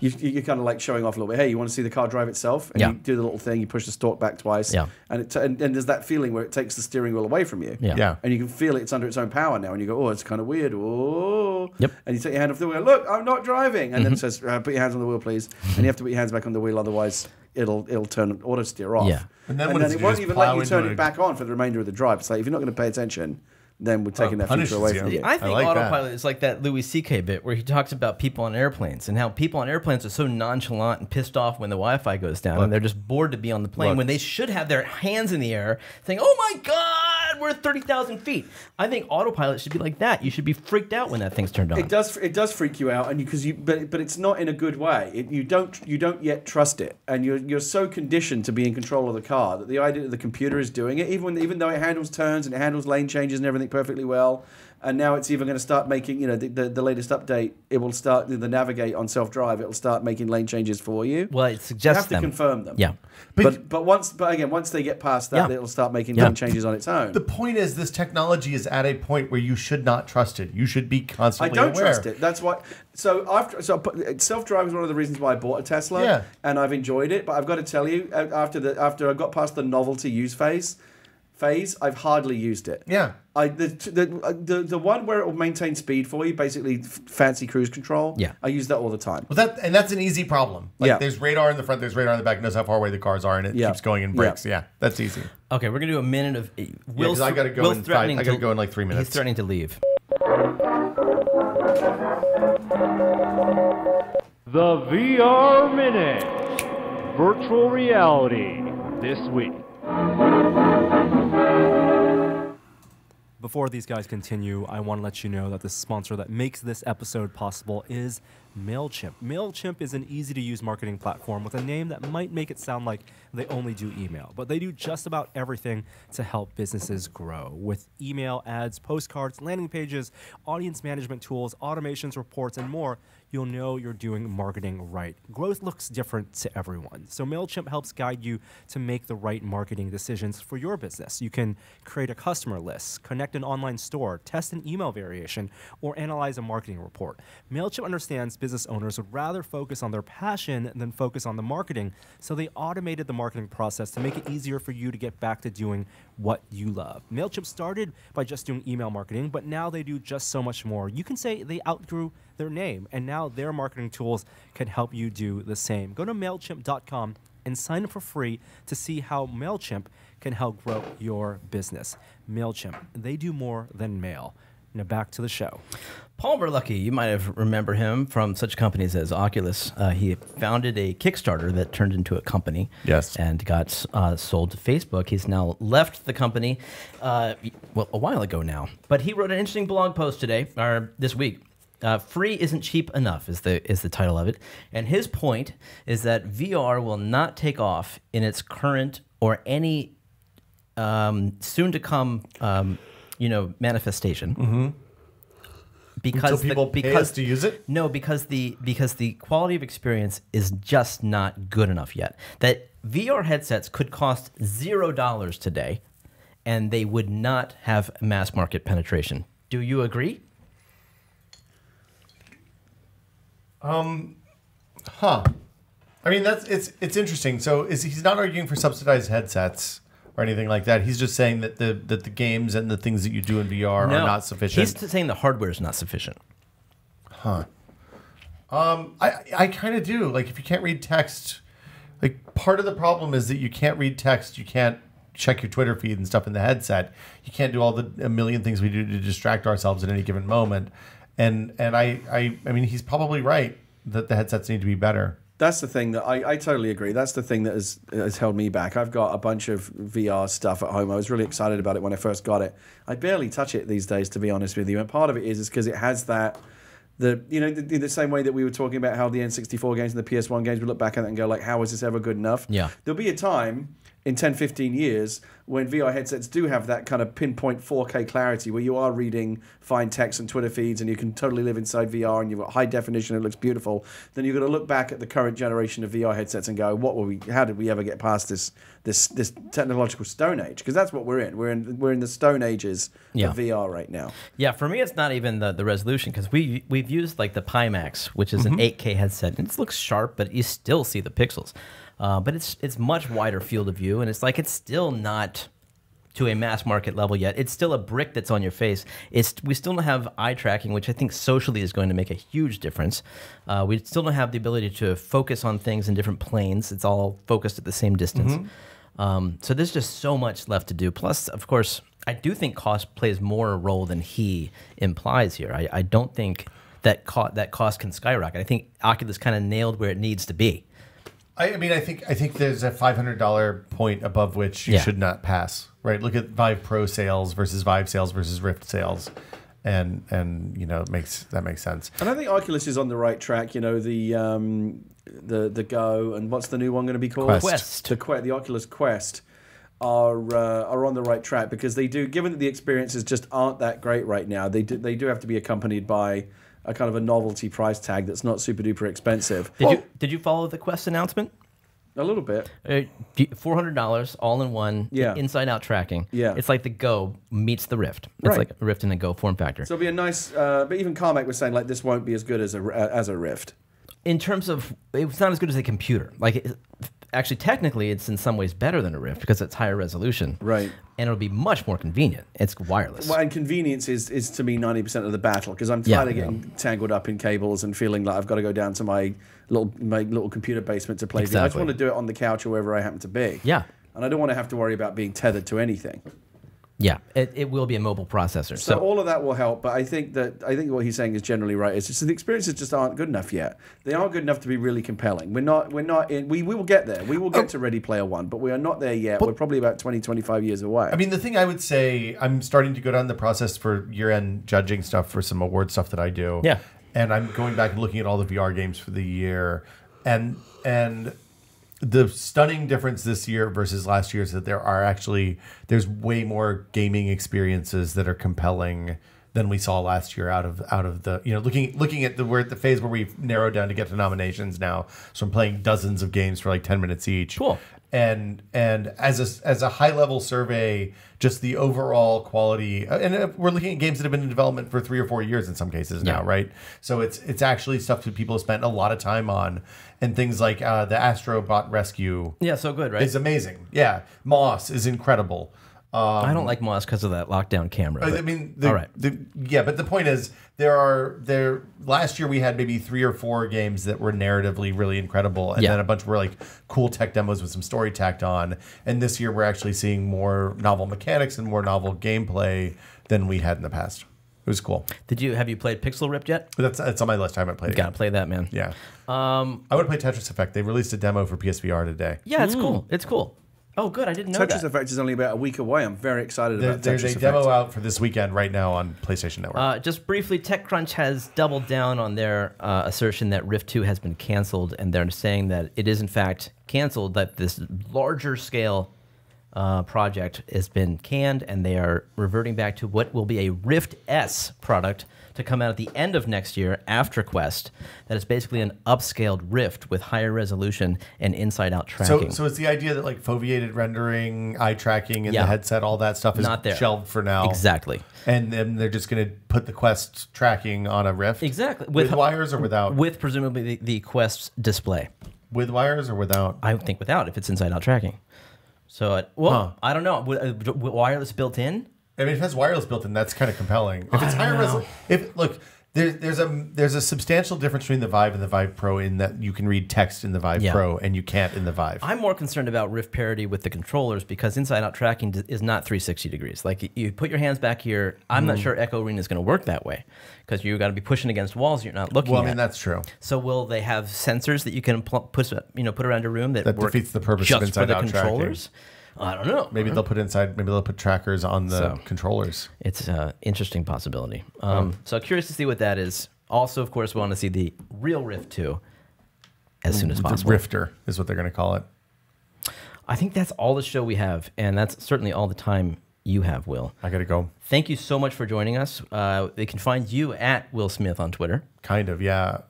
you're kind of like showing off a little bit. Hey, you want to see the car drive itself? And you do the little thing, you push the stalk back twice. Yeah. And there's that feeling where it takes the steering wheel away from you. Yeah. And you can feel it's under its own power now. And you go, oh, it's kind of weird. Oh. Yep. And you take your hand off the wheel. Look, I'm not driving. And then it says, put your hands on the wheel, please. And you have to put your hands back on the wheel, otherwise it'll turn auto steer off. Yeah. And then it won't even let you turn it back on for the remainder of the drive. It's like, if you're not going to pay attention, then we're taking that feature away from you. I think autopilot is like that Louis C.K. bit where he talks about people on airplanes and how people on airplanes are so nonchalant and pissed off when the Wi-Fi goes down and they're just bored to be on the plane when they should have their hands in the air saying, oh my God, we're at 30,000 feet. I think autopilot should be like that. You should be freaked out when that thing's turned on. It does freak you out, and but it's not in a good way. You don't yet trust it, and you're so conditioned to be in control of the car that the idea that the computer is doing it, even though it handles turns and it handles lane changes and everything perfectly well. And now it's even going to start making, the latest update, it will start, the Navigate on self-drive, it will start making lane changes for you. Well, it suggests you have to confirm them. Yeah. But once they get past that, it'll start making lane changes on its own. The point is, this technology is at a point where you should not trust it. You should be constantly aware. I don't trust it. That's why. So self-drive is one of the reasons why I bought a Tesla. Yeah. And I've enjoyed it. But I've got to tell you, after I got past the novelty use phase, I've hardly used it. Yeah. The one where it will maintain speed for you, basically fancy cruise control. Yeah. I use that all the time. Well, that's an easy problem. Like, Yeah. there's radar in the front, there's radar in the back, knows how far away the cars are, and it keeps going in brakes. Yeah, that's easy. Okay, we're gonna do a minute of. Because I gotta go in I gotta go in like 3 minutes. He's threatening to leave. The VR Minute. Virtual reality this week. Before these guys continue, I want to let you know that the sponsor that makes this episode possible is MailChimp. MailChimp is an easy-to-use marketing platform with a name that might make it sound like they only do email, but they do just about everything to help businesses grow. With email, ads, postcards, landing pages, audience management tools, automations, reports, and more, you'll know you're doing marketing right. Growth looks different to everyone, so MailChimp helps guide you to make the right marketing decisions for your business. You can create a customer list, connect an online store, test an email variation, or analyze a marketing report. MailChimp understands business owners would rather focus on their passion than focus on the marketing, so they automated the marketing process to make it easier for you to get back to doing what you love. MailChimp started by just doing email marketing, but now they do just so much more. You can say they outgrew their name, and now their marketing tools can help you do the same. Go to MailChimp.com and sign up for free to see how MailChimp can help grow your business. MailChimp, they do more than mail. Now back to the show. Paul Berlucki, you might have remember him from such companies as Oculus. He founded a Kickstarter that turned into a company. Yes. And got sold to Facebook. He's now left the company, a while ago now. But he wrote an interesting blog post this week. Free isn't cheap enough is the title of it. And his point is that VR will not take off in its current or any soon to come manifestation. Mm-hmm. Because people pay us to use it? No, because the quality of experience is just not good enough yet. That VR headsets could cost $0 today, and they would not have mass market penetration. Do you agree? I mean, it's interesting. So he's not arguing for subsidized headsets or anything like that. He's just saying that the games and the things that you do in VR are not sufficient. He's saying the hardware is not sufficient. I kind of do. Like, if you can't read text, like, part of the problem is that you can't read text. You can't check your Twitter feed and stuff in the headset. You can't do a million things we do to distract ourselves at any given moment. And I mean, he's probably right that the headsets need to be better. That's the thing that I totally agree. That's the thing that has held me back. I've got a bunch of VR stuff at home. I was really excited about it when I first got it. I barely touch it these days, to be honest with you. And part of it is because it has that, the same way that we were talking about how the N64 games and the PS1 games, we look back at it and go like, how is this ever good enough? Yeah. There'll be a time in 10, 15 years when VR headsets do have that kind of pinpoint 4K clarity where you are reading fine text and Twitter feeds and you can totally live inside VR and you've got high definition, it looks beautiful, then you're going to look back at the current generation of VR headsets and go, how did we ever get past this technological stone age? Because that's what we're in. We're in the stone ages of VR right now. Yeah, for me it's not even the resolution, because we've used like the Pimax, which is an 8K headset, and it looks sharp, but you still see the pixels. But it's much wider field of view, and it's still not to a mass market level yet. It's still a brick that's on your face. We still don't have eye tracking, which I think socially is going to make a huge difference. We still don't have the ability to focus on things in different planes. It's all focused at the same distance. So there's just so much left to do. Plus, of course, I do think cost plays more a role than he implies here. I don't think that cost can skyrocket. I think Oculus kind of nailed where it needs to be. I mean, I think there's a $500 point above which you should not pass, right? Look at Vive Pro sales versus Vive sales versus Rift sales, and that makes sense. And I think Oculus is on the right track. The Go, and what's the new one going to be called? Quest. The Oculus Quest are on the right track, because they do, given that the experiences just aren't that great right now, they do have to be accompanied by a kind of a novelty price tag that's not super duper expensive. Did you follow the Quest announcement? A little bit. $400 all in one. Yeah. Inside out tracking. Yeah. It's like the Go meets the Rift. It's Right. like a Rift in a Go form factor. So it'll be a nice. But even Carmack was saying like this won't be as good as a Rift. In terms of, it's not as good as a computer. Actually, technically, it's in some ways better than a Rift because it's higher resolution. Right. And it'll be much more convenient. It's wireless. Well, and convenience is to me 90% of the battle because I'm tired of getting tangled up in cables and feeling like I've got to go down to my little computer basement to play. Exactly. I just want to do it on the couch or wherever I happen to be. Yeah. And I don't want to have to worry about being tethered to anything. Yeah, it will be a mobile processor. So all of that will help, but I think what he's saying is generally right. It's just the experiences just aren't good enough yet. They aren't good enough to be really compelling. We will get there. We will get to Ready Player One, but we are not there yet. We're probably about 20, 25 years away. I mean, the thing I would say, I'm starting to go down the process for year-end judging stuff for some award stuff that I do. Yeah. And I'm going back and looking at all the VR games for the year. And the stunning difference this year versus last year is that there's way more gaming experiences that are compelling than we saw last year out of the, looking at we're at the phase where we've narrowed down to get to nominations now. So I'm playing dozens of games for like 10 minutes each. Cool. And as a high level survey, just the overall quality, and we're looking at games that have been in development for 3 or 4 years in some cases now, right? So it's actually stuff that people have spent a lot of time on, and things like the Astrobot Rescue. Yeah, so good, right? Is amazing. Yeah, Moss is incredible. I don't like Moss because of that lockdown camera. I mean, all right. But the point is, last year we had maybe 3 or 4 games that were narratively really incredible, and then a bunch were like cool tech demos with some story tacked on. And this year we're actually seeing more novel mechanics and more novel gameplay than we had in the past. It was cool. Have you played Pixel Ripped yet? But that's on my list. I haven't played it. Gotta play that, man. Yeah. I would play Tetris Effect. They released a demo for PSVR today. Yeah, it's cool. It's cool. Oh, good. I didn't know Tetris that. Effect is only about a week away. I'm very excited about Tetris There's a Effect. demo out for this weekend right now on PlayStation Network. Just briefly, TechCrunch has doubled down on their assertion that Rift 2 has been canceled, and they're saying that it is in fact canceled, that this larger scale project has been canned, and they are reverting back to what will be a Rift S product to come out at the end of next year after Quest. That is basically an upscaled Rift with higher resolution and inside-out tracking. So it's the idea that like foveated rendering, eye tracking, and the headset, all that stuff is not there. Shelved for now. Exactly. And then they're just going to put the Quest tracking on a Rift? Exactly. With wires or without? With presumably the Quest's display. With wires or without? I think without, if it's inside-out tracking. So, I don't know. Wireless built in? I mean, if it has wireless built in, that's kind of compelling. If it's higher resolution, there's a substantial difference between the Vive and the Vive Pro in that you can read text in the Vive Pro and you can't in the Vive. I'm more concerned about Rift parity with the controllers because inside-out tracking is not 360 degrees. Like you put your hands back here, I'm not sure Echo Arena is going to work that way because you've got to be pushing against walls you're not looking at. Well, I mean that's true. So will they have sensors that you can put around your room that work defeats the purpose just of inside-out for the controllers? tracking. I don't know. Maybe they'll put trackers on the controllers. It's an interesting possibility. So curious to see what that is. Also, of course, we want to see the real Rift 2 as soon as possible. The Rifter is what they're going to call it. I think that's all the show we have, and that's certainly all the time you have, Will. I got to go. Thank you so much for joining us. They can find you at Will Smith on Twitter. Kind of, yeah.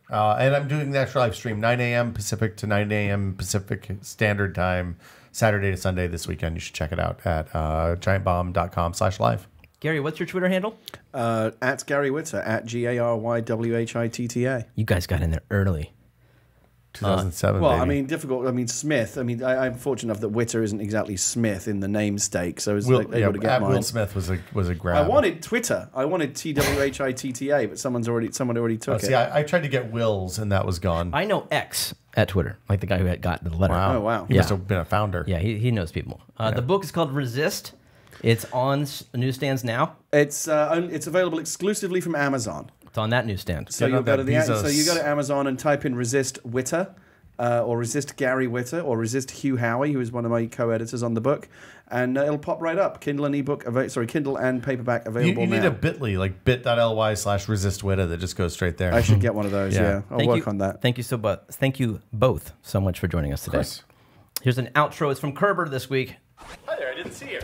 And I'm doing the extra live stream, 9 a.m. Pacific to 9 a.m. Pacific Standard Time, Saturday to Sunday this weekend. You should check it out at giantbomb.com/live. Gary, what's your Twitter handle? At Gary Whitta, at GaryWhitta. You guys got in there early. 2007, well, baby. I mean, difficult. I mean, Smith. I mean, I'm fortunate enough that Whitta isn't exactly Smith in the name stake, so I was able to get mine. Will Smith was a grab. I wanted Twitter. I wanted TWHITTA, but someone already took it. See, I tried to get Will's, and that was gone. I know X at Twitter, like the guy who had gotten the letter. Oh, wow. He must have been a founder. Yeah, he knows people. The book is called Resist. It's on newsstands now. It's available exclusively from Amazon. It's on that newsstand. So you go to Amazon and type in Resist Whitta, or Resist Gary Whitta, or Resist Hugh Howey, who is one of my co-editors on the book, and it'll pop right up. Kindle and Kindle and paperback available. You need now. a bit.ly, like bit.ly/resist Whitta that just goes straight there. I should get one of those. Yeah, I'll work on that. Thank you both so much for joining us today. Here's an outro. It's from Kerber this week. Hi there, I didn't see you.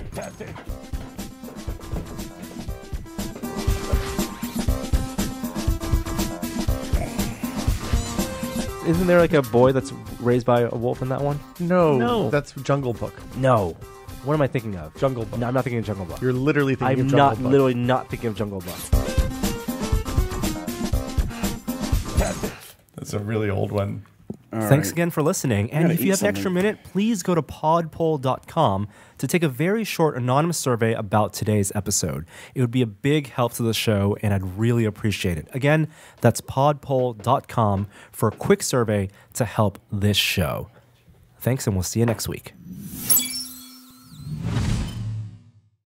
Isn't there like a boy that's Raised by a Wolf in that one? No, that's Jungle Book. No. What am I thinking of? Jungle Book. No, I'm not thinking of Jungle Book. You're literally thinking of I'm Jungle Book. literally not thinking of Jungle Book. That's a really old one. Thanks again for listening. And if you have an extra minute, please go to podpoll.com to take a very short anonymous survey about today's episode. It would be a big help to the show, and I'd really appreciate it. Again, that's podpoll.com for a quick survey to help this show. Thanks, and we'll see you next week.